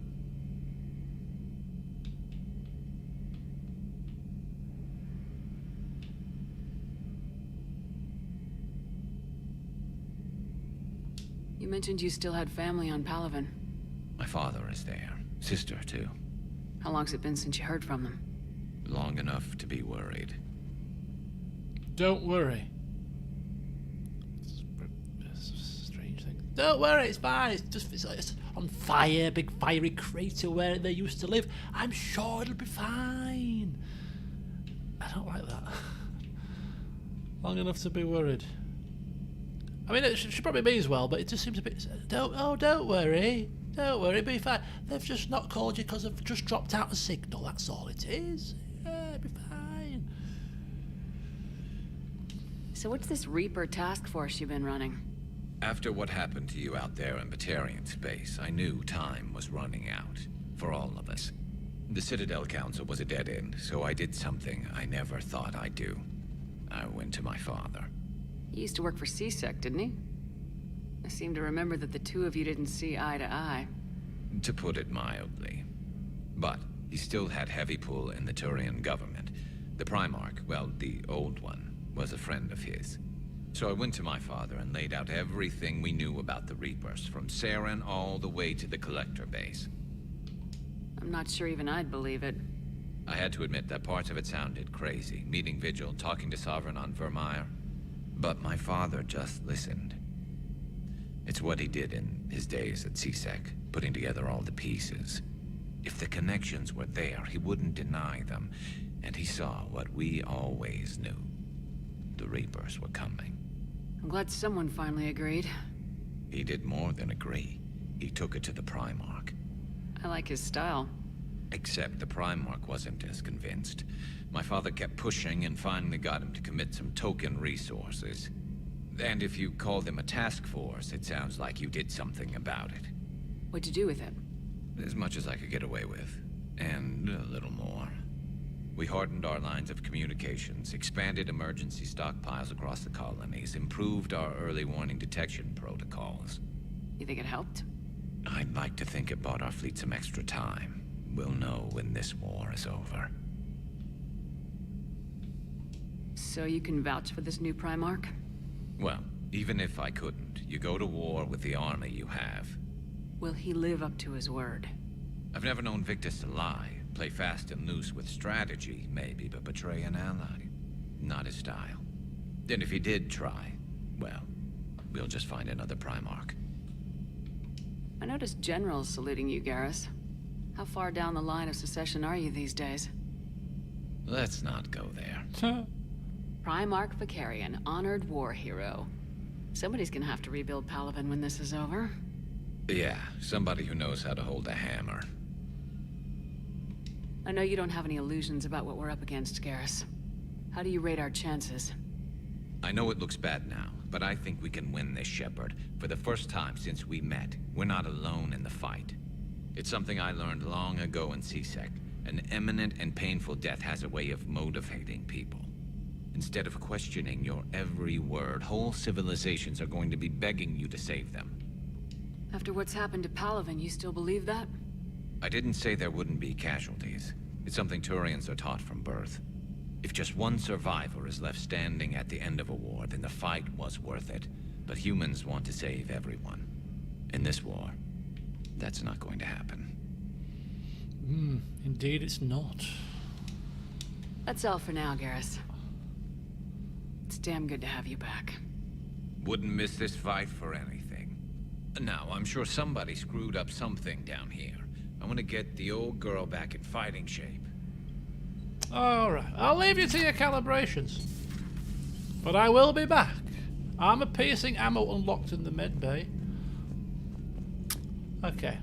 You mentioned you still had family on Palaven. My father is there. Sister, too. How long's it been since you heard from them? Long enough to be worried. Don't worry. It's a strange thing. Don't worry, it's fine. It's on fire, big fiery crater where they used to live. I'm sure it'll be fine. I don't like that. Long enough to be worried. I mean, it should probably be as well, but it just seems a bit. Don't worry. Don't worry, be fine. They've just not called you because they've just dropped out a signal. That's all it is. Yeah, it'll be fine. So what's this Reaper task force you've been running? After what happened to you out there in Batarian space, I knew time was running out. For all of us. The Citadel Council was a dead end, so I did something I never thought I'd do. I went to my father. He used to work for CSEC, didn't he? I seem to remember that the two of you didn't see eye to eye. To put it mildly. But he still had heavy pull in the Turian government. The Primarch, well, the old one, was a friend of his. So I went to my father and laid out everything we knew about the Reapers, from Saren all the way to the Collector base. I'm not sure even I'd believe it. I had to admit that parts of it sounded crazy, meeting Vigil, talking to Sovereign on Vermeer. But my father just listened. It's what he did in his days at CSEC, putting together all the pieces. If the connections were there, he wouldn't deny them, and he saw what we always knew. The Reapers were coming. I'm glad someone finally agreed. He did more than agree. He took it to the Primarch. I like his style. Except the Primarch wasn't as convinced. My father kept pushing and finally got him to commit some token resources. And if you call them a task force, it sounds like you did something about it. What'd you do with it? As much as I could get away with. And a little more. We hardened our lines of communications, expanded emergency stockpiles across the colonies, improved our early warning detection protocols. You think it helped? I'd like to think it bought our fleet some extra time. We'll know when this war is over. So you can vouch for this new Primarch? Well, even if I couldn't, you go to war with the army you have. Will he live up to his word? I've never known Victus to lie. Play fast and loose with strategy, maybe, but betray an ally. Not his style. And if he did try, well, we'll just find another Primarch. I noticed generals saluting you, Garrus. How far down the line of succession are you these days? Let's not go there. Primarch Vicarian, honored war hero. Somebody's gonna have to rebuild Palaven when this is over. Yeah, somebody who knows how to hold a hammer. I know you don't have any illusions about what we're up against, Garrus. How do you rate our chances? I know it looks bad now, but I think we can win this, Shepard. For the first time since we met, we're not alone in the fight. It's something I learned long ago in CSEC. An imminent and painful death has a way of motivating people. Instead of questioning your every word, whole civilizations are going to be begging you to save them. After what's happened to Palaven, you still believe that? I didn't say there wouldn't be casualties. It's something Turians are taught from birth. If just one survivor is left standing at the end of a war, then the fight was worth it. But humans want to save everyone. In this war, that's not going to happen. Indeed it's not. That's all for now, Garrus. It's damn good to have you back. Wouldn't miss this fight for anything. Now, I'm sure somebody screwed up something down here. I want to get the old girl back in fighting shape. Alright, I'll leave you to your calibrations. But I will be back. Armor-piercing ammo unlocked in the med bay. Okay.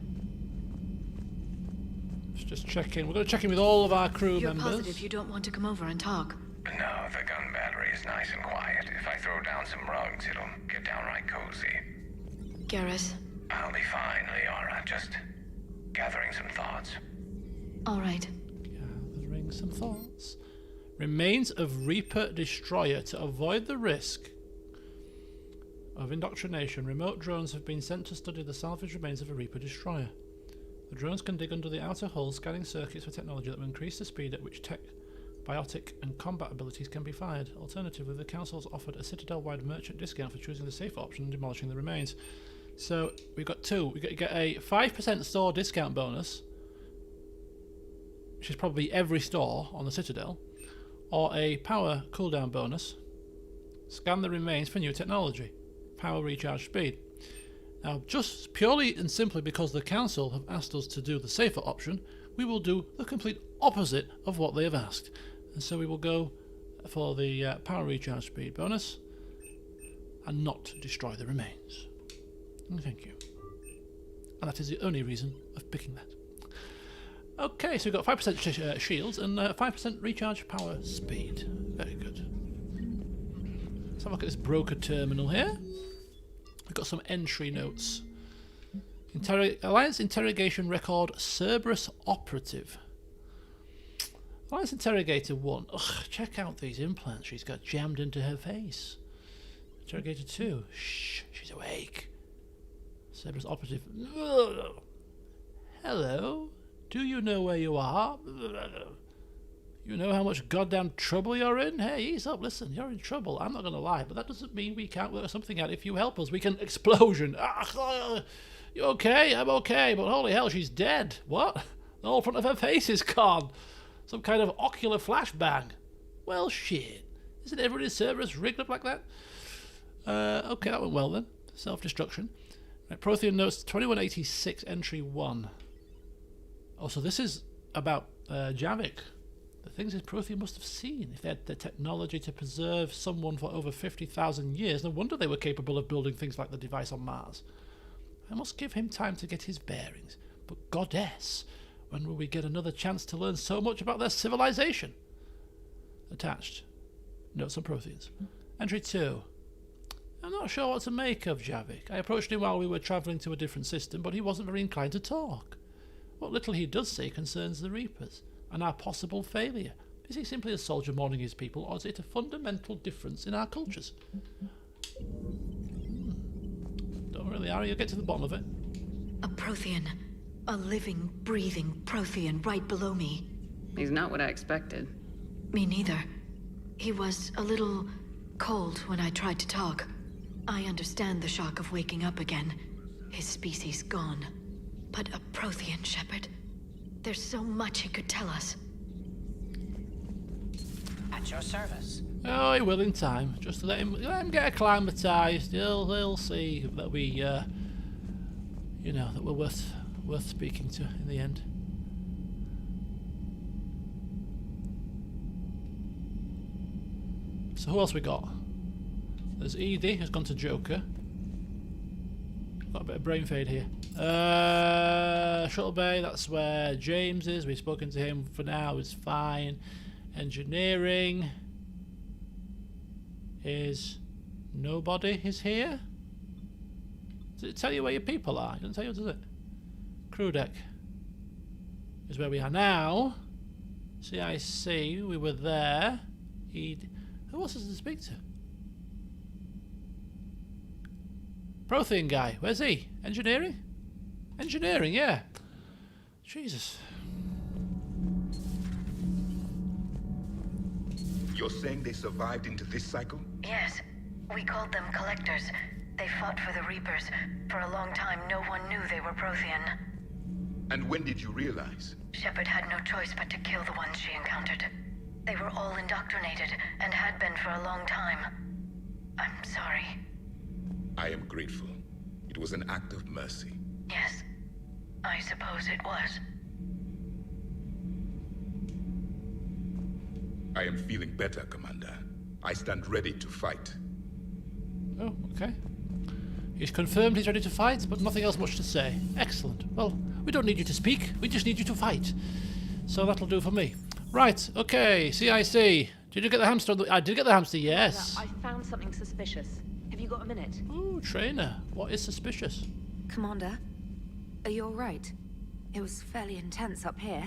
Let's just check in. We're going to check in with all of our crew You're members. positive you don't want to come over and talk? No, the gun battery is nice and quiet. If I throw down some rugs, it'll get downright cozy. Garrus? I'll be fine, Liara. Just gathering some thoughts. All right. Gathering some thoughts. Remains of Reaper Destroyer. To avoid the risk of indoctrination, remote drones have been sent to study the salvage remains of a Reaper Destroyer. The drones can dig under the outer hull, scanning circuits for technology that will increase the speed at which biotic and combat abilities can be fired. Alternatively, the Council has offered a Citadel-wide merchant discount for choosing the safer option and demolishing the remains. So we've got two. We get a 5% store discount bonus, which is probably every store on the Citadel, or a power cooldown bonus. Scan the remains for new technology. Power recharge speed. Now, just purely and simply because the Council have asked us to do the safer option, we will do the complete opposite of what they have asked. And so we will go for the power recharge speed bonus and not destroy the remains. Thank you. And that is the only reason of picking that. Okay, so we've got 5% shields and 5% recharge power speed. Very good. Let's have a look at this broker terminal here. We've got some entry notes. Alliance Interrogation Record Cerberus Operative. Alliance Interrogator 1. Ugh, check out these implants she's got jammed into her face. Interrogator 2. Shh, she's awake. Cerberus Operative. Ugh. Hello? Do you know where you are? You know how much goddamn trouble you're in? Hey, ease up, listen, you're in trouble. I'm not going to lie, but that doesn't mean we can't work something out. If you help us, we can... Explosion! You okay? I'm okay, but holy hell, she's dead. What? The whole front of her face is gone. Some kind of ocular flashbang. Well, shit. Isn't everybody's Cerberus rigged up like that? Okay, that went well then. Self-destruction. Right, Prothean notes 2186, entry 1. Oh, so this is about Javik. The things that Prothean must have seen. If they had the technology to preserve someone for over 50,000 years, no wonder they were capable of building things like the device on Mars. I must give him time to get his bearings. But goddess, when will we get another chance to learn so much about their civilization? Attached. Notes on Protheans. Entry 2. I'm not sure what to make of Javik. I approached him while we were travelling to a different system, but he wasn't very inclined to talk. What little he does say concerns the Reapers and our possible failure. Is he simply a soldier mourning his people, or is it a fundamental difference in our cultures? Don't really, Ari, you'll get to the bottom of it. A Prothean. A living, breathing Prothean right below me. He's not what I expected. Me neither. He was a little cold when I tried to talk. I understand the shock of waking up again. His species gone. But a Prothean, Shepard. There's so much he could tell us. At your service. Oh, he will in time. Just to let him get acclimatized. He'll see that we, you know, that we're worth speaking to in the end. So who else we got? There's Edie, who's gone to Joker. Got a bit of brain fade here. Shuttle Bay, that's where James is. We've spoken to him for now, it's fine. Engineering is nobody is here. Does it tell you where your people are? It doesn't tell you, does it? Crew deck is where we are now. CIC, we were there. Who else is to speak to? Prothean guy, where's he? Engineering? Engineering, yeah. Jesus. You're saying they survived into this cycle? Yes. We called them Collectors. They fought for the Reapers. For a long time, no one knew they were Prothean. And when did you realize? Shepard had no choice but to kill the ones she encountered. They were all indoctrinated, and had been for a long time. I'm sorry. I am grateful. It was an act of mercy. Yes, I suppose it was. I am feeling better, Commander. I stand ready to fight. Oh, okay. He's confirmed he's ready to fight, but nothing else much to say. Excellent. Well, we don't need you to speak, we just need you to fight. So that'll do for me. Right, okay, CIC. Did you get the hamster? I did get the hamster, yes. I found something suspicious. Have you got a minute? Ooh, trainer. What is suspicious? Commander, are you alright? It was fairly intense up here.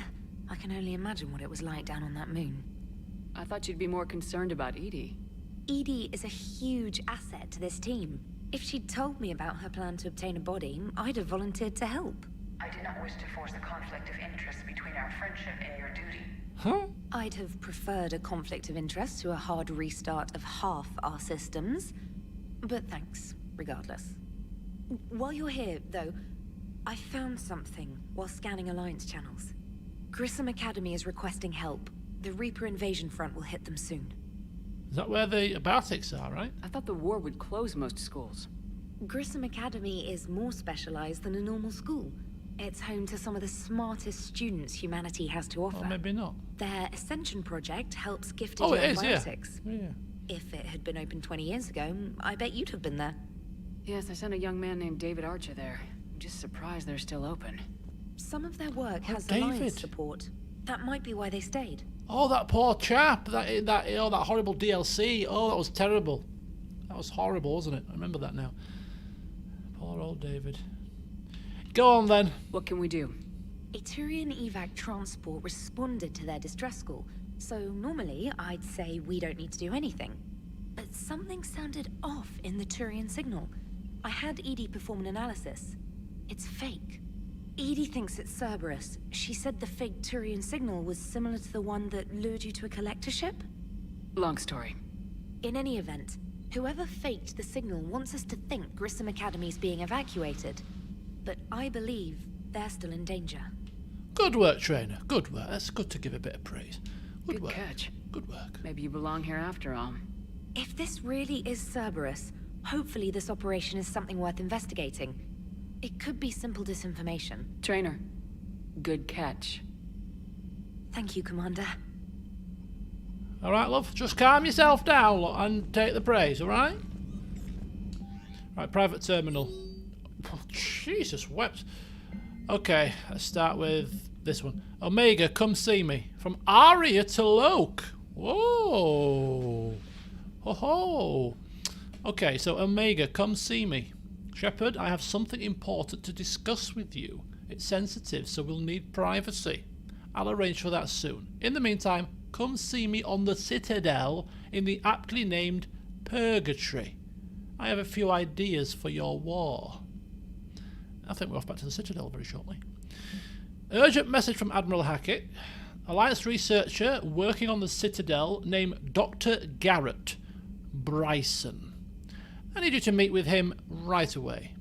I can only imagine what it was like down on that moon. I thought you'd be more concerned about Edie. Edie is a huge asset to this team. If she'd told me about her plan to obtain a body, I'd have volunteered to help. I do not wish to force a conflict of interest between our friendship and your duty. Huh? I'd have preferred a conflict of interest to a hard restart of half our systems. But thanks, regardless. While you're here, though, I found something while scanning Alliance channels. Grissom Academy is requesting help. The Reaper invasion front will hit them soon. Is that where the Bartics are, right? I thought the war would close most schools. Grissom Academy is more specialized than a normal school. It's home to some of the smartest students humanity has to offer. Or maybe not. Their Ascension project helps gifted Oh, it young is, biotics. Yeah. If it had been open 20 years ago, I bet you'd have been there. Yes, I sent a young man named David Archer there. I'm just surprised they're still open. Some of their work has David. Alliance support. That might be why they stayed. Oh, that poor chap. That horrible DLC. Oh, that was terrible. That was horrible, wasn't it? I remember that now. Poor old David. Go on then. What can we do? A Turian evac transport responded to their distress call, so normally I'd say we don't need to do anything. But something sounded off in the Turian signal. I had Edie perform an analysis. It's fake. Edie thinks it's Cerberus. She said the fake Turian signal was similar to the one that lured you to a collector ship? Long story. In any event, whoever faked the signal wants us to think Grissom Academy's being evacuated. But I believe they're still in danger. Good work, trainer. Good work. That's good to give a bit of praise. Good work. Catch. Good work. Maybe you belong here after all. If this really is Cerberus, hopefully this operation is something worth investigating. It could be simple disinformation. Trainer, good catch. Thank you, Commander. All right, love. Just calm yourself down and take the praise, all right? Right, private terminal. Oh, Jesus wept. Okay, let's start with this one. Omega, come see me. From Aria to Loke. Whoa. Ho ho. Okay, so Omega, come see me. Shepard, I have something important to discuss with you. It's sensitive, so we'll need privacy. I'll arrange for that soon. In the meantime, come see me on the Citadel in the aptly named Purgatory. I have a few ideas for your war. I think we're off back to the Citadel very shortly. Urgent message from Admiral Hackett. Alliance researcher working on the Citadel named Dr. Garrett Bryson. I need you to meet with him right away.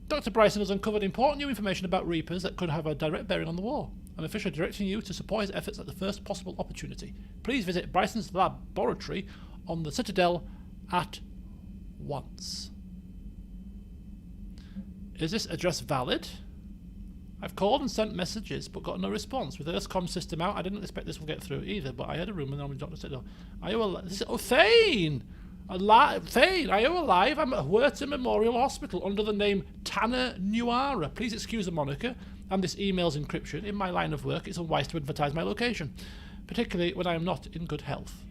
Dr. Bryson has uncovered important new information about Reapers that could have a direct bearing on the war. I'm officially directing you to support his efforts at the first possible opportunity. Please visit Bryson's laboratory on the Citadel at once. Is this address valid? I've called and sent messages, but got no response. With the Earth's comm system out, I didn't expect this will get through either, but I had a room and I'm Dr. Citadel. Are you alive? Oh, Thane! Thane, are you alive? I'm at Huerta Memorial Hospital under the name Tanner Nuara. Please excuse the moniker and this email's encryption. In my line of work, it's unwise to advertise my location, particularly when I am not in good health.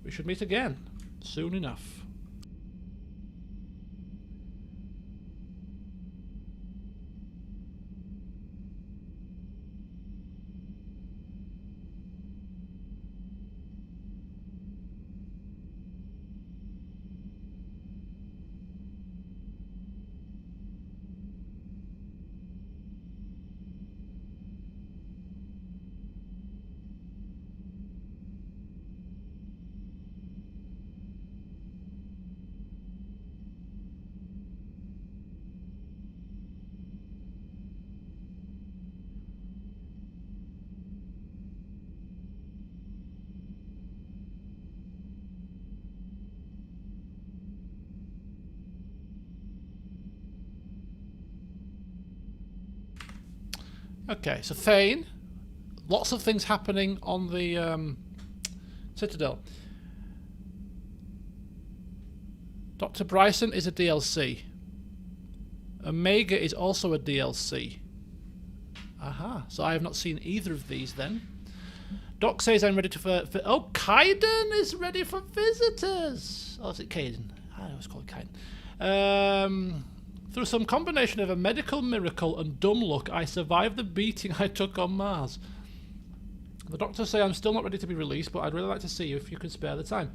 We should meet again, soon enough. Okay, so Thane, lots of things happening on the Citadel. Dr. Bryson is a DLC. Omega is also a DLC. Aha, so I have not seen either of these then. Doc says I'm ready to oh, Kaiden is ready for visitors. Oh, is it Kaiden? I always call it Kaiden. Through some combination of a medical miracle and dumb luck, I survived the beating I took on Mars. The doctors say I'm still not ready to be released, but I'd really like to see you if you can spare the time.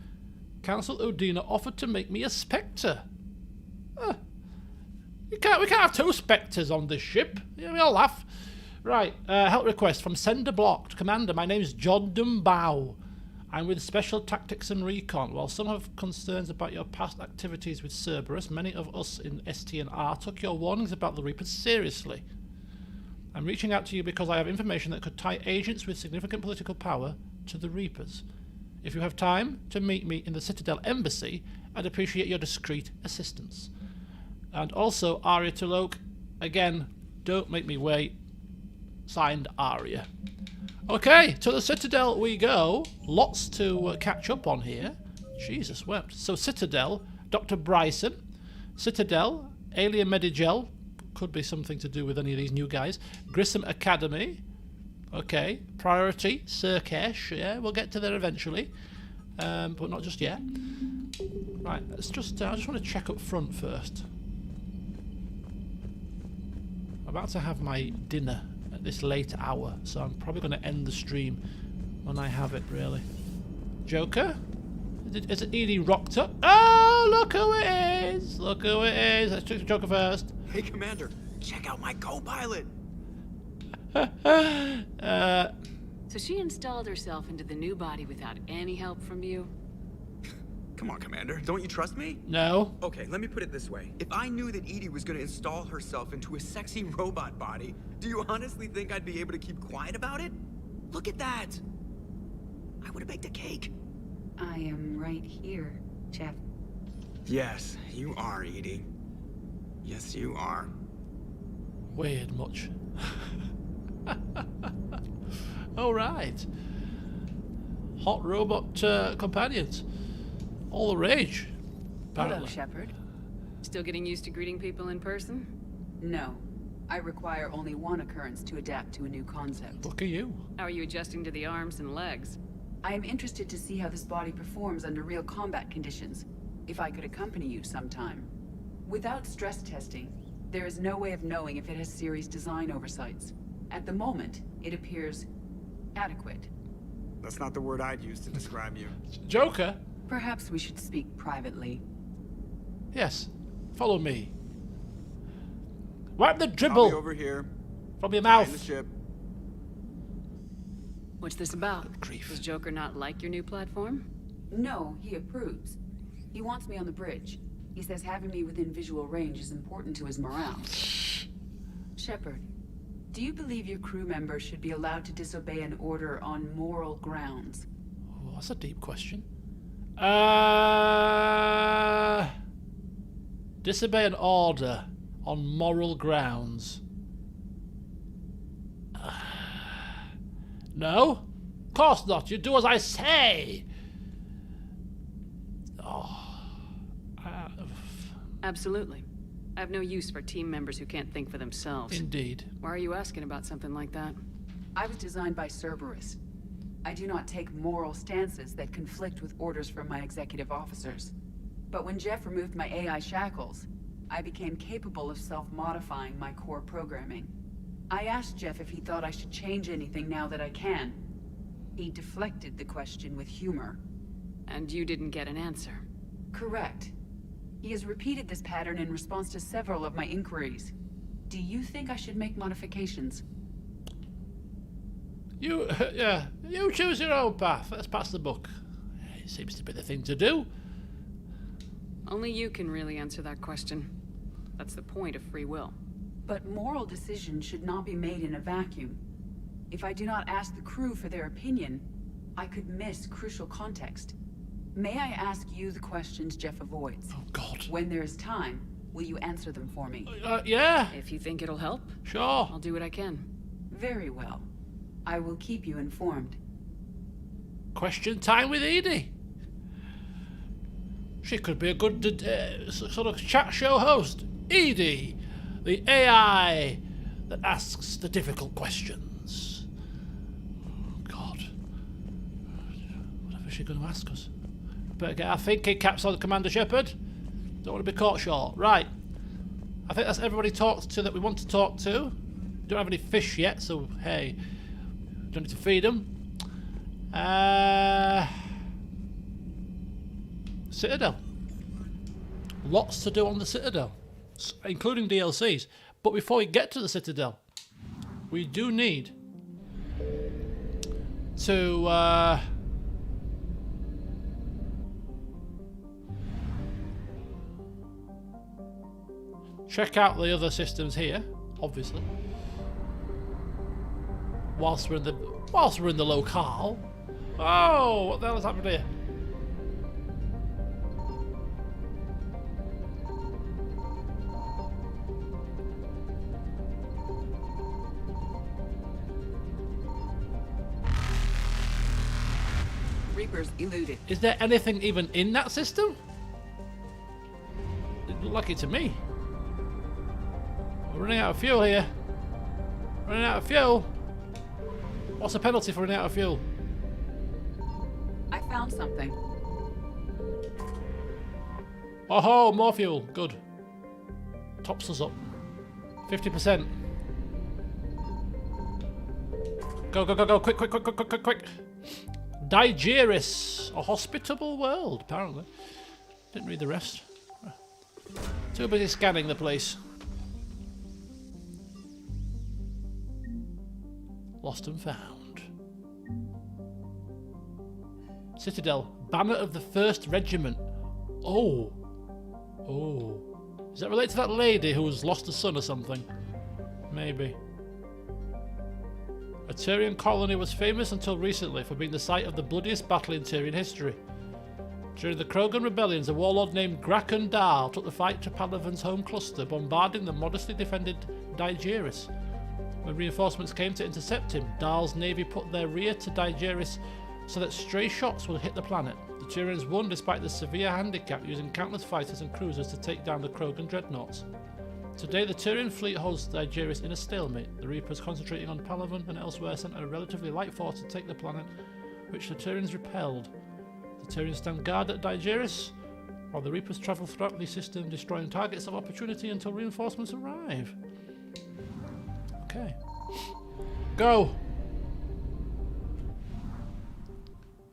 Council Udina offered to make me a Spectre. We can't have two Spectres on this ship. Yeah, we all laugh. Right, help request from Sender Blocked. Commander, my name is John Dumbao. I'm with Special Tactics and Recon. While some have concerns about your past activities with Cerberus, many of us in ST&R took your warnings about the Reapers seriously. I'm reaching out to you because I have information that could tie agents with significant political power to the Reapers. If you have time to meet me in the Citadel Embassy, I'd appreciate your discreet assistance. And also, Arya Tulok, again, don't make me wait. Signed, Arya. Okay, to the Citadel we go. Lots to catch up on here. Jesus wept. So Citadel, Dr. Bryson. Citadel, Alien Medigel. Could be something to do with any of these new guys. Grissom Academy. Okay. Priority, Surkesh. Yeah, we'll get to there eventually. But not just yet. Right, let's just... I just want to check up front first. I'm about to have my dinner at this late hour, so I'm probably going to end the stream when I have it, really. Joker? Is it Edie rocked up? Oh, look who it is! Look who it is! Let's check the Joker first. Hey, Commander, check out my co-pilot! So she installed herself into the new body without any help from you? Come on, Commander, don't you trust me? No. Okay, let me put it this way. If I knew that Edie was going to install herself into a sexy robot body, do you honestly think I'd be able to keep quiet about it? Look at that! I would have baked a cake. I am right here, Jeff. Yes, you are, Edie. Yes, you are. Weird much. Alright. Hot robot companions. All the rage, apparently. Hello, Shepard. Still getting used to greeting people in person? No. I require only one occurrence to adapt to a new concept. Look at you. How are you adjusting to the arms and legs? I am interested to see how this body performs under real combat conditions, if I could accompany you sometime. Without stress testing, there is no way of knowing if it has serious design oversights. At the moment, it appears adequate. That's not the word I'd use to describe you. Joker? Perhaps we should speak privately. Yes. Follow me. Wipe the dribble! I'll be over here. From your mouth. The ship. What's this about? Grief. Does Joker not like your new platform? No, he approves. He wants me on the bridge. He says having me within visual range is important to his morale. Shepard, do you believe your crew members should be allowed to disobey an order on moral grounds? Oh, that's a deep question. Disobey an order on moral grounds. No? Of course not. You do as I say. Absolutely. I have no use for team members who can't think for themselves. Indeed. Why are you asking about something like that? I was designed by Cerberus. I do not take moral stances that conflict with orders from my executive officers. But when Jeff removed my AI shackles, I became capable of self-modifying my core programming. I asked Jeff if he thought I should change anything now that I can. He deflected the question with humor. And you didn't get an answer? Correct. He has repeated this pattern in response to several of my inquiries. Do you think I should make modifications? You choose your own path. Let's pass the book. It seems to be the thing to do. Only you can really answer that question. That's the point of free will. But moral decisions should not be made in a vacuum. If I do not ask the crew for their opinion, I could miss crucial context. May I ask you the questions Jeff avoids? Oh, God. When there is time, will you answer them for me? Yeah. If you think it'll help. Sure. I'll do what I can. Very well. I will keep you informed. Question time with Edie. She could be a good sort of chat show host. Edie, the AI that asks the difficult questions. Oh, God. Whatever is she going to ask us? Better get our thinking caps on, Commander Shepard. Don't want to be caught short. Right. I think that's everybody talked to that we want to talk to. Don't have any fish yet, so hey, don't need to feed them. Citadel. Lots to do on the Citadel, including DLCs. But before we get to the Citadel, we do need to check out the other systems here, obviously. Whilst we're in the locale. Oh, what the hell has happened here? Reapers eluded. Is there anything even in that system? It looked like it to me. We're running out of fuel here. Running out of fuel. What's the penalty for running out of fuel? I found something. Oh ho, more fuel. Good. Tops us up. 50%. Go, go, go, go. Quick, quick, quick, quick, quick, quick, quick. Digeris. A hospitable world, apparently. Didn't read the rest. Too busy scanning the place. Lost and found. Citadel. Banner of the 1st Regiment. Oh. Oh. Is that related to that lady who's lost a son or something? Maybe. A Tyrian colony was famous until recently for being the site of the bloodiest battle in Tyrian history. During the Krogan rebellions, a warlord named Grakon Dahl took the fight to Palaven's home cluster, bombarding the modestly defended Digeris. When reinforcements came to intercept him, Dahl's navy put their rear to Digeris so that stray shots would hit the planet. The Tyrians won despite the severe handicap, using countless fighters and cruisers to take down the Krogan dreadnoughts. Today, the Tyrian fleet holds Digeris in a stalemate. The Reapers, concentrating on Palaven and elsewhere, sent a relatively light force to take the planet, which the Tyrians repelled. The Tyrians stand guard at Digeris, while the Reapers travel throughout the system, destroying targets of opportunity until reinforcements arrive. Okay. Go!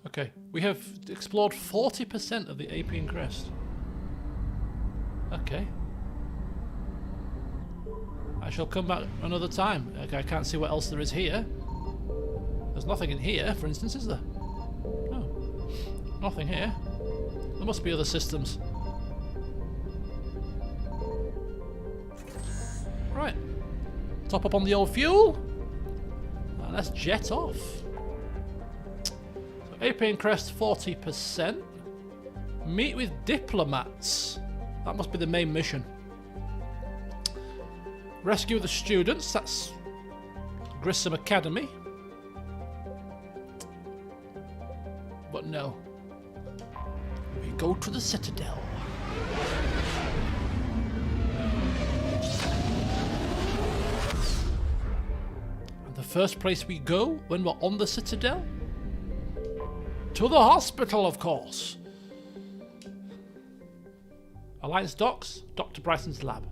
Okay, we have explored 40% of the Apian Crest. Okay. I shall come back another time. Okay, I can't see what else there is here. There's nothing in here, for instance, is there? No. Nothing here. There must be other systems. Right. Top up on the old fuel. And let's jet off. So Apian Crest 40%. Meet with diplomats. That must be the main mission. Rescue the students, that's Grissom Academy. But no. We go to the Citadel. And the first place we go when we're on the Citadel? To the hospital, of course. Alliance Docks, Dr. Bryson's lab.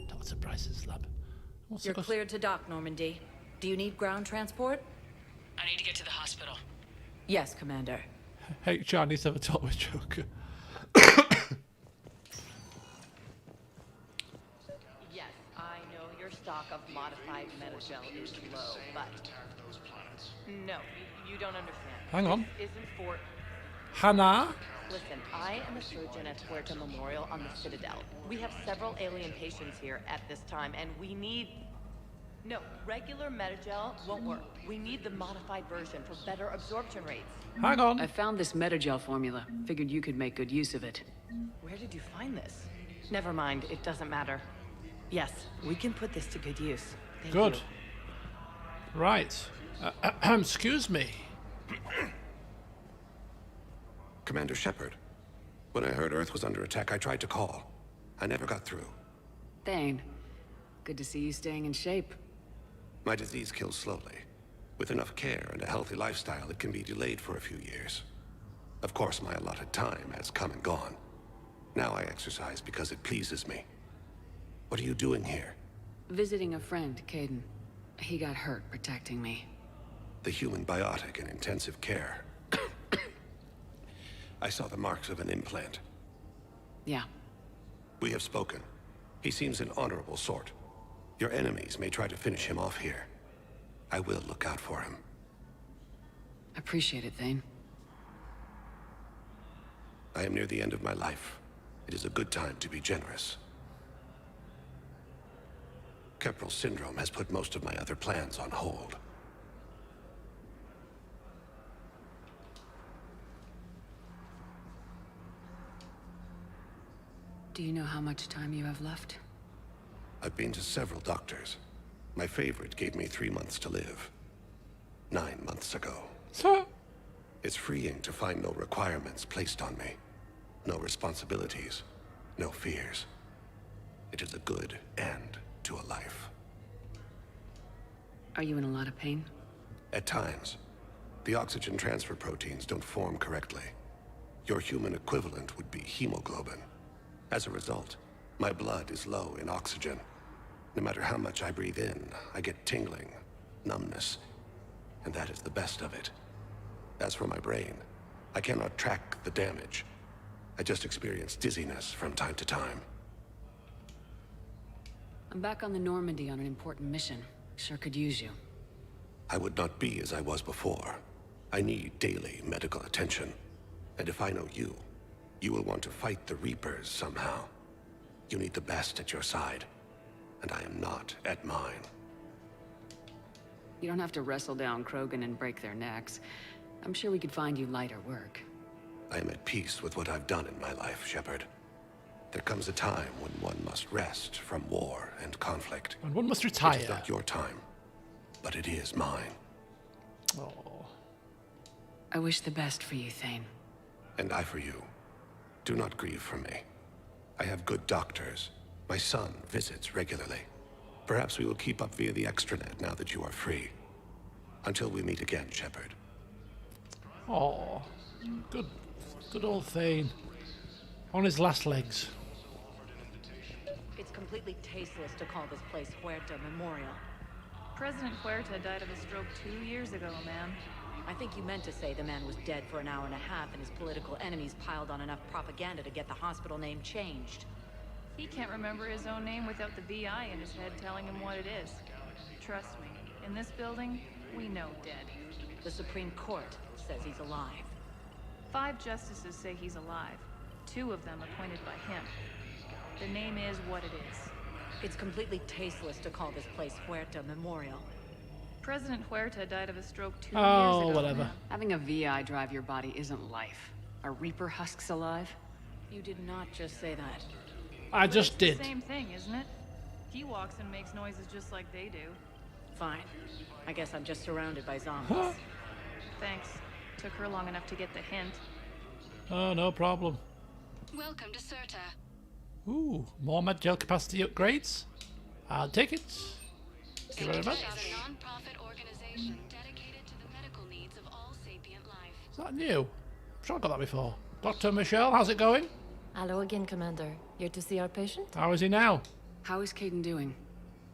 Dr. Bryson's lab. You're cleared to dock, Normandy. Do you need ground transport? I need to get to the hospital. Yes, Commander. HR needs to have a talk with Joker. Yes, I know your stock of modified metagel is low, but... No, you don't understand. Hang on. This isn't for... Hannah? Listen, I am a surgeon at Puerto Memorial on the Citadel. We have several alien patients here at this time, and we need... No, regular metagel won't work. We need the modified version for better absorption rates. Hang on. I found this metagel formula. Figured you could make good use of it. Where did you find this? Never mind, it doesn't matter. Yes, we can put this to good use. Thank Good. you. Right. Excuse me. Commander Shepard. When I heard Earth was under attack, I tried to call. I never got through. Thane, good to see you staying in shape. My disease kills slowly. With enough care and a healthy lifestyle, it can be delayed for a few years. Of course, my allotted time has come and gone. Now I exercise because it pleases me. What are you doing here? Visiting a friend, Caden. He got hurt protecting me. The human biotic in intensive care. I saw the marks of an implant. Yeah. We have spoken. He seems an honorable sort. Your enemies may try to finish him off here. I will look out for him. Appreciate it, Thane. I am near the end of my life. It is a good time to be generous. Keppel syndrome has put most of my other plans on hold. Do you know how much time you have left? I've been to several doctors. My favorite gave me 3 months to live. 9 months ago. It's freeing to find no requirements placed on me. No responsibilities. No fears. It is a good end to a life. Are you in a lot of pain? At times. The oxygen transfer proteins don't form correctly. Your human equivalent would be hemoglobin. As a result, my blood is low in oxygen. No matter how much I breathe in, I get tingling, numbness, and that is the best of it. As for my brain, I cannot track the damage. I just experience dizziness from time to time. I'm back on the Normandy on an important mission. Sure could use you. I would not be as I was before. I need daily medical attention. And if I know you, you will want to fight the Reapers somehow. You need the best at your side, and I am not at mine. You don't have to wrestle down Krogan and break their necks. I'm sure we could find you lighter work. I am at peace with what I've done in my life, Shepard. There comes a time when one must rest from war and conflict. And one must retire. It is not your time, but it is mine. Oh. I wish the best for you, Thane. And I for you. Do not grieve for me. I have good doctors. My son visits regularly. Perhaps we will keep up via the extranet now that you are free. Until we meet again, Shepard. Oh, good old Thane. On his last legs. It's completely tasteless to call this place Huerta Memorial. President Huerta died of a stroke 2 years ago, ma'am. I think you meant to say the man was dead for an hour and a half and his political enemies piled on enough propaganda to get the hospital name changed. He can't remember his own name without the VI in his head telling him what it is. Trust me, in this building, we know dead. The Supreme Court says he's alive. 5 justices say he's alive. 2 of them appointed by him. The name is what it is. It's completely tasteless to call this place Huerta Memorial. President Huerta died of a stroke 2 years Oh, ago. whatever. Having a VI drive your body isn't life. Are Reaper husks alive? You did not just say that. I just It's did. the same thing, isn't it? He walks and makes noises just like they do. Fine. I guess I'm just surrounded by zombies. Thanks. Took her long enough to get the hint. Oh, no problem. Welcome to Cirta. Ooh, more med gel capacity upgrades. I'll take it. Thank you very much. Is a non-profit organization dedicated to the medical needs of all sapient life. Is that new? I'm sure I got that before. Dr. Michelle, how's it going? Hello again, Commander. Here to see our patient? How is he now? How is Caden doing?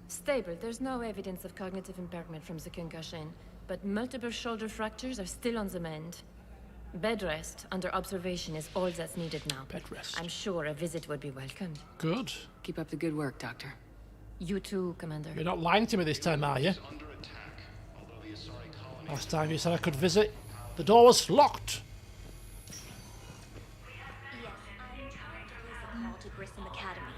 Stable. There's no evidence of cognitive impairment from the concussion, but multiple shoulder fractures are still on the mend. Bed rest under observation is all that's needed now. Bed rest. I'm sure a visit would be welcomed. Good. Keep up the good work, Doctor. You too, Commander. You're not lying to me this time, are you? Last time you said I could visit, the door was locked. Yes, I'm trying to place a call to Grissom Academy.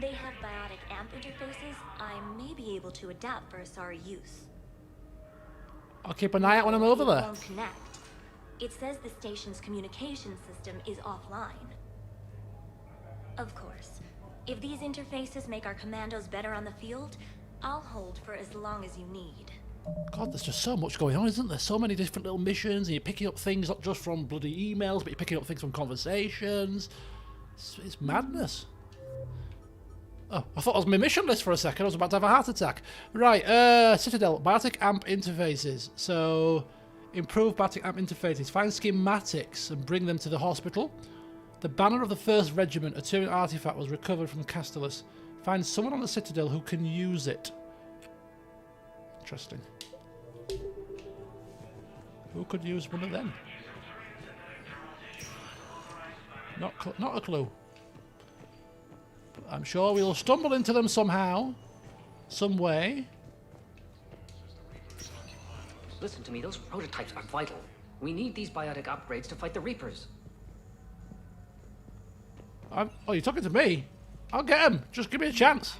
They have biotic amp interfaces I may be able to adapt for Asari use. I'll keep an eye out when I'm over It there. won't connect. It says the station's communication system is offline. Of course, if these interfaces make our commandos better on the field, I'll hold for as long as you need. God, there's just so much going on, isn't there? So many different little missions, and you're picking up things not just from bloody emails, but you're picking up things from conversations. It's madness. Oh, I thought it was my mission list for a second. I was about to have a heart attack. Right, Citadel, biotic amp interfaces. So, improve biotic amp interfaces. Find schematics and bring them to the hospital. The banner of the 1st Regiment, a Turian artifact, was recovered from Castellus. Find someone on the Citadel who can use it. Interesting. Who could use one of them? Not a clue. But I'm sure we'll stumble into them somehow. Some way. Listen to me, those prototypes are vital. We need these biotic upgrades to fight the Reapers. Oh, you're talking to me? I'll get him. Just give me a chance.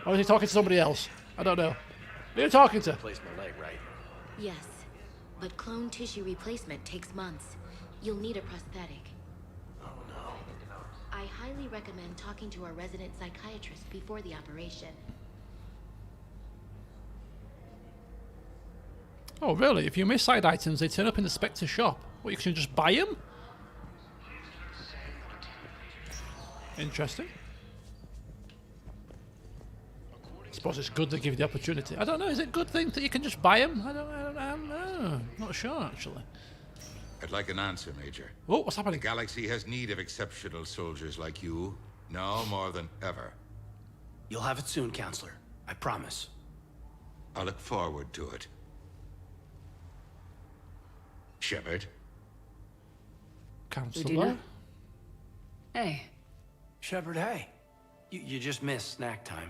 Or is he talking to somebody else? I don't know. Who are you talking to? Replace my leg, right? Yes, but clone tissue replacement takes months. You'll need a prosthetic. Oh no. I highly recommend talking to our resident psychiatrist before the operation. Oh, really? If you miss side items, they turn up in the Spectre shop. What, you can just buy them? Interesting. I suppose it's good they give you the opportunity. I don't know, is it a good thing that you can just buy them? I don't know. Not sure, actually. I'd like an answer, Major. Oh, what's happening? The galaxy has need of exceptional soldiers like you, now more than ever. You'll have it soon, Counselor. I promise. I look forward to it. Shepard. Counselor? Hey. Shepard, hey. You just missed snack time.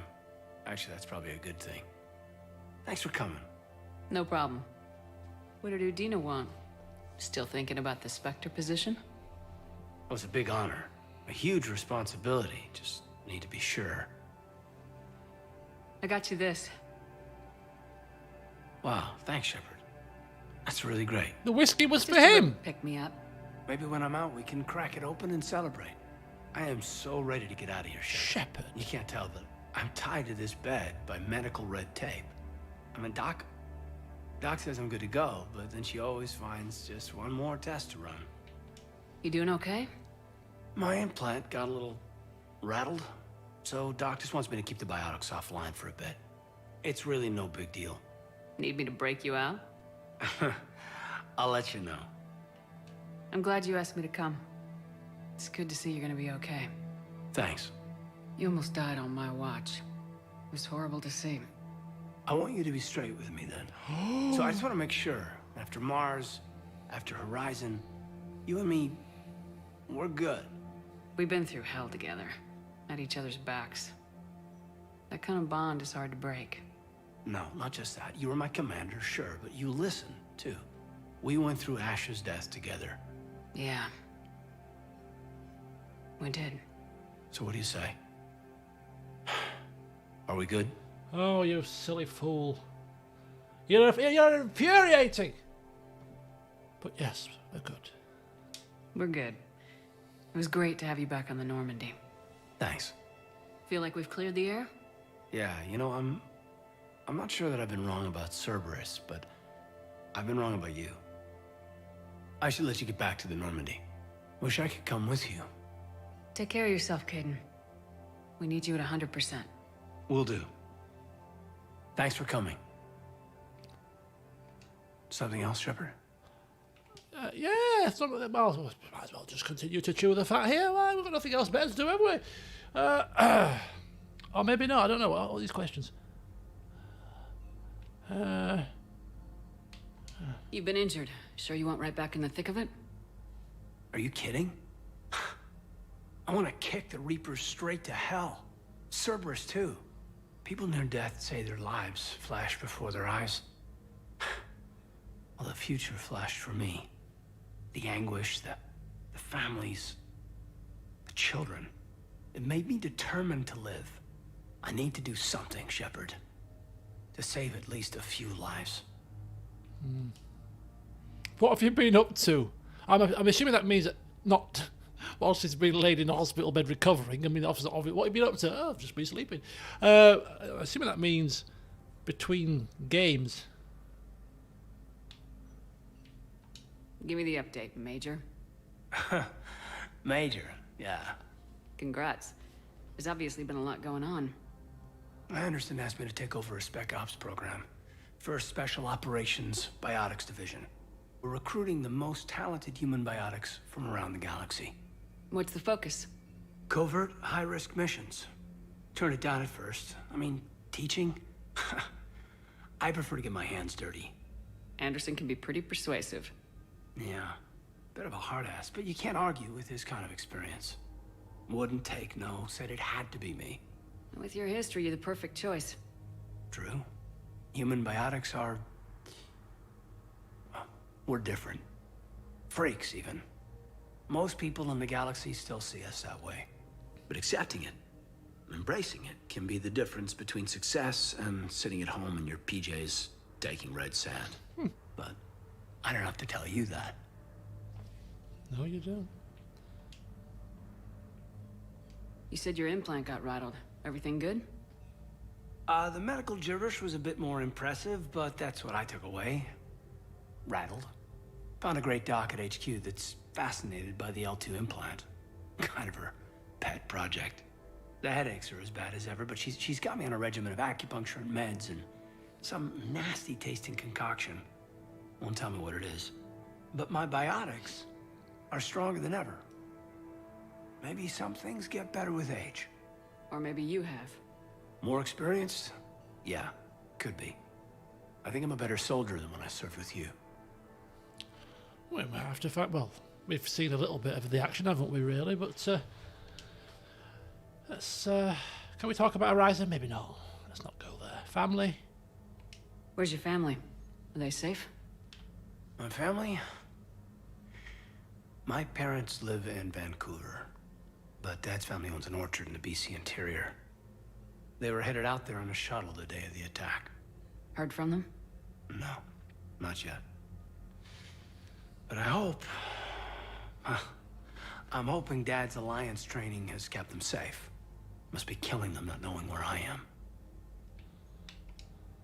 Actually, that's probably a good thing. Thanks for coming. No problem. What did Udina want? Still thinking about the Spectre position? It was a big honor. A huge responsibility. Just need to be sure. I got you this. Wow, thanks, Shepard. That's really great. The whiskey was for him. Pick me up. Maybe when I'm out, we can crack it open and celebrate. I am so ready to get out of here, Shepard. You can't tell, but I'm tied to this bed by medical red tape. I mean, Doc says I'm good to go, but then she always finds just one more test to run. You doing okay? My implant got a little rattled, so Doc just wants me to keep the biotics offline for a bit. It's really no big deal. Need me to break you out? I'll let you know. I'm glad you asked me to come. It's good to see you're gonna be okay. Thanks. You almost died on my watch. It was horrible to see. I want you to be straight with me then. So I just want to make sure, after Mars, after Horizon, you and me, we're good. We've been through hell together, at each other's backs. That kind of bond is hard to break. No, not just that. You were my commander, sure, but you listened, too. We went through Ash's death together. Yeah. We did. So what do you say? Are we good? Oh, you silly fool. You're infuriating. But yes, we're good. We're good. It was great to have you back on the Normandy. Thanks. Feel like we've cleared the air? Yeah, you know, I'm not sure that I've been wrong about Cerberus, but I've been wrong about you. I should let you get back to the Normandy. Wish I could come with you. Take care of yourself, Caden. We need you at 100%. Will do. Thanks for coming. Something else, Shepard? Yeah, might as well just continue to chew the fat here. Well, we've got nothing else better to do, have we? Or maybe not, I don't know. All these questions. You've been injured. Sure you want right back in the thick of it? Are you kidding? I want to kick the Reapers straight to hell. Cerberus, too. People near death say their lives flash before their eyes. Well, the future flashed for me. The anguish, the families, the children. It made me determined to live. I need to do something, Shepard. To save at least a few lives. What have you been up to? I'm assuming that means that not whilst he's been laid in a hospital bed recovering. I mean, obviously, what have you been up to? Oh, I've just been sleeping. Assuming that means between games. Give me the update, Major. Major, yeah. Congrats. There's obviously been a lot going on. Anderson asked me to take over a Spec Ops program. First Special Operations Biotics Division. We're recruiting the most talented human biotics from around the galaxy. What's the focus? Covert, high-risk missions. Turned it down at first. I mean, teaching? I prefer to get my hands dirty. Anderson can be pretty persuasive. Yeah, bit of a hard ass, but you can't argue with his kind of experience. Wouldn't take no, said it had to be me. With your history, you're the perfect choice. True. Human biotics are... well, we're different. Freaks, even. Most people in the galaxy still see us that way. But accepting it, Embracing it can be the difference between success and sitting at home in your PJs taking red sand. But I don't have to tell you that. No, you don't. You said your implant got rattled. Everything good? The medical gibberish was a bit more impressive, but that's what I took away. Rattled. Found a great doc at HQ that's fascinated by the L2 implant. Kind of her pet project. The headaches are as bad as ever, but she's got me on a regimen of acupuncture and meds and some nasty tasting concoction. Won't tell me what it is. But my biotics are stronger than ever. Maybe some things get better with age. Or maybe you have. More experienced? Yeah, could be. I think I'm a better soldier than when I served with you. We might have to fight. Well, we've seen a little bit of the action, haven't we, really? But let's. Can we talk about Horizon? Maybe not. Let's not go there. Family? Where's your family? Are they safe? My family? My parents live in Vancouver, but Dad's family owns an orchard in the BC interior. They were headed out there on a shuttle the day of the attack. Heard from them? No, not yet. But I hope... I'm hoping Dad's Alliance training has kept them safe. Must be killing them not knowing where I am.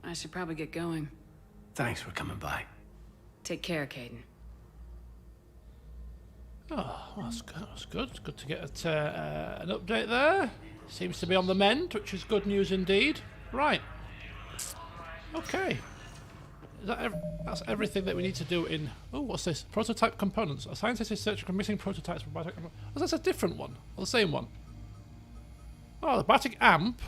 I should probably get going. Thanks for coming by. Take care, Caden. Oh, well, that's good. That's good. It's good to get an update there. Seems to be on the mend, which is good news indeed. Right. Okay. Is that that's everything that we need to do in... Oh, what's this? Prototype components. A scientist is searching for missing prototypes for biotic... Oh, that's a different one. Or the same one? Oh, the biotic amp.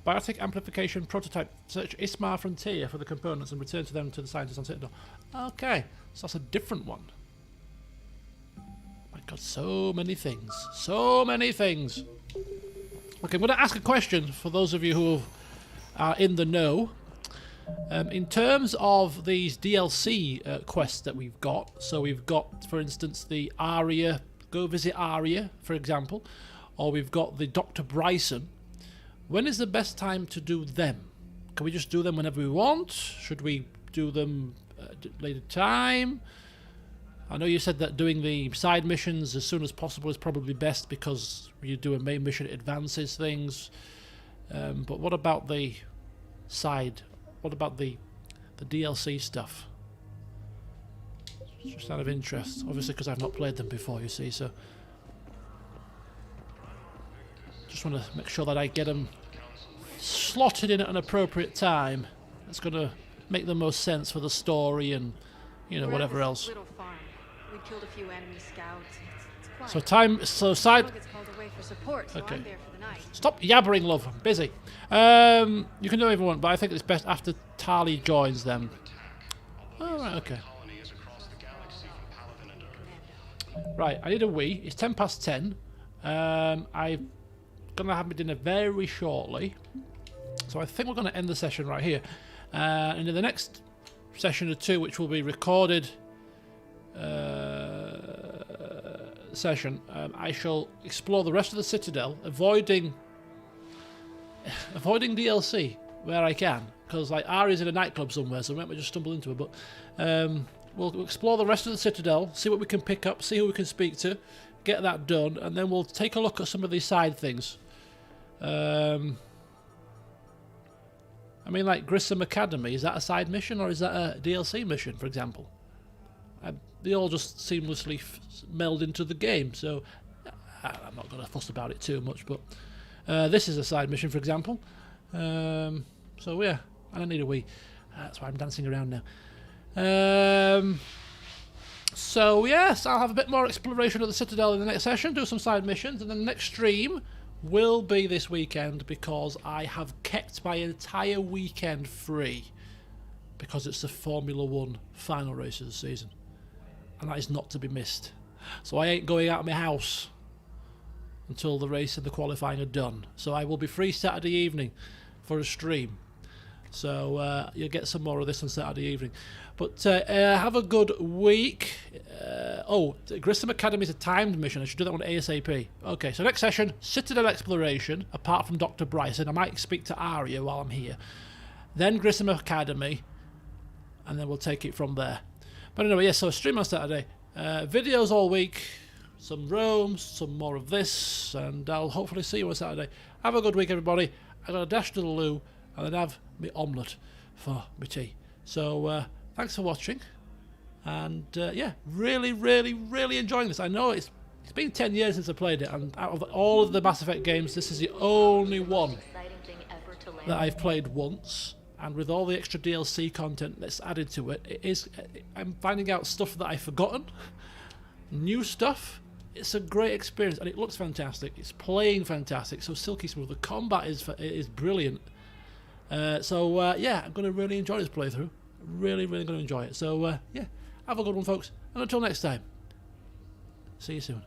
Biotic amplification prototype. Search Ismar Frontier for the components and return to them to the scientists on Citadel. Okay, so that's a different one. My God, so many things. So many things. Okay, I'm going to ask a question for those of you who are in the know. In terms of these DLC quests that we've got, so we've got, for instance, the Aria, go visit Aria, for example, or we've got the Dr. Bryson. When is the best time to do them? Can we just do them whenever we want? Should we do them at a later time? I know you said that doing the side missions as soon as possible is probably best because you do a main mission, it advances things. But what about the side? What about the DLC stuff? Just out of interest. Obviously because I've not played them before, you see, so... Just want to make sure that I get them slotted in at an appropriate time. It's going to make the most sense for the story and, you know, whatever else. Little farm. We killed a few enemy scouts. It's quiet. So time, so side... Gets called away for support, so okay. I'm there for the night. Stop yabbering, love. I'm busy. You can do whatever you want, but I think it's best after Tali joins them. Oh, right, okay. Right, I need a wee. It's 10 past 10. I'm going to have my dinner very shortly. So I think we're going to end the session right here. And in the next session or two, which will be recorded session, I shall explore the rest of the Citadel, avoiding DLC where I can, because like Ari's in a nightclub somewhere, so we might just stumble into it. But we'll explore the rest of the Citadel, see what we can pick up, see who we can speak to, get that done, and then we'll take a look at some of these side things. I mean, like Grissom Academy, is that a side mission or is that a DLC mission, for example? They all just seamlessly meld into the game, so I'm not going to fuss about it too much, but this is a side mission, for example. So yeah, I don't need a wee. That's why I'm dancing around now. So yes, I'll have a bit more exploration of the Citadel in the next session, do some side missions, and then the next stream will be this weekend because I have kept my entire weekend free because it's the Formula 1 final race of the season. And that is not to be missed. So I ain't going out of my house until the race and the qualifying are done. So I will be free Saturday evening for a stream. So you'll get some more of this on Saturday evening. But have a good week. The Grissom Academy is a timed mission. I should do that one ASAP. Okay, so next session, Citadel exploration, apart from Dr. Bryson. I might speak to Arya while I'm here. Then Grissom Academy, and then we'll take it from there. But anyway, yes, so stream on Saturday. Videos all week. Some roams, some more of this, and I'll hopefully see you on Saturday. Have a good week, everybody. I'm going to dash to the loo and then have my omelette for my tea. So thanks for watching, and yeah, really, really, really enjoying this. I know it's been 10 years since I played it, and out of all of the Mass Effect games, this is the only one that I've played once. And with all the extra DLC content that's added to it, I'm finding out stuff that I've forgotten, new stuff. It's a great experience, and it looks fantastic. It's playing fantastic, so silky smooth. The combat is brilliant. Yeah, I'm going to really enjoy this playthrough. Really, really going to enjoy it. So, yeah, have a good one, folks. And until next time, see you soon.